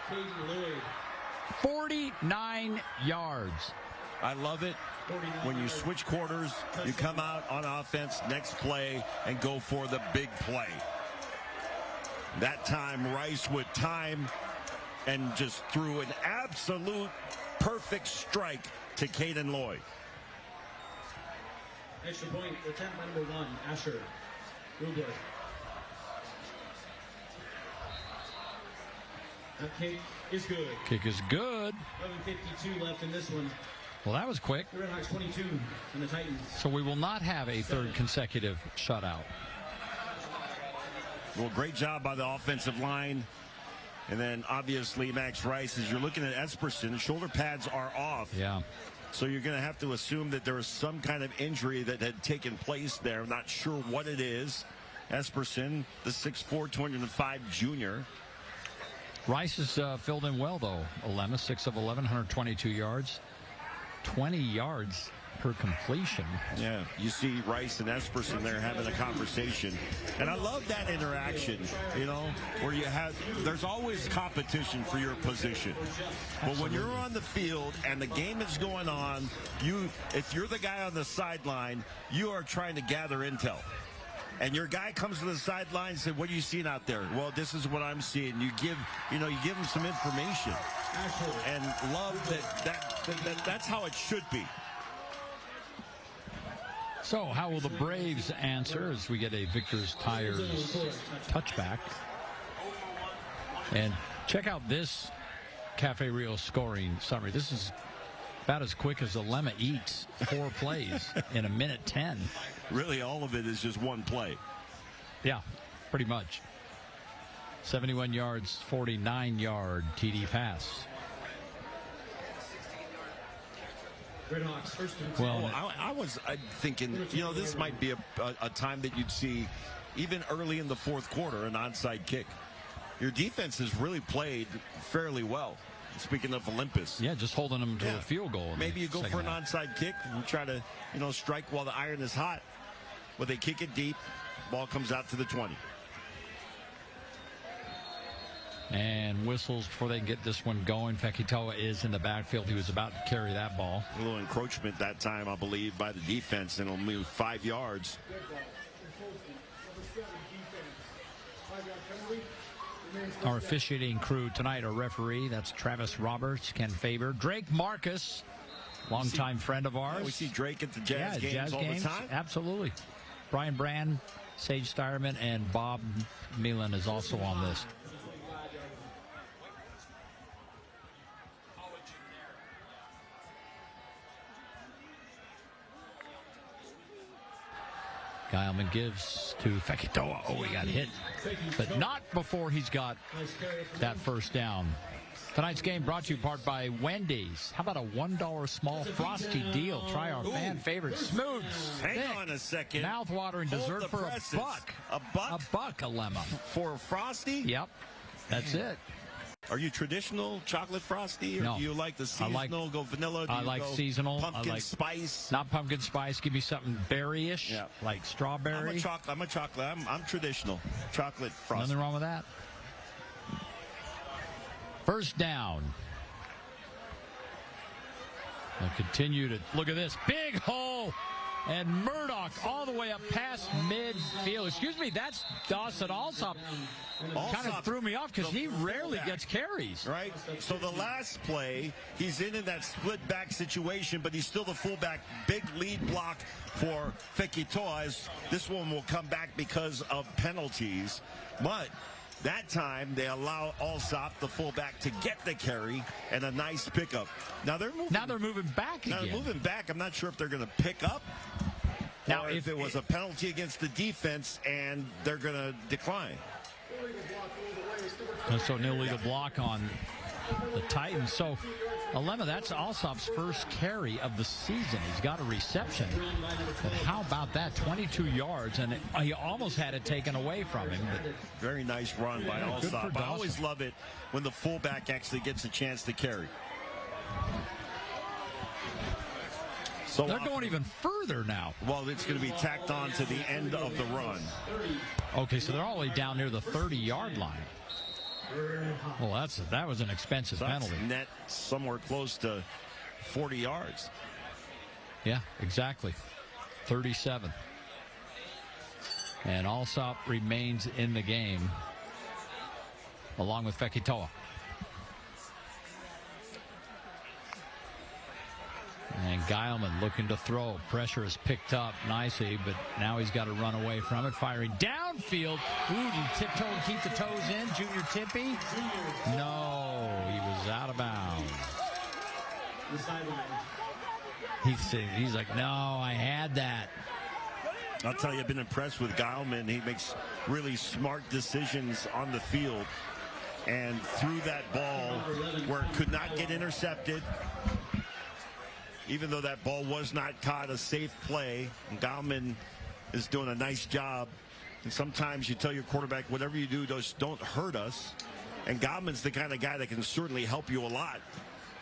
Caden Lloyd. 49 yards. I love it. When you switch quarters, you come out on offense, next play, and go for the big play. That time, Rice with time and just threw an absolute perfect strike to Caden Lloyd. Extra point, attempt number 1, Asher Rubler. That kick is good. Kick is good. 11:52 left in this one. Well, that was quick. The Redhawks 22 and the Titans. So we will not have a third consecutive shutout. Well, great job by the offensive line. And then, obviously, Max Rice, as you're looking at Esperson, shoulder pads are off. Yeah. So you're going to have to assume that there was some kind of injury that had taken place there. I'm not sure what it is. Esperson, the 6'4", 205 junior. Rice has filled in well, though. Olema, 6 of 11, 122 yards. 20 yards per completion. Yeah, you see Rice and Esperson there having a conversation. And I love that interaction, you know, where you have, there's always competition for your position. But when you're on the field and the game is going on, if you're the guy on the sideline, you are trying to gather intel. And your guy comes to the sideline and said, "What are you seeing out there?" "Well, this is what I'm seeing." You give him some information. And love that's how it should be. So how will the Braves answer as we get a Victor's Tires touchback? And check out this Cafe Rio scoring summary. This is about as quick as Olema eats 4 plays in a minute 10. Really, all of it is just one play. Yeah, pretty much. 71 yards, 49-yard TD pass. Well, I was thinking, this might be a time that you'd see, even early in the fourth quarter, an onside kick. Your defense has really played fairly well. Speaking of Olympus. Yeah, just holding them to a field goal. Maybe you go for an onside kick and try to, strike while the iron is hot. Well, they kick it deep. Ball comes out to the 20. And whistles before they can get this one going. Fekitoa is in the backfield. He was about to carry that ball. A little encroachment that time, I believe, by the defense, and it'll move 5 yards. Our officiating crew tonight, our referee, that's Travis Roberts, Ken Faber, Drake Marcus, longtime friend of ours. Yeah, we see Drake at the Jazz games all the time. Absolutely. Brian Brand, Sage Steyerman, and Bob Milan is also on this. Guilman gives to Fekitoa. Oh, he got hit, but not before he's got that first down. Tonight's game brought to you in part by Wendy's. How about a $1 small frosty deal? Try our fan favorite smooth, hang on a second, mouth-watering dessert for $1. A buck? A buck, a lemma. For a frosty? Yep, that's it. Are you traditional chocolate frosty, or do you like the seasonal? Go vanilla? I like seasonal. Pumpkin spice? Not pumpkin spice. Give me something berry-ish, like strawberry. I'm a chocolate. I'm traditional. Chocolate frosty. Nothing wrong with that. First down. They'll continue to look at this. Big hole. And Murdoch all the way up past midfield. Excuse me, that's Dawson Alsop. Kind of threw me off because he rarely gets carries. Right? So the last play, he's in that split back situation, but he's still the fullback. Big lead block for Fekitoa. This one will come back because of penalties. But that time, they allow Alsop, the fullback, to get the carry and a nice pickup. Now they're moving back again. Now they're moving back. I'm not sure if they're going to pick up. Now, if it was a penalty against the defense and they're going to decline. So an illegal block on the Titans. So, Olema, that's Alsop's first carry of the season. He's got a reception. But how about that? 22 yards, and he almost had it taken away from him. But very nice run by Alsop. I always love it when the fullback actually gets a chance to carry. So they're going even further now. Well, it's going to be tacked on to the end of the run. Okay, so they're all the way down near the 30-yard line. Well, that was an expensive penalty. Net somewhere close to 40 yards. Yeah, exactly. 37. And Alsop remains in the game, along with Fekitoa. And Guilman looking to throw. Pressure is picked up nicely, but now he's got to run away from it. Firing downfield. Ooh, did he tiptoe and keep the toes in? Junior Tippy? No, he was out of bounds. He's like, no, I had that. I'll tell you, I've been impressed with Geilman. He makes really smart decisions on the field. And threw that ball where it could not get intercepted. Even though that ball was not caught, a safe play. And Geilman is doing a nice job. And sometimes you tell your quarterback, whatever you do, just don't hurt us. And Geilman's the kind of guy that can certainly help you a lot.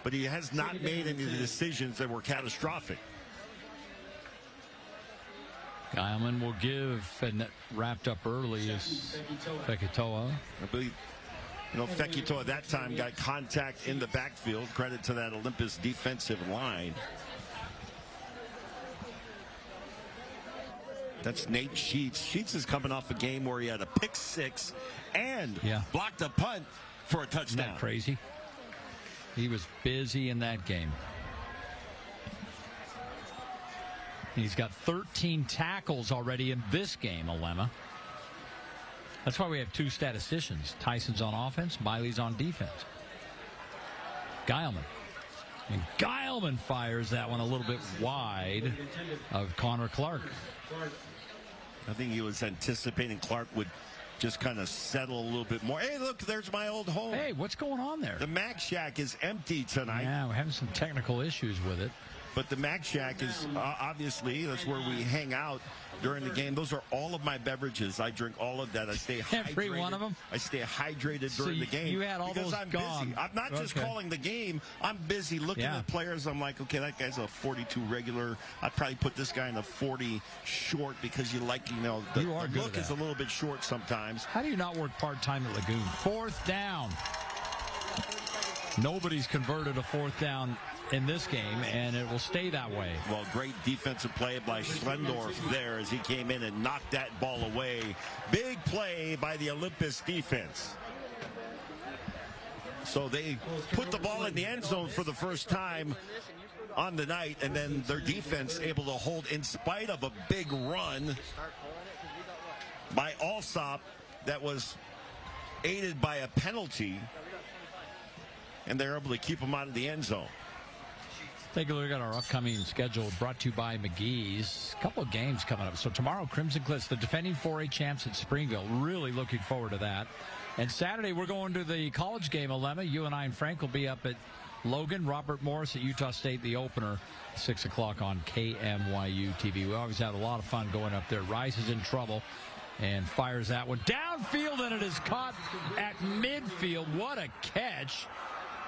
But he has not made any of the decisions that were catastrophic. Geilman will give, and wrapped up early is Fekitoa. I believe, Fekitoa at that time got contact in the backfield. Credit to that Olympus defensive line. That's Nate Sheets. Sheets is coming off a game where he had a pick six and blocked a punt for a touchdown. Isn't that crazy? He was busy in that game. He's got 13 tackles already in this game, Alema. That's why we have two statisticians. Tyson's on offense, Miley's on defense. Geilman. And Geilman fires that one a little bit wide of Connor Clark. I think he was anticipating Clark would just kind of settle a little bit more. Hey, look, there's my old home. Hey, what's going on there? The Mac Shack is empty tonight. Yeah, we're having some technical issues with it. But the Mac Shack is obviously, that's where we hang out during the game. Those are all of my beverages. I drink all of that. I stay hydrated. Every one of them? I stay hydrated during the game. You had all because those I'm gone. busy. I'm not just calling the game. I'm busy looking at players. I'm like, okay, that guy's a 42 regular. I'd probably put this guy in a 40 short because the look is a little bit short sometimes. How do you not work part-time at Lagoon? Fourth down. Nobody's converted a fourth down in this game, and it will stay that way. Well, great defensive play by Schlendorf there as he came in and knocked that ball away. Big play by the Olympus defense. So they put the ball in the end zone for the first time on the night, and then their defense able to hold in spite of a big run by Alsop that was aided by a penalty, and they're able to keep them out of the end zone. Take a look at our upcoming schedule brought to you by McGee's. A couple of games coming up. So tomorrow, Crimson Cliffs, the defending 4A champs at Springville. Really looking forward to that. And Saturday, we're going to the college game, Alema. You and I and Frank will be up at Logan. Robert Morris at Utah State, the opener, 6 o'clock on KMYU TV. We always have a lot of fun going up there. Rice is in trouble and fires that one downfield, and it is caught at midfield. What a catch.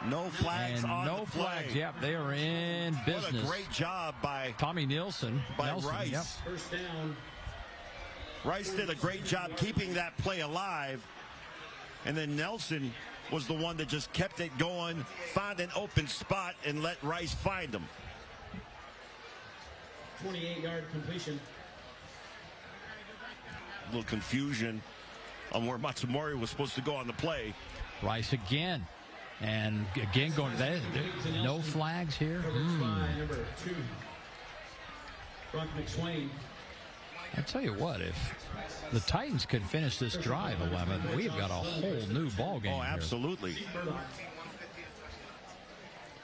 No flags and on no the flags. play. Yep, they are in business. What a great job by Tommy Nelson. Rice. Yep. First down. Rice did a great job keeping that play alive. And then Nelson was the one that just kept it going, found an open spot, and let Rice find him. 28-yard completion. A little confusion on where Matsumori was supposed to go on the play. Rice again. And again, going to that. No flags here. Number 2. Brock McSwain. I tell you what, if the Titans can finish this drive, 11, we've got a whole new ball game. Oh, absolutely.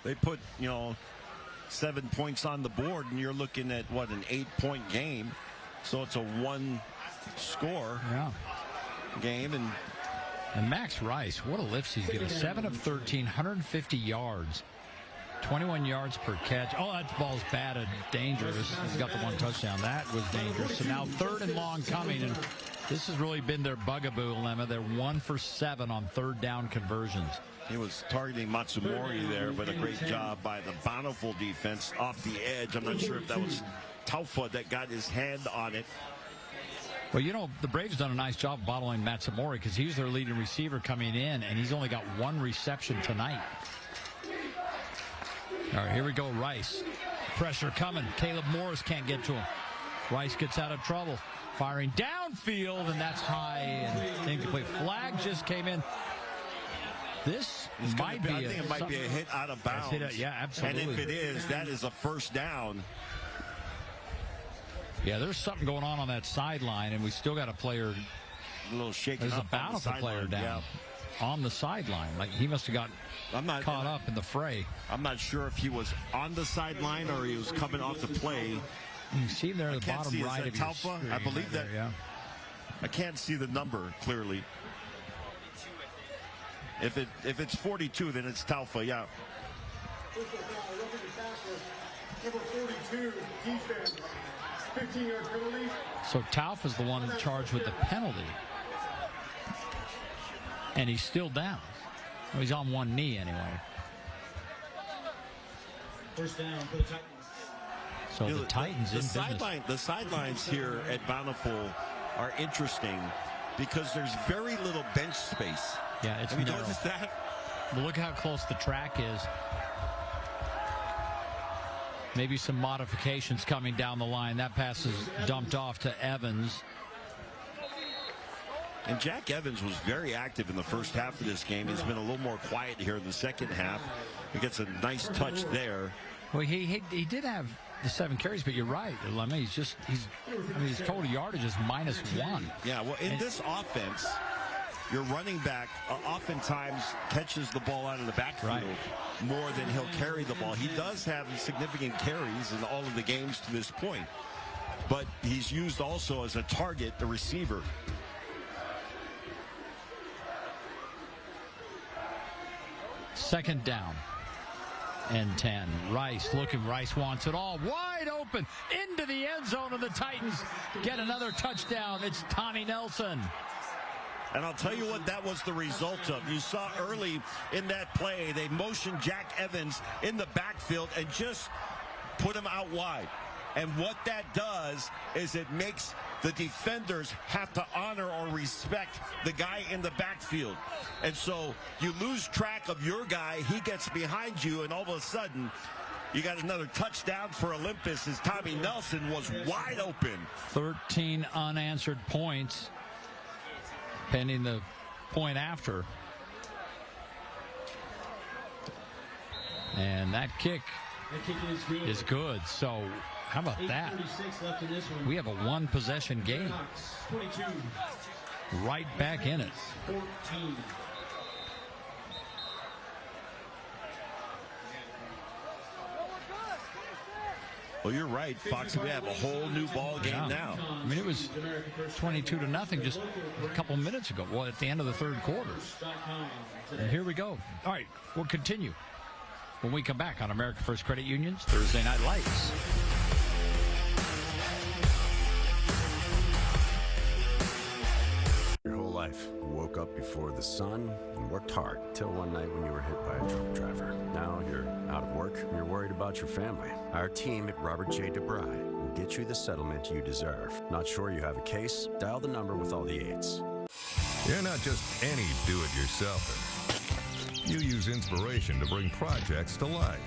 They put, 7 points on the board, and you're looking at, an 8-point game. So it's a one-score game. And Max Rice, what a lift he's getting. 7 of 13, 150 yards. 21 yards per catch. Oh, that ball's bad and dangerous. He's got the one touchdown. That was dangerous. So now 3rd and long coming, and this has really been their bugaboo, Lemma. They're 1 for 7 on 3rd down conversions. He was targeting Matsumori there, but a great job by the Bountiful defense off the edge. I'm not sure if that was Taufa that got his hand on it. Well, the Braves done a nice job bottling Matsumori because he's their leading receiver coming in, and he's only got 1 reception tonight. All right, here we go, Rice. Pressure coming. Caleb Morris can't get to him. Rice gets out of trouble. Firing downfield, and that's high and incomplete. Flag just came in. This might be I think it might be a hit out of bounds. Yeah, absolutely. And if it is, that is a first down. Yeah, there's something going on that sideline, and we still got a player. A little shaking There's up a Bountiful player down. on the sideline. Like he must have got caught up in the fray. I'm not sure if he was on the sideline or he was coming off the play. You see there at the bottom right of your screen. I believe that. Yeah. I can't see the number clearly. If it's 42, then it's Taufa, yeah. Number 42, defense, 15-yard penalty. So Tauf is the one charged with the penalty. And he's still down. Well, he's on one knee anyway. First down for the Titans. So the Titans in business. The sidelines here at Bountiful are interesting because there's very little bench space. Yeah, it's Have you narrow. noticed that? Well, look how close the track is. Maybe some modifications coming down the line. That pass is dumped off to Evans. And Jack Evans was very active in the first half of this game. He's been a little more quiet here in the second half. He gets a nice touch there. Well, he did have the 7 carries, but you're right. I mean, his total yardage is -1. Yeah, well, in this offense, your running back oftentimes catches the ball out of the backfield more than he'll carry the ball. He does have significant carries in all of the games to this point, but he's used also as a target, the receiver. Second down and 10. Rice wants it all wide open into the end zone, and the Titans get another touchdown. It's Tommy Nelson. And I'll tell you what that was the result of. You saw early in that play, they motioned Jack Evans in the backfield and just put him out wide. And what that does is it makes the defenders have to honor or respect the guy in the backfield. And so you lose track of your guy, he gets behind you, and all of a sudden you got another touchdown for Olympus as Tommy Nelson was wide open. 13 unanswered points pending the point after. And that kick is good. So how about that? Left in this one. We have a 1-possession game. 22. Right back in it. 14. Well, you're right, Fox. We have a whole new ball game now. I mean, it was 22-0 just a couple minutes ago. Well, at the end of the third quarter. And here we go. All right, we'll continue when we come back on America First Credit Union's Thursday Night Lights. Your whole life, you woke up before the sun and worked hard till one night when you were hit by a truck driver. Now you're out of work and you're worried about your family. Our team at Robert J. DeBry will get you the settlement you deserve. Not sure you have a case? Dial the number with all the 8s. You're not just any do-it-yourselfer. You use inspiration to bring projects to life.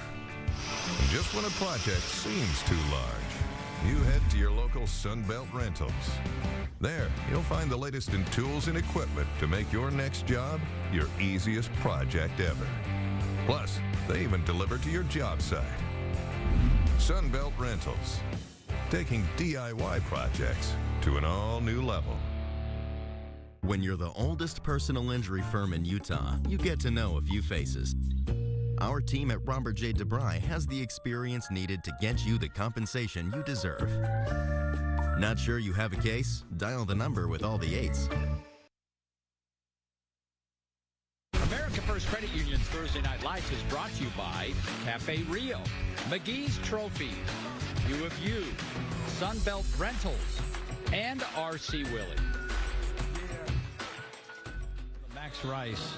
And just when a project seems too large, you head to your local Sunbelt Rentals. There, you'll find the latest in tools and equipment to make your next job your easiest project ever. Plus, they even deliver to your job site. Sunbelt Rentals, taking DIY projects to an all-new level. When you're the oldest personal injury firm in Utah, you get to know a few faces. Our team at Robert J. DeBry has the experience needed to get you the compensation you deserve. Not sure you have a case? Dial the number with all the 8s. America First Credit Union's Thursday Night Lights is brought to you by Cafe Rio, McGee's Trophy, U of U, Sunbelt Rentals, and R.C. Willie. Max Rice,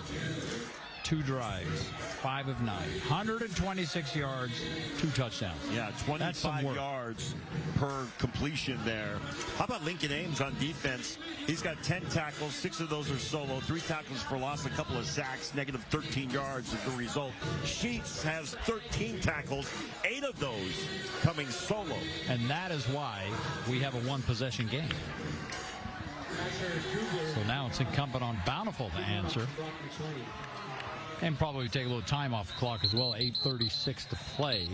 2 drives, 5 of 9, 126 yards, 2 touchdowns. Yeah, 25 yards per completion there. How about Lincoln Ames on defense? He's got 10 tackles, 6 of those are solo, 3 tackles for loss, a couple of sacks, negative 13 yards is the result. Sheets has 13 tackles, 8 of those coming solo. And that is why we have a 1-possession game. So now it's incumbent on Bountiful to answer. And probably take a little time off the clock as well. 8:36 to play.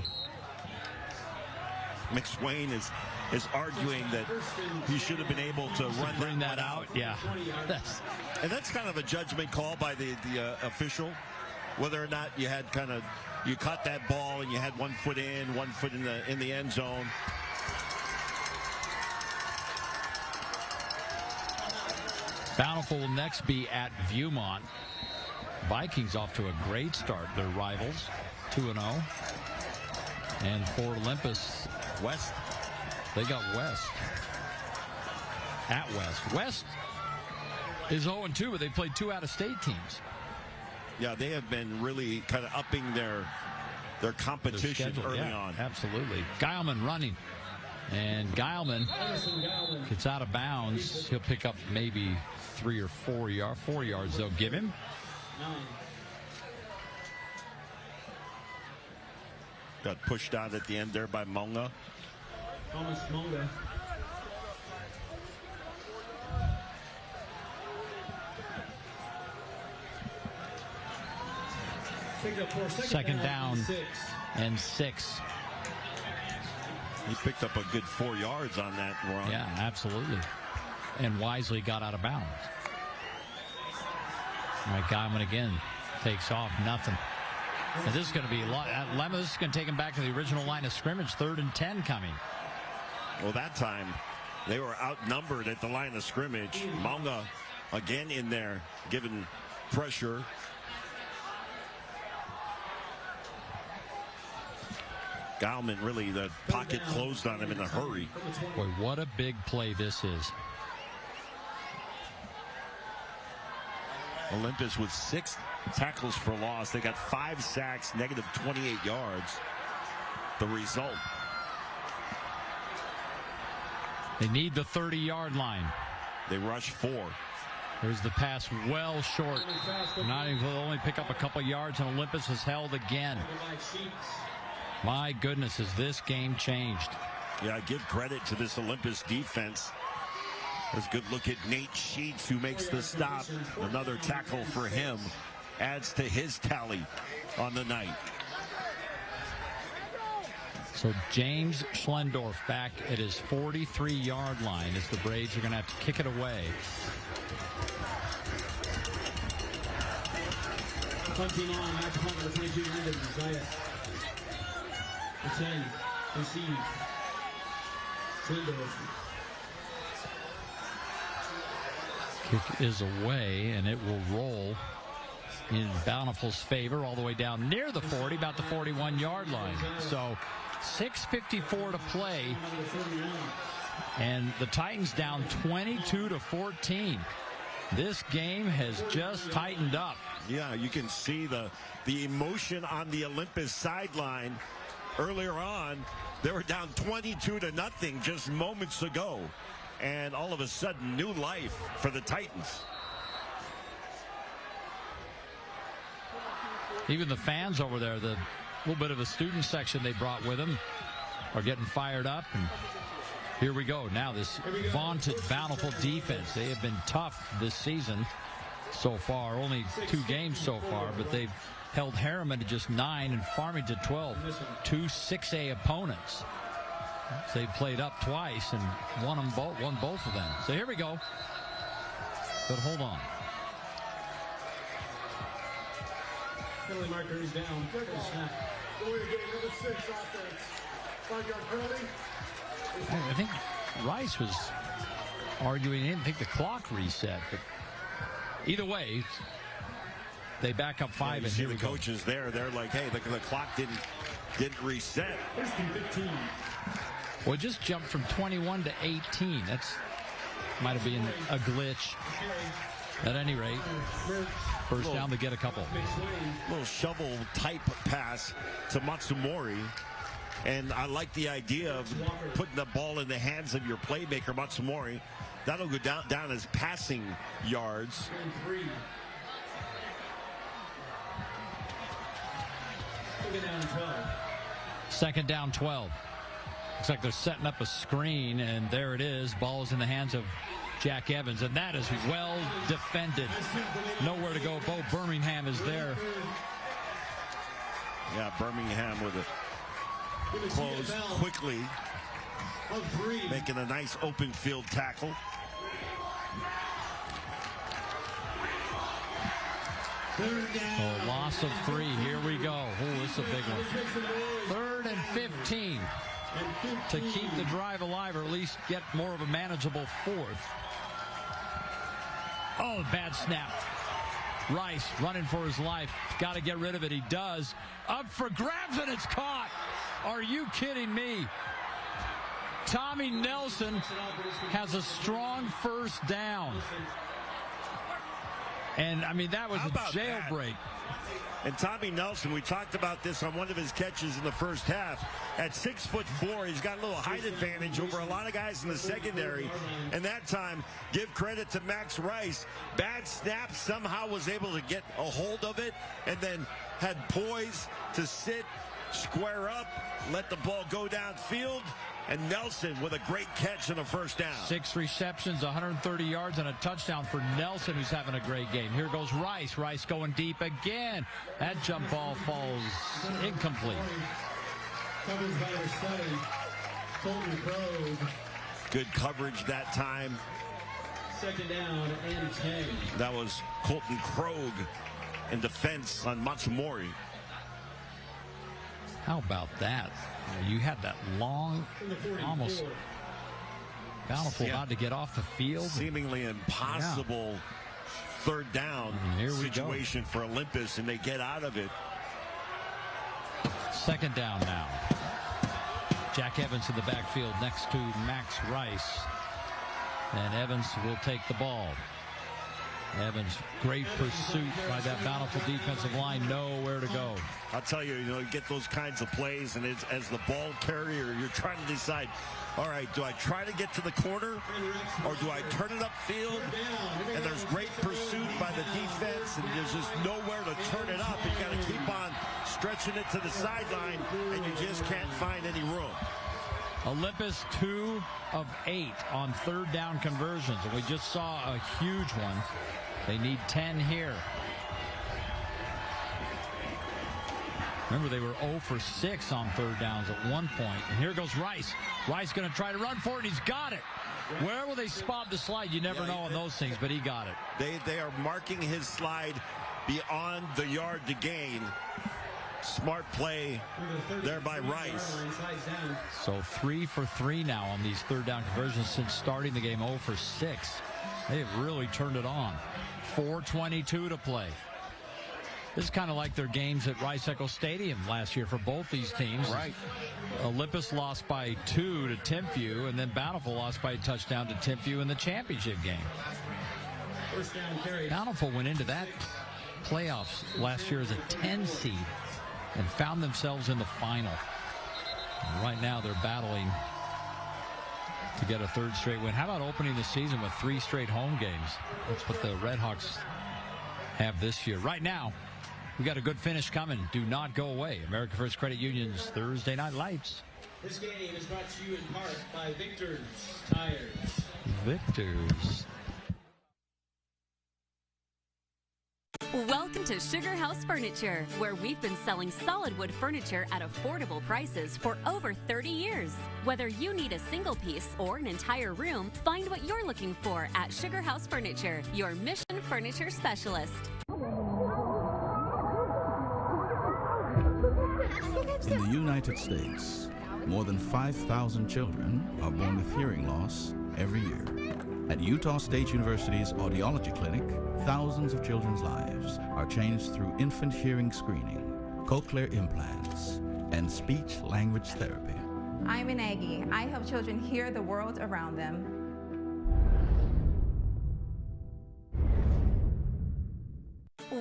McSwain is arguing that he should have been able to run that out. Yeah, And that's kind of a judgment call by the official, whether or not you had you caught that ball and you had 1 foot in, 1 foot in the end zone. Bountiful will next be at Viewmont. Vikings off to a great start. Their rivals, 2-0. And for Olympus, West. They got West. At West. West is 0-2, but they played 2 out-of-state teams. Yeah, they have been really kind of upping their competition early on. Absolutely. Geilman running. And Geilman gets out of bounds. He'll pick up maybe 3 or 4 yards they'll give him. Got pushed out at the end there by Monga. Thomas Monga. Second down and 6. He picked up a good 4 yards on that run. Yeah, absolutely. And wisely got out of bounds. All right, Geilman again takes off, nothing. And this is going to be a lot. This is going to take him back to the original line of scrimmage. 3rd and 10 coming. Well, that time they were outnumbered at the line of scrimmage. Monga again in there, giving pressure. Geilman, really, the pocket closed on him in a hurry. Boy, what a big play this is. Olympus with 6 tackles for loss. They got 5 sacks, negative 28 yards. The result. They need the 30-yard line. They rush 4. There's the pass well short. Not even, will only pick up a couple yards, and Olympus is held again. My goodness, has this game changed? Yeah, give credit to this Olympus defense. Let's good look at Nate Sheets, who makes the stop. Another tackle for him adds to his tally on the night. So James Schlendorf back at his 43-yard line as the Braves are going to have to kick it away. Punting on, back to punt number 22, Landon Zayas. The 10, receive. Schlendorf. Kick is away, and it will roll in Bountiful's favor all the way down near the 40, about the 41-yard line. So 6:54 to play, and the Titans down 22-14. This game has just tightened up. Yeah, you can see the emotion on the Olympus sideline. Earlier on, they were down 22-0 just moments ago. And all of a sudden, new life for the Titans. Even the fans over there, the little bit of a student section they brought with them, are getting fired up. And here we go. Now this vaunted Bountiful defense. They have been tough this season so far. Only 2 games so far, but they've held Harriman to just 9 and Farmington 12. 2 6A opponents. They played up twice and won both of them. So here we go. But hold on. Penalty marker is down. Snap. Going to get number 6 offense. 5-yard penalty. I think Rice was arguing he didn't think the clock reset, but either way, they back up 5, and here here the coaches there. They're like, hey, the clock didn't reset. First and 15. Well, it just jumped from 21 to 18. That's might have been a glitch. At any rate, first down to get a couple. Little shovel type pass to Matsumori. And I like the idea of putting the ball in the hands of your playmaker, Matsumori. That'll go down as passing yards. Second down 12. Looks like they're setting up a screen, and there it is. Ball is in the hands of Jack Evans, and that is well defended. Nowhere to go. Bo Birmingham is there. Yeah, Birmingham with it closed quickly, making a nice open field tackle. Oh, loss of 3. Here we go. Oh, this is a big one. 3rd and 15 to keep the drive alive, or at least get more of a manageable 4th. Oh, bad snap. Rice running for his life. Got to get rid of it. He does. Up for grabs, and it's caught. Are you kidding me? Tommy Nelson has a strong first down. And, I mean, that was a jailbreak. And Tommy Nelson, we talked about this on one of his catches in the first half. At 6'4", he's got a little height advantage over a lot of guys in the secondary. And that time, give credit to Max Rice. Bad snap, somehow was able to get a hold of it, and then had poise to sit, square up, let the ball go downfield. And Nelson with a great catch and a first down. 6 receptions, 130 yards, and a touchdown for Nelson, who's having a great game. Here goes Rice. Rice going deep again. That jump ball falls incomplete. Good coverage that time. 2nd down and 10. That was Colton Krogh in defense on Matsumori. How about that? You had that long, almost Bountiful about to get off the field. Seemingly impossible 3rd down situation for Olympus, and they get out of it. 2nd down now. Jack Evans in the backfield next to Max Rice. And Evans will take the ball. Evans, great pursuit by that Bountiful defensive line. Nowhere to go. I'll tell you, you get those kinds of plays, and it's, as the ball carrier, you're trying to decide, all right, do I try to get to the corner, or do I turn it upfield? And there's great pursuit by the defense, and there's just nowhere to turn it up. You got to keep on stretching it to the sideline, and you just can't find any room. Olympus 2 of 8 on 3rd down conversions, and we just saw a huge one. They need 10 here. Remember, they were 0 for 6 on 3rd downs at one point. And here goes Rice. Rice going to try to run for it. He's got it. Where will they spot the slide? You never know on those things, but he got it. They are marking his slide beyond the yard to gain. Smart play there by Rice. So 3 for 3 now on these 3rd down conversions since starting the game. 0 for 6. They've really turned it on. 4:22 to play. This is kind of like their games at Rice-Eccles Stadium last year for both these teams. Right. Olympus lost by 2 to Timpview, and then Bountiful lost by a touchdown to Timpview in the championship game. Bountiful went into that playoffs last year as a 10 seed and found themselves in the final. And right now they're battling to get a 3rd straight win. How about opening the season with 3 straight home games? That's what the Redhawks have this year. Right now, we got a good finish coming. Do not go away. America First Credit Union's Thursday Night Lights. This game is brought to you in part by Victor's Tires. Victor's. Welcome to Sugar House Furniture, where we've been selling solid wood furniture at affordable prices for over 30 years. Whether you need a single piece or an entire room, find what you're looking for at Sugar House Furniture, your Mission Furniture specialist. In the United States, more than 5,000 children are born with hearing loss every year. At Utah State University's audiology clinic, thousands of children's lives are changed through infant hearing screening, cochlear implants, and speech-language therapy. I'm an Aggie. I help children hear the world around them.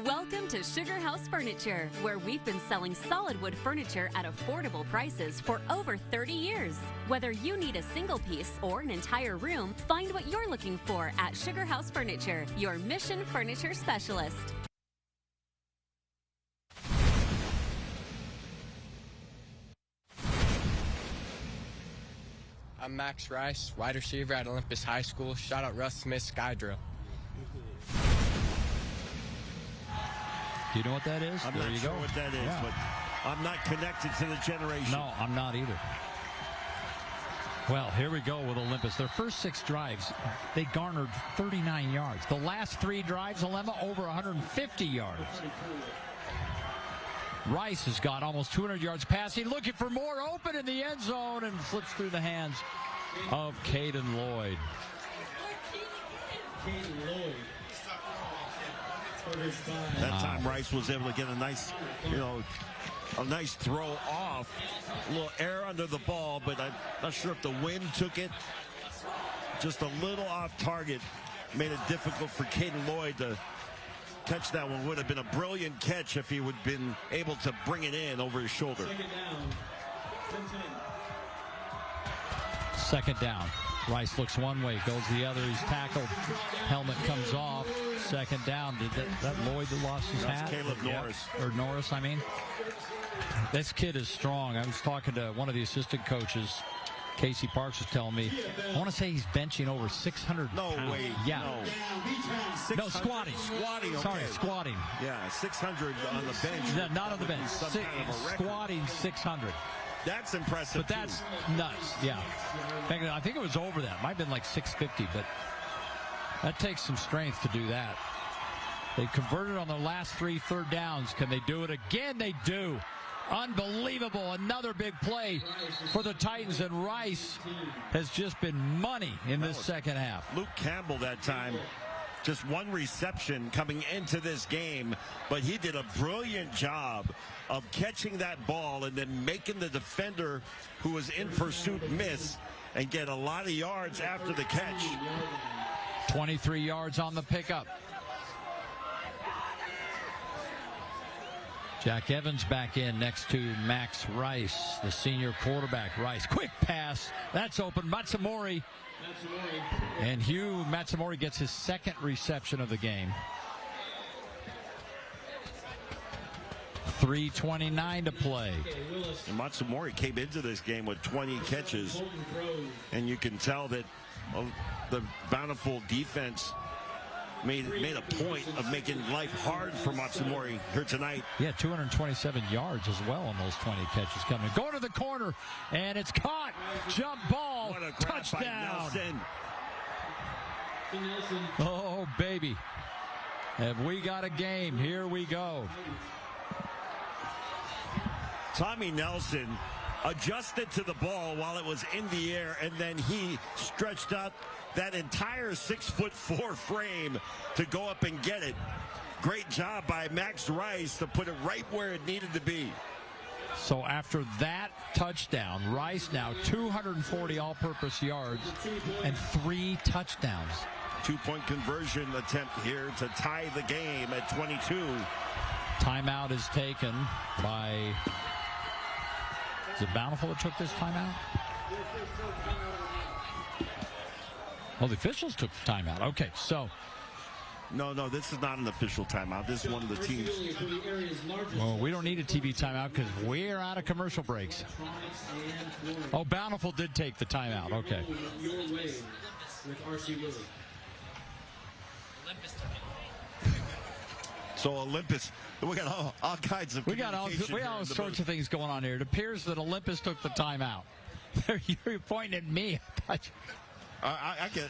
Welcome to Sugar House Furniture, where we've been selling solid wood furniture at affordable prices for over 30 years. Whether you need a single piece or an entire room, find what you're looking for at Sugar House Furniture, your Mission Furniture specialist. I'm Max Rice, wide receiver at Olympus High School. Shout out Russ Smith, Sky Drill. Do you know what that is? I'm there not you sure go. what that is, but I'm not connected to the generation. No, I'm not either. Well, here we go with Olympus. Their first 6 drives, they garnered 39 yards. The last 3 drives, Olympus over 150 yards. Rice has got almost 200 yards passing, looking for more, open in the end zone, and slips through the hands of Caden Lloyd. That time Rice was able to get a nice, a nice throw off. A little air under the ball, but I'm not sure if the wind took it. Just a little off target. Made it difficult for Caden Lloyd to catch that one. Would have been a brilliant catch if he would have been able to bring it in over his shoulder. Second down. Rice looks one way, goes the other. He's tackled. Helmet comes off. Second down. Did that Lloyd that lost his hat? Caleb Norris. Or Norris, I mean. This kid is strong. I was talking to one of the assistant coaches. Casey Parks was telling me, I want to say he's benching over 600 No pounds. way. Yeah. No. No, squatting. Squatting, okay. Sorry, squatting. Yeah, 600 on the bench. No, not on the bench. Squatting 600. That's impressive. But that's nuts, yeah. In fact, I think it was over that. Might have been like 650, but that takes some strength to do that. They converted on the last 3 third downs. Can they do it again? They do. Unbelievable. Another big play for the Titans, and Rice has just been money in this second half. Luke Campbell that time. Just one reception coming into this game, but he did a brilliant job of catching that ball and then making the defender who was in pursuit miss and get a lot of yards after the catch. 23 yards on the pickup. Jack Evans back in next to Max Rice, the senior quarterback. Rice, quick pass. That's open. Matsumori. And Hugh Matsumori gets his second reception of the game. 3:29 to play. And Matsumori came into this game with 20 catches, and you can tell that the Bountiful defense made a point of making life hard for Matsumori here tonight. Yeah, 227 yards as well on those 20 catches coming. Going to the corner, and it's caught. Jump ball. What a grab Touchdown. by Nelson. Oh, baby. Have we got a game? Here we go. Tommy Nelson adjusted to the ball while it was in the air, and then he stretched out that entire 6'4" frame to go up and get it. Great job by Max Rice to put it right where it needed to be. So after that touchdown, Rice now 240 all-purpose yards and 3 touchdowns. 2-point conversion attempt here to tie the game at 22. Timeout is taken by... Is it Bountiful that took this timeout? Oh, the officials took the timeout. Okay, so... No, this is not an official timeout. This is one of the teams. Well, we don't need a TV timeout because we're out of commercial breaks. Oh, Bountiful did take the timeout. Okay. So Olympus, we got all kinds of. We got all sorts of things going on here. It appears that Olympus took the timeout. You're pointing at me. I get.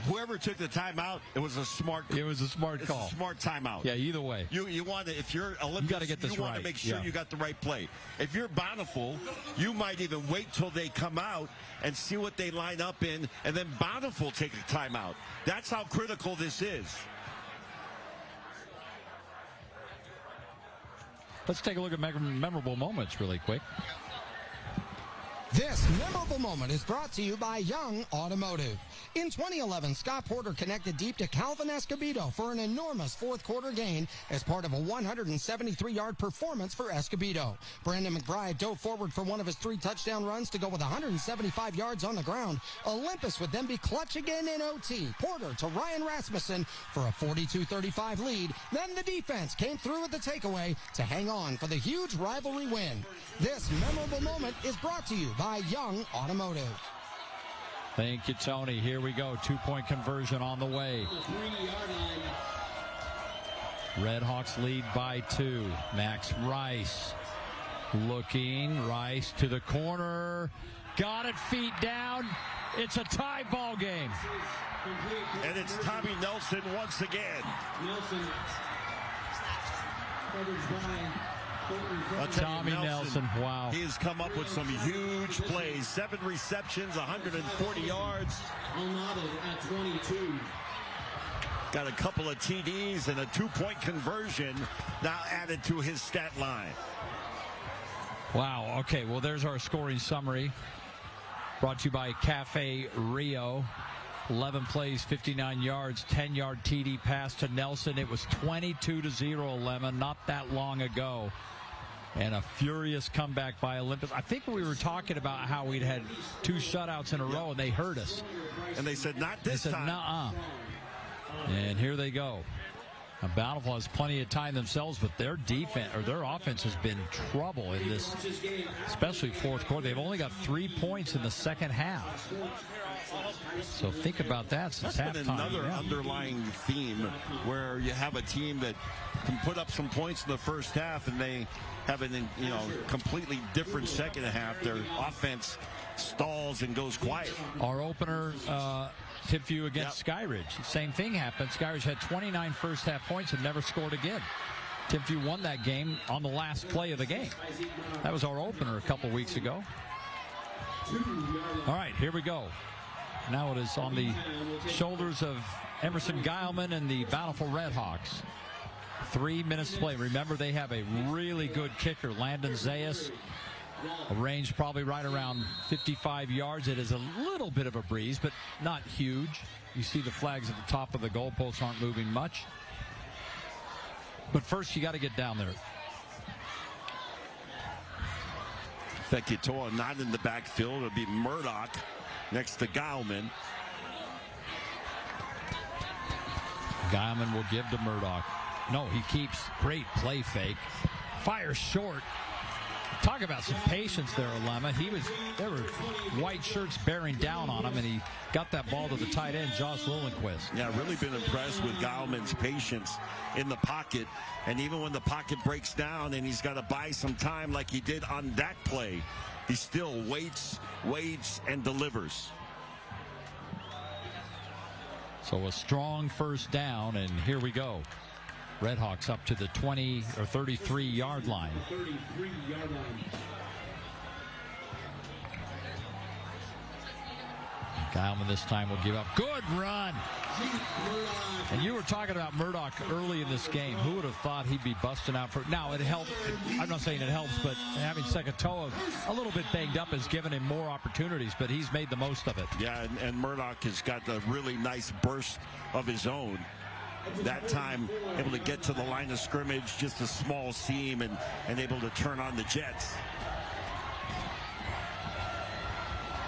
Whoever took the timeout, it was a smart. It was a smart call. It's a smart timeout. Yeah, either way. You want to, if you're Olympus, you got to get this you want right. to make sure Yeah. you got the right play. If you're Bountiful, you might even wait till they come out and see what they line up in, and then Bountiful take a timeout. That's how critical this is. Let's take a look at memorable moments really quick. This memorable moment is brought to you by Young Automotive. In 2011, Scott Porter connected deep to Calvin Escobedo for an enormous fourth-quarter gain as part of a 173-yard performance for Escobedo. Brandon McBride dove forward for one of his 3 touchdown runs to go with 175 yards on the ground. Olympus would then be clutch again in OT. Porter to Ryan Rasmussen for a 42-35 lead. Then the defense came through with the takeaway to hang on for the huge rivalry win. This memorable moment is brought to you by Young Automotive. Thank you, Tony. Here we go. 2-point conversion on the way. Redhawks lead by 2. Max Rice looking. Rice to the corner. got it, feet down. It's a tie ball game. And it's Tommy Nelson once again. Tommy Nelson, wow. He's come up with some huge plays. 7 receptions, 140 yards. At 22. Got a couple of TDs and a 2-point conversion now added to his stat line. Wow, okay, well, there's our scoring summary. Brought to you by Cafe Rio. 11 plays, 59 yards, 10-yard TD pass to Nelson. It was 22-0, Lemon, not that long ago. And a furious comeback by Olympus. I think we were talking about how we'd had 2 shutouts in a row, and they hurt us. And they said, not this time. Nuh-uh. And here they go. Bountiful has plenty of time themselves, but their defense or their offense has been trouble in this, especially fourth quarter. They've only got 3 points in the second half. So think about that since halftime. That's been another underlying theme where you have a team that can put up some points in the first half and they have an completely different second half. Their offense stalls and goes quiet. Our opener, Tipview against Skyridge. Same thing happened. Skyridge had 29 first half points and never scored again. Tipview won that game on the last play of the game. That was our opener a couple weeks ago. All right, here we go. Now it is on the shoulders of Emerson Geilman and the Bountiful Redhawks. 3 minutes to play. Remember, they have a really good kicker, Landon Zayas. A range probably right around 55 yards. It is a little bit of a breeze, but not huge. You see the flags at the top of the goalposts aren't moving much. But first, you got to get down there. Fekitoa not in the backfield. It'll be Murdoch next to Geilman. Geilman will give to Murdoch. No, he keeps. Great play fake. Fires short. Talk about some patience there, Alema. There were white shirts bearing down on him, and he got that ball to the tight end, Josh Lillenquist. Yeah, really been impressed with Geilman's patience in the pocket. And even when the pocket breaks down and he's got to buy some time like he did on that play, he still waits, and delivers. So a strong first down, and here we go. Redhawks up to the 20 or 33-yard line. Geilman this time will give up. Good run. And you were talking about Murdoch early in this game. Who would have thought he'd be busting out for... Now, it helped. I'm not saying it helps, but having Sekatoa a little bit banged up has given him more opportunities, but he's made the most of it. Yeah, and Murdoch has got a really nice burst of his own. That time, able to get to the line of scrimmage, just a small seam, and able to turn on the Jets.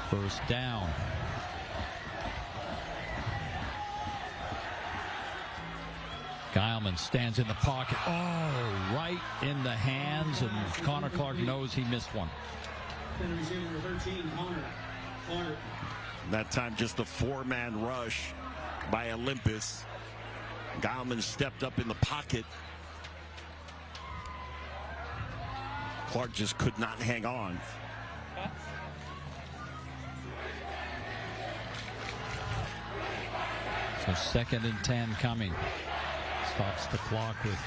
First down. Geilman stands in the pocket. Oh, right in the hands, and Connor Clark knows he missed one. That time, just a 4-man rush by Olympus. Geilman stepped up in the pocket. Clark just could not hang on. So 2nd and 10 coming. Stops the clock with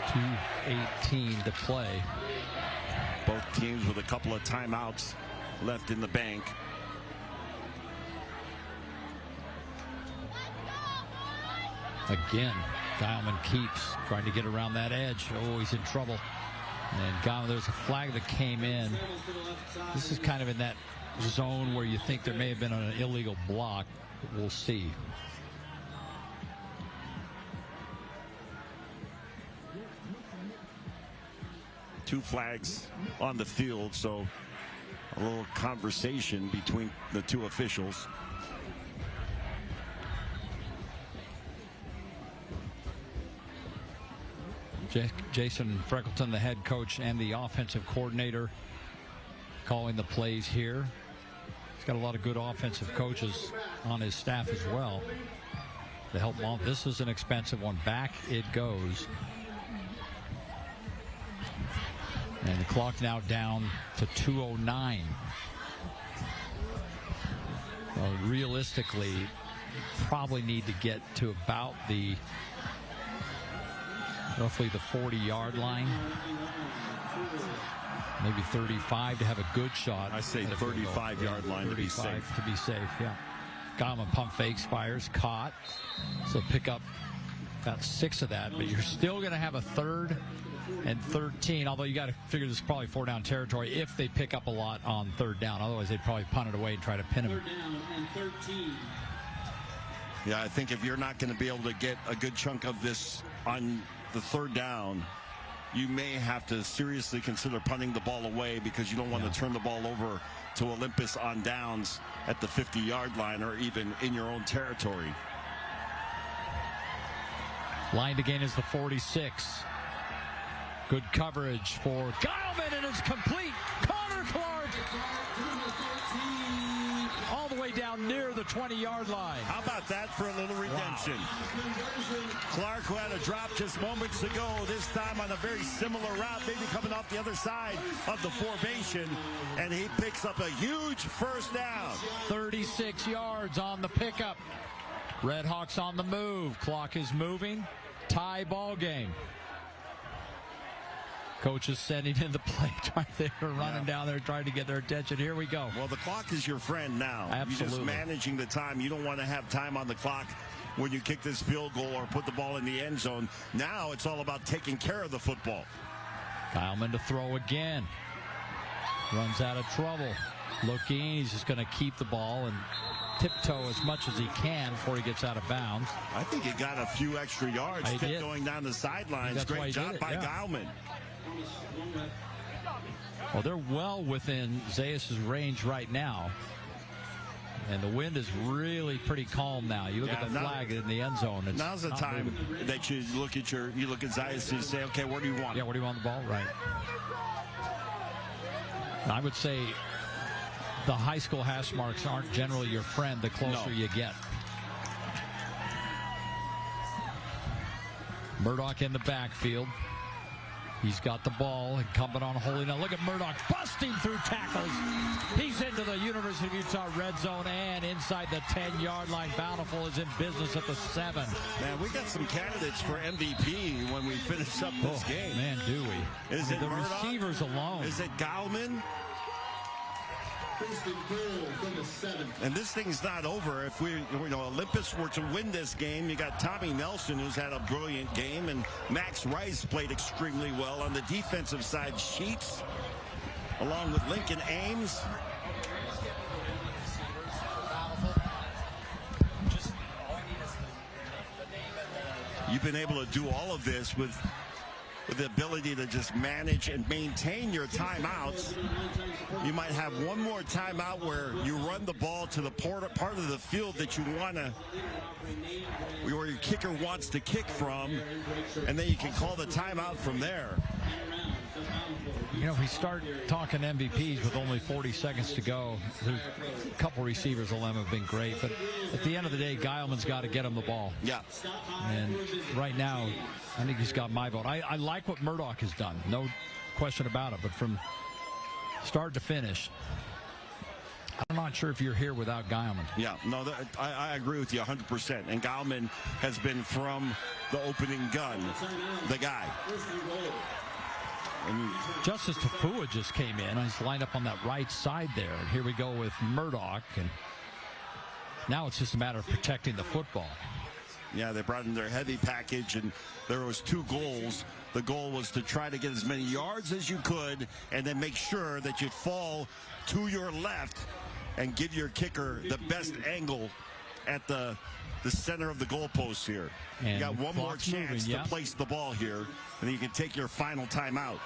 2:18 to play. Both teams with a couple of timeouts left in the bank. Again, Geilman keeps trying to get around that edge. Oh, he's in trouble. And Geilman, there's a flag that came in. This is kind of in that zone where you think there may have been an illegal block. But we'll see. Two flags on the field, so a little conversation between the two officials. Jason Freckleton, the head coach and the offensive coordinator, calling the plays here. He's got a lot of good offensive coaches on his staff as well to help him out. This is an expensive one. Back it goes. And the clock now down to 2:09. realistically probably need to get to about roughly the 40-yard line. Maybe 35 to have a good shot. I say 35-yard line to be safe. To be safe, yeah. Gallman pump fakes, fires, caught. So pick up about 6 of that, but you're still going to have a 3rd and 13, although you got to figure this is probably 4-down territory if they pick up a lot on 3rd down. Otherwise, they'd probably punt it away and try to pin him. 3rd down and 13. Yeah, I think if you're not going to be able to get a good chunk of this on the 3rd down, you may have to seriously consider punting the ball away because you don't want to turn the ball over to Olympus on downs at the 50-yard line or even in your own territory. Line to gain is the 46. Good coverage for Geilman, and it's complete. Connor Clark all the way down near the 20-yard line. How about that for a little redemption? Wow. Clark, who had a drop just moments ago, this time on a very similar route, maybe coming off the other side of the formation, and he picks up a huge 1st down. 36 yards on the pickup. Redhawks on the move. Clock is moving. Tie ball game. Coach is sending in the play. They were running down there trying to get their attention. Here we go. Well, the clock is your friend now. Absolutely. You're just managing the time. You don't want to have time on the clock when you kick this field goal or put the ball in the end zone. Now it's all about taking care of the football. Geilman to throw again. Runs out of trouble. Looking, he's just going to keep the ball and tiptoe as much as he can before he gets out of bounds. I think he got a few extra yards going down the sidelines. Great job by Geilman. Well, they're well within Zayas' range right now. And the wind is really pretty calm now. You look at the flag in the end zone. Now's the time that you look at Zayas and say, okay, where do you want it? Yeah, where do you want the ball? Right. I would say the high school hash marks aren't generally your friend the closer you get. Murdoch in the backfield. He's got the ball, incumbent on holding on. Look at Murdoch busting through tackles. He's into the University of Utah red zone and inside the 10-yard line. Bountiful is in business at the 7. Man, we got some candidates for MVP when we finish up this game. Man, do we. Is it the Murdoch? Receivers alone? Is it Geilman? And this thing's not over. If Olympus were to win this game, you got Tommy Nelson, who's had a brilliant game, and Max Rice played extremely well on the defensive side. Sheets, along with Lincoln Ames. You've been able to do all of this with the ability to just manage and maintain your timeouts. You might have one more timeout where you run the ball to the part of the field that you want to, where your kicker wants to kick from, and then you can call the timeout from there. You know, if we start talking MVPs with only 40 seconds to go, there's a couple receivers of them have been great, but at the end of the day, Geilman's got to get him the ball. Yeah. And right now, I think he's got my vote. I like what Murdoch has done, no question about it, but from start to finish, I'm not sure if you're here without Geilman. Yeah, no, I agree with you 100%. And Geilman has been from the opening gun, the guy. And Justice Tafua just came in. He's lined up on that right side there. And here we go with Murdoch. And now it's just a matter of protecting the football. Yeah, they brought in their heavy package, and there was 2 goals. The goal was to try to get as many yards as you could and then make sure that you fall to your left and give your kicker the best angle at the center of the goalpost here. And you got one more chance to place the ball here, and then you can take your final timeout.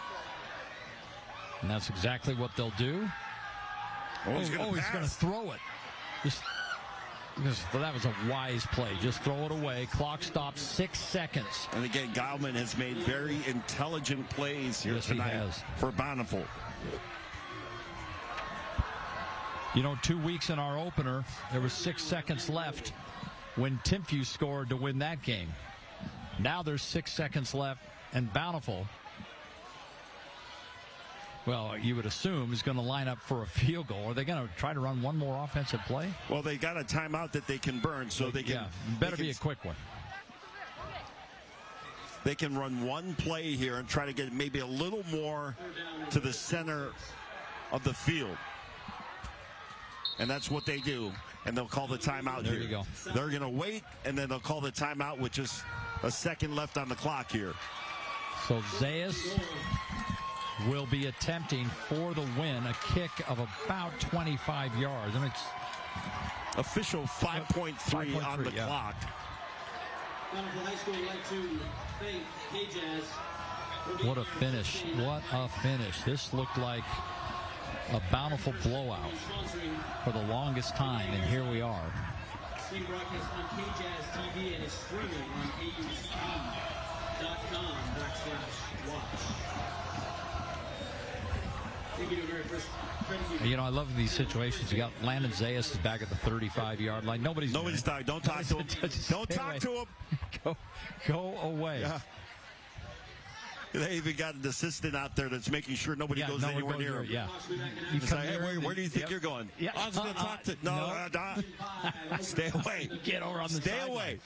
And that's exactly what they'll do. He's going to throw it. That was a wise play. Just throw it away. Clock stops 6 seconds. And again, Geilman has made very intelligent plays here tonight for Bountiful. You know, 2 weeks in our opener, there was 6 seconds left when Timpview scored to win that game. Now there's 6 seconds left, and Bountiful Well, you would assume is going to line up for a field goal. Are they going to try to run one more offensive play? Well, they got a timeout that they can burn, so they can. Yeah, better be a quick one. They can run one play here and try to get maybe a little more to the center of the field. And that's what they do. And they'll call the timeout here. There you go. They're going to wait, and then they'll call the timeout with just a second left on the clock here. So Zayas will be attempting for the win a kick of about 25 yards. And it's official 5.3 on the clock. Bountiful High School would like to thank K-Jazz. What a finish. What a finish. This looked like a Bountiful blowout for the longest time, and here we are. Stream broadcast on KJazz TV and is streaming on AUTV.com/watch. Thank you to very first. You know, I love these situations. You got Landon Zayas is back at the 35-yard line. Nobody's talking. Don't talk to him. Don't talk to him. Go away. Yeah. They even got an assistant out there that's making sure nobody goes anywhere near him. Yeah. He's like, hey, where do you think you're going? Yeah. I was going to talk to. No. Stay away. Get over on the Stay away.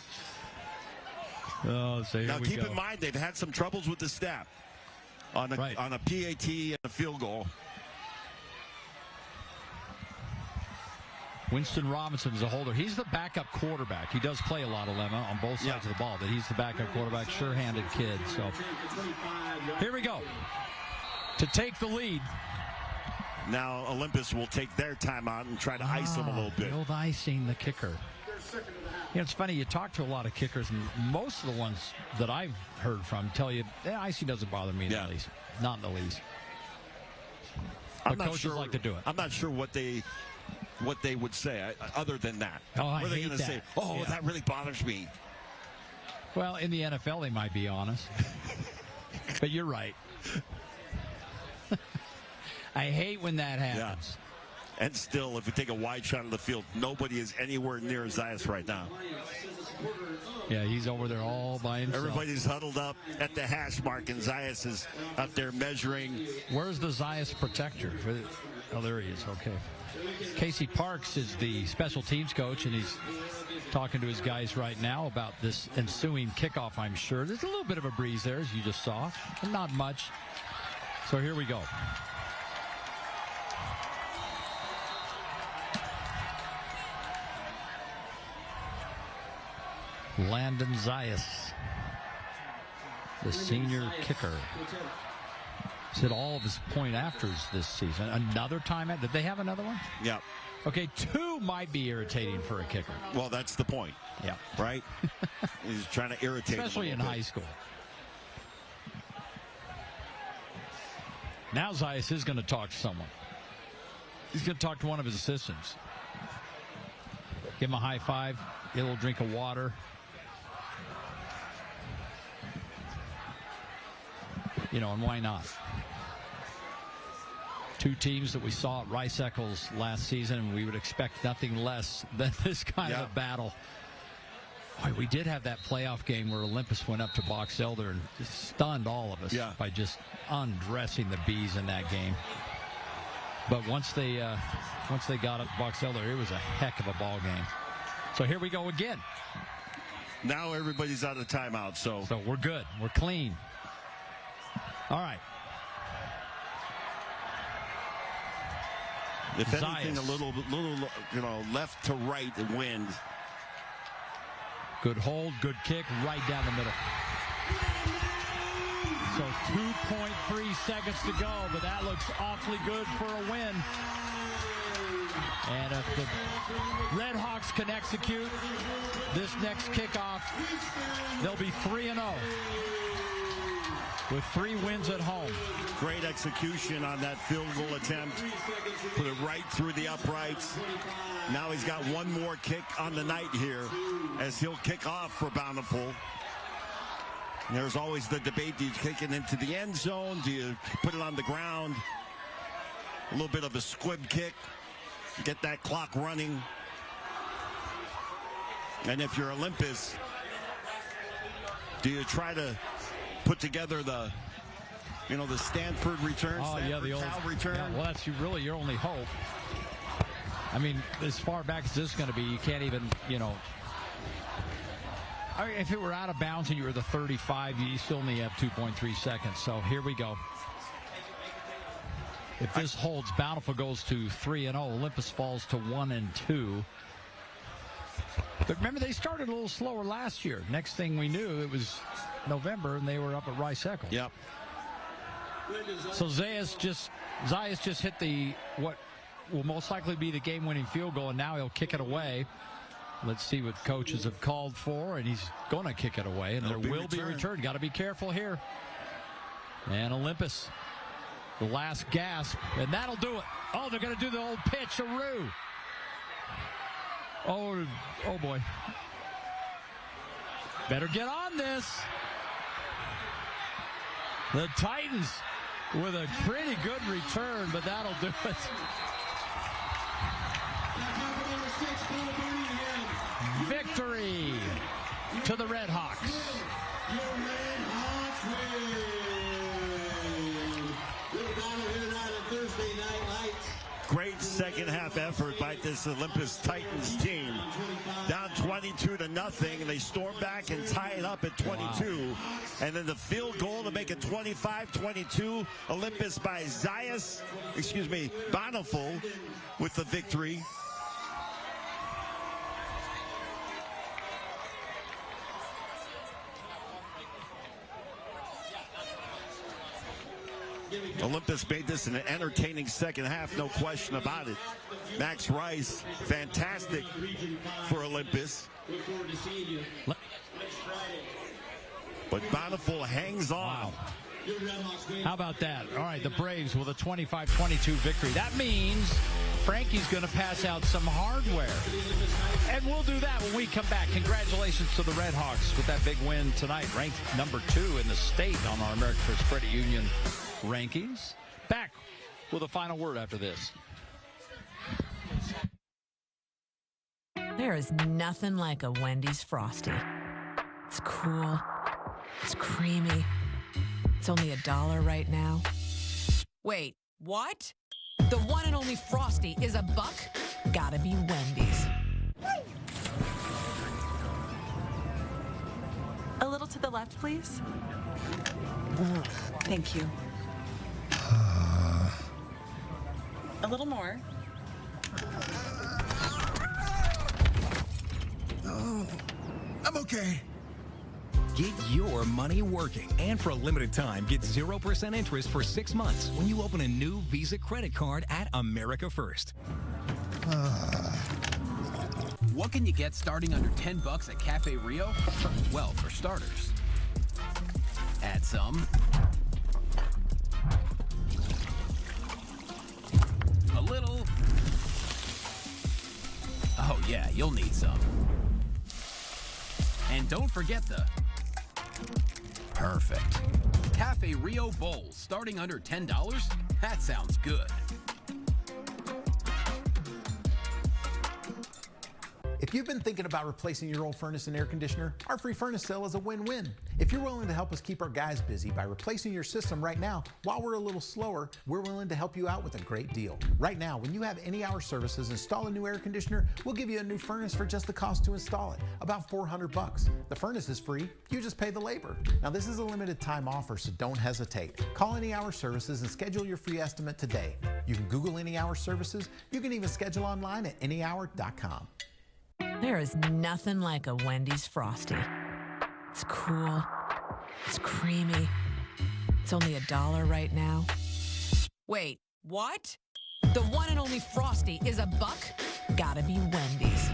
Oh, so here now we keep go. in mind they've had some troubles with the staff on a PAT and a field goal. Winston Robinson's a holder. He's the backup quarterback. He does play a lot of lemma on both sides of the ball, but he's the backup quarterback, sure-handed kid. So here we go. To take the lead. Now Olympus will take their timeout and try to ice them a little bit. The old icing the kicker. You know, it's funny, you talk to a lot of kickers, and most of the ones that I've heard from tell you, icing doesn't bother me in the least. Not in the least. But coaches like to do it. I'm not sure what they would say other than that. Oh, I What are they hate going to say? Oh, Yeah. that really bothers me. Well, in the NFL, they might be honest. But you're right. I hate when that happens. Yeah. And still, if you take a wide shot of the field, nobody is anywhere near Zayas right now. Yeah, he's over there all by himself. Everybody's huddled up at the hash mark, and Zayas is up there measuring. Where's the Zayas protector? Oh, there he is. Okay. Casey Parks is the special teams coach, and he's talking to his guys right now about this ensuing kickoff, I'm sure. There's a little bit of a breeze there, as you just saw, but not much. So here we go. Landon Zayas, the senior kicker. He's hit all of his point afters this season. Another time, did they have another one? Yeah. Okay, 2 might be irritating for a kicker. Well, that's the point. Yeah. Right? He's trying to irritate especially him in high school. Now Zayas is going to talk to someone. He's going to talk to one of his assistants. Give him a high five, get a little drink of water. You know, and why not? 2 teams that we saw at Rice Eccles last season, and we would expect nothing less than this kind of a battle. Boy, we did have that playoff game where Olympus went up to Box Elder and just stunned all of us by just undressing the Bees in that game. But once they got up to Box Elder, it was a heck of a ball game. So here we go again. Now everybody's out of timeout, so we're good. We're clean. All right. If anything, a little, left to right wind. Good hold, good kick, right down the middle. So 2.3 seconds to go, but that looks awfully good for a win. And if the Redhawks can execute this next kickoff, they'll be 3-0 with 3 wins at home. Great execution on that field goal attempt. Put it right through the uprights. Now he's got one more kick on the night here as he'll kick off for Bountiful. And there's always the debate, do you kick it into the end zone? Do you put it on the ground? A little bit of a squib kick. Get that clock running. And if you're Olympus, do you try to put together the You know, the Stanford return, the old Cal return. Yeah, well, that's really your only hope. I mean, as far back as this is going to be, you can't even, I mean, if it were out of bounds and you were the 35, you still only have 2.3 seconds. So here we go. If this holds, Bountiful goes to 3-0. Olympus falls to 1-2. But remember, they started a little slower last year. Next thing we knew, it was November, and they were up at Rice-Eccles. Yep. So Zayas just hit what will most likely be the game-winning field goal, and now he'll kick it away. Let's see what coaches have called for, and he's going to kick it away, and there will be a return. Got to be careful here. And Olympus, the last gasp, and that'll do it. Oh, they're going to do the old pitch-a-roo. Oh boy. Better get on this. The Titans with a pretty good return, but that'll do it. Victory to the Redhawks. Your Redhawks win. Little battle here tonight on Thursday Night Lights. Great second half effort by this Olympus Titans team. Down 22-0. They storm back and tie it up at 22. Wow. And then the field goal to make it 25-22. Olympus by Bountiful with the victory. Olympus made this an entertaining second half, no question about it. Max Rice, fantastic for Olympus. But Bountiful hangs on. Wow. How about that? All right, the Braves with a 25-22 victory. That means Frankie's going to pass out some hardware. And we'll do that when we come back. Congratulations to the Redhawks with that big win tonight, ranked number 2 in the state on our American First Credit Union rankings. Back with a final word after this. There is nothing like a Wendy's Frosty. It's cool. It's creamy. It's only $1 right now. Wait, what? The one and only Frosty is $1? Gotta be Wendy's. A little to the left, please. Thank you. A little more. Oh, I'm okay. Get your money working. And for a limited time, get 0% interest for 6 months when you open a new Visa credit card at America First. What can you get starting under $10 at Cafe Rio? Well, for starters, add some. A little. Oh yeah, you'll need some. And don't forget the perfect Cafe Rio bowls starting under $10. That sounds good. If you've been thinking about replacing your old furnace and air conditioner, our free furnace sale is a win-win. If you're willing to help us keep our guys busy by replacing your system right now, while we're a little slower, we're willing to help you out with a great deal. Right now, when you have any hour services, install a new air conditioner, we'll give you a new furnace for just the cost to install it, about $400. The furnace is free, you just pay the labor. Now this is a limited time offer, so don't hesitate. Call Any Hour Services and schedule your free estimate today. You can Google Any Hour Services, you can even schedule online at anyhour.com. There is nothing like a Wendy's Frosty. It's cool. It's creamy. It's only $1 right now. Wait, what? The one and only Frosty is $1? Gotta be Wendy's.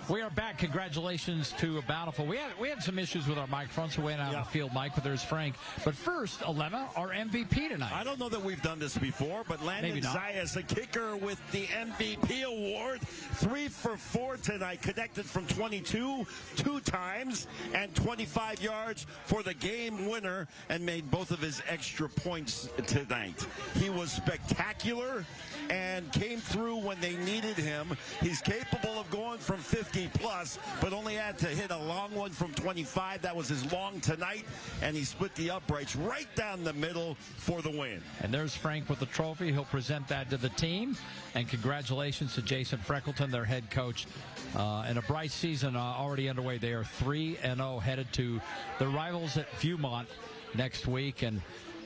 We are back. Congratulations to Bountiful. We had some issues with our microphones, so we went out on the field mic, but there's Frank. But first, Alema, our MVP tonight. I don't know that we've done this before, but Landon Zayas, a kicker with the MVP award. 3 for 4 tonight, connected from 22 2 times, and 25 yards for the game winner, and made both of his extra points tonight. He was spectacular and came through when they needed him. He's capable of going from 15 50 plus, but only had to hit a long one from 25. That was his long tonight, and he split the uprights right down the middle for the win. And there's Frank with the trophy. He'll present that to the team. And congratulations to Jason Freckleton, their head coach. And a bright season already underway. They are 3-0, headed to the rivals at Viewmont next week. And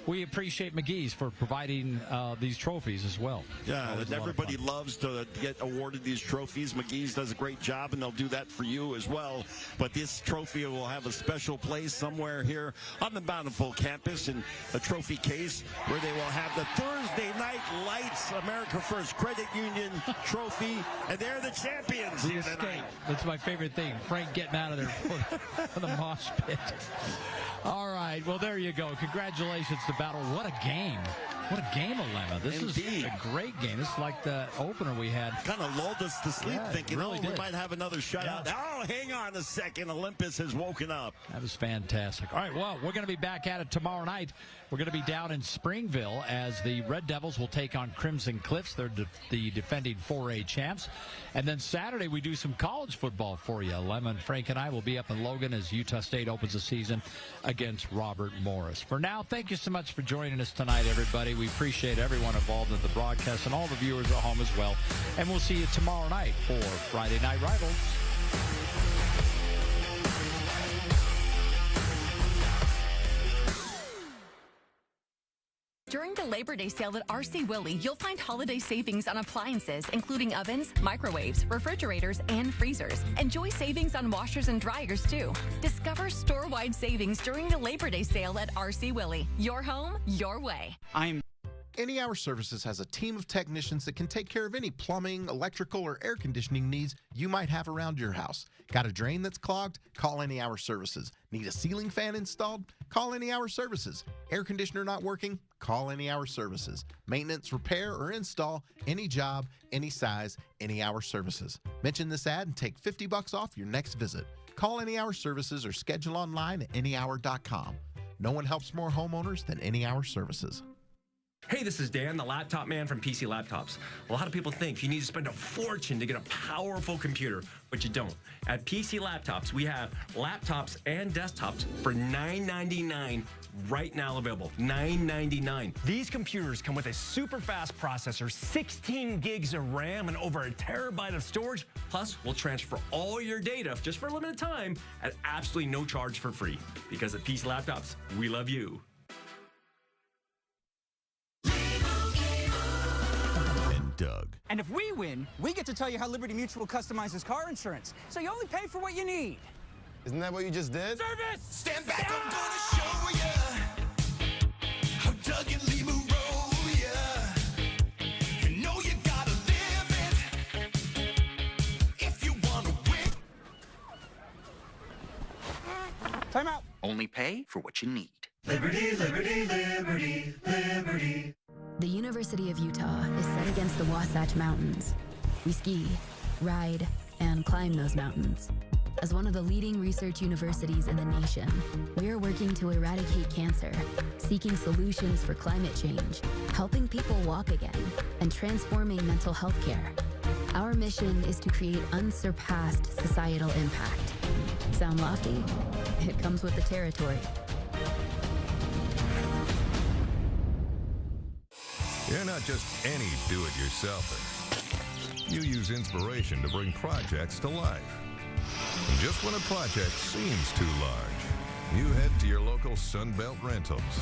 we appreciate McGee's for providing these trophies as well. Yeah, and everybody loves to get awarded these trophies. McGee's does a great job, and they'll do that for you as well. But this trophy will have a special place somewhere here on the Bountiful campus in a trophy case where they will have the Thursday Night Lights America First Credit Union trophy, and they're the champions here tonight. That's my favorite thing, Frank getting out of there for the mosh pit. All right, well, there you go. Congratulations to Battle. What a game. What a game, Alema. This is a great game. This is like the opener we had. Kind of lulled us to sleep, thinking, really we might have another shutout. Oh, hang on a second. Olympus has woken up. That was fantastic. All right, well, we're going to be back at it tomorrow night. We're going to be down in Springville as the Red Devils will take on Crimson Cliffs. They're the defending 4A champs. And then Saturday, we do some college football for you. Lemon, Frank, and I will be up in Logan as Utah State opens the season against Robert Morris. For now, thank you so much for joining us tonight, everybody. We appreciate everyone involved in the broadcast and all the viewers at home as well. And we'll see you tomorrow night for Friday Night Rivals. During the Labor Day sale at RC Willey, you'll find holiday savings on appliances, including ovens, microwaves, refrigerators, and freezers. Enjoy savings on washers and dryers, too. Discover store-wide savings during the Labor Day sale at RC Willey. Your home, your way. Any Hour Services has a team of technicians that can take care of any plumbing, electrical, or air conditioning needs you might have around your house. Got a drain that's clogged? Call Any Hour Services. Need a ceiling fan installed? Call Any Hour Services. Air conditioner not working? Call Any Hour Services. Maintenance, repair, or install, any job, any size, Any Hour Services. Mention this ad and take $50 off your next visit. Call Any Hour Services or schedule online at anyhour.com. No one helps more homeowners than Any Hour Services. Hey, this is Dan, the laptop man from PC Laptops. A lot of people think you need to spend a fortune to get a powerful computer, but you don't. At PC Laptops, we have laptops and desktops for $9.99 right now available. $9.99. These computers come with a super fast processor, 16 gigs of RAM, and over a terabyte of storage. Plus, we'll transfer all your data just for a limited time at absolutely no charge for free. Because at PC Laptops, we love you. Doug. And if we win, we get to tell you how Liberty Mutual customizes car insurance. So you only pay for what you need. Isn't that what you just did? Service! Stand back, I'm gonna show ya how Doug and Lee will roll ya. You know you gotta live it if you wanna win. Time out. Only pay for what you need. Liberty, liberty, liberty, liberty. The University of Utah is set against the Wasatch Mountains. We ski, ride, and climb those mountains. As one of the leading research universities in the nation, we are working to eradicate cancer, seeking solutions for climate change, helping people walk again, and transforming mental health care. Our mission is to create unsurpassed societal impact. Sound lofty? It comes with the territory. You're not just any do-it-yourselfer. You use inspiration to bring projects to life. And just when a project seems too large, you head to your local Sunbelt Rentals.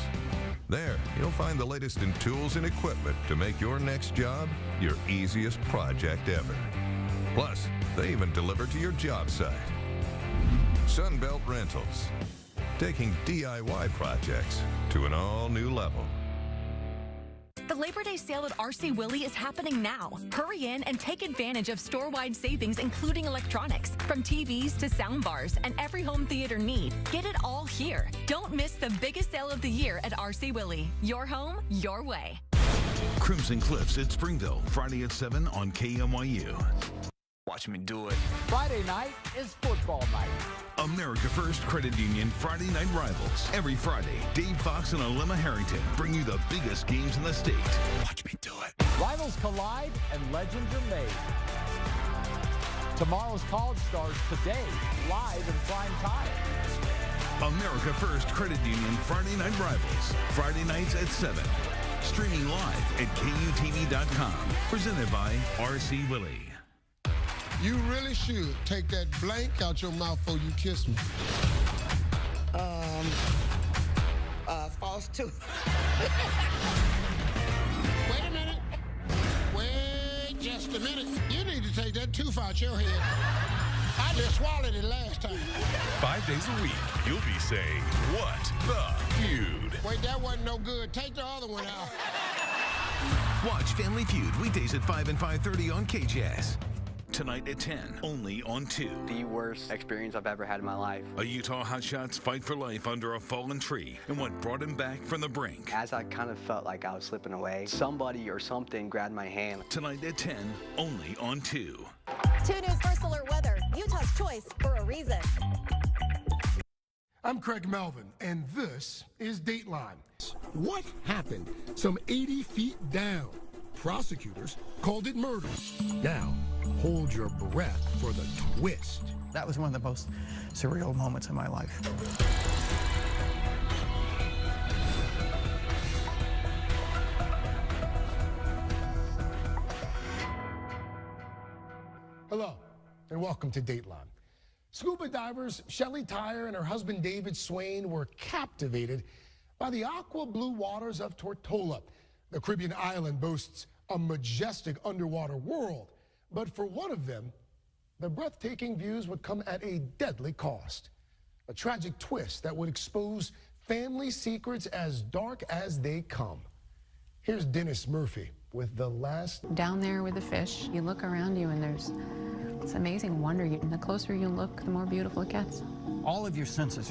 There, you'll find the latest in tools and equipment to make your next job your easiest project ever. Plus, they even deliver to your job site. Sunbelt Rentals, taking DIY projects to an all-new level. The Labor Day sale at RC Willey is happening now. Hurry in and take advantage of store-wide savings, including electronics, from TVs to sound bars and every home theater need. Get it all here. Don't miss the biggest sale of the year at RC Willey. Your home, your way. Crimson Cliffs at Springville, Friday at 7 on KMYU. Watch me do it. Friday night is football night. America First Credit Union Friday Night Rivals. Every Friday, Dave Fox and Alema Harrington bring you the biggest games in the state. Watch me do it. Rivals collide and legends are made. Tomorrow's college starts today, live in prime time. America First Credit Union Friday Night Rivals. Friday nights at 7. Streaming live at KUTV.com. Presented by R.C. Willey. You really should take that blank out your mouth before you kiss me. False tooth. Wait a minute. Wait just a minute. You need to take that tooth out your head. I just swallowed it last time. 5 days a week, you'll be saying, what the feud? Wait, that wasn't no good. Take the other one out. Watch Family Feud weekdays at 5 and 5:30 on KJS. Tonight at 10, only on 2. The worst experience I've ever had in my life. A Utah Hotshot's fight for life under a fallen tree and what brought him back from the brink. As I kind of felt like I was slipping away, somebody or something grabbed my hand. Tonight at 10, only on 2. 2 News First Alert Weather, Utah's choice for a reason. I'm Craig Melvin, and this is Dateline. What happened some 80 feet down? Prosecutors called it murder. Now, hold your breath for the twist. That was one of the most surreal moments in my life. Hello, and welcome to Dateline. Scuba divers Shelly Tyre and her husband David Swain were captivated by the aqua blue waters of Tortola. The Caribbean island boasts a majestic underwater world, but for one of them, the breathtaking views would come at a deadly cost. A tragic twist that would expose family secrets as dark as they come. Here's Dennis Murphy with the last. Down there with the fish, you look around you and there's this amazing wonder. And the closer you look, the more beautiful it gets. All of your senses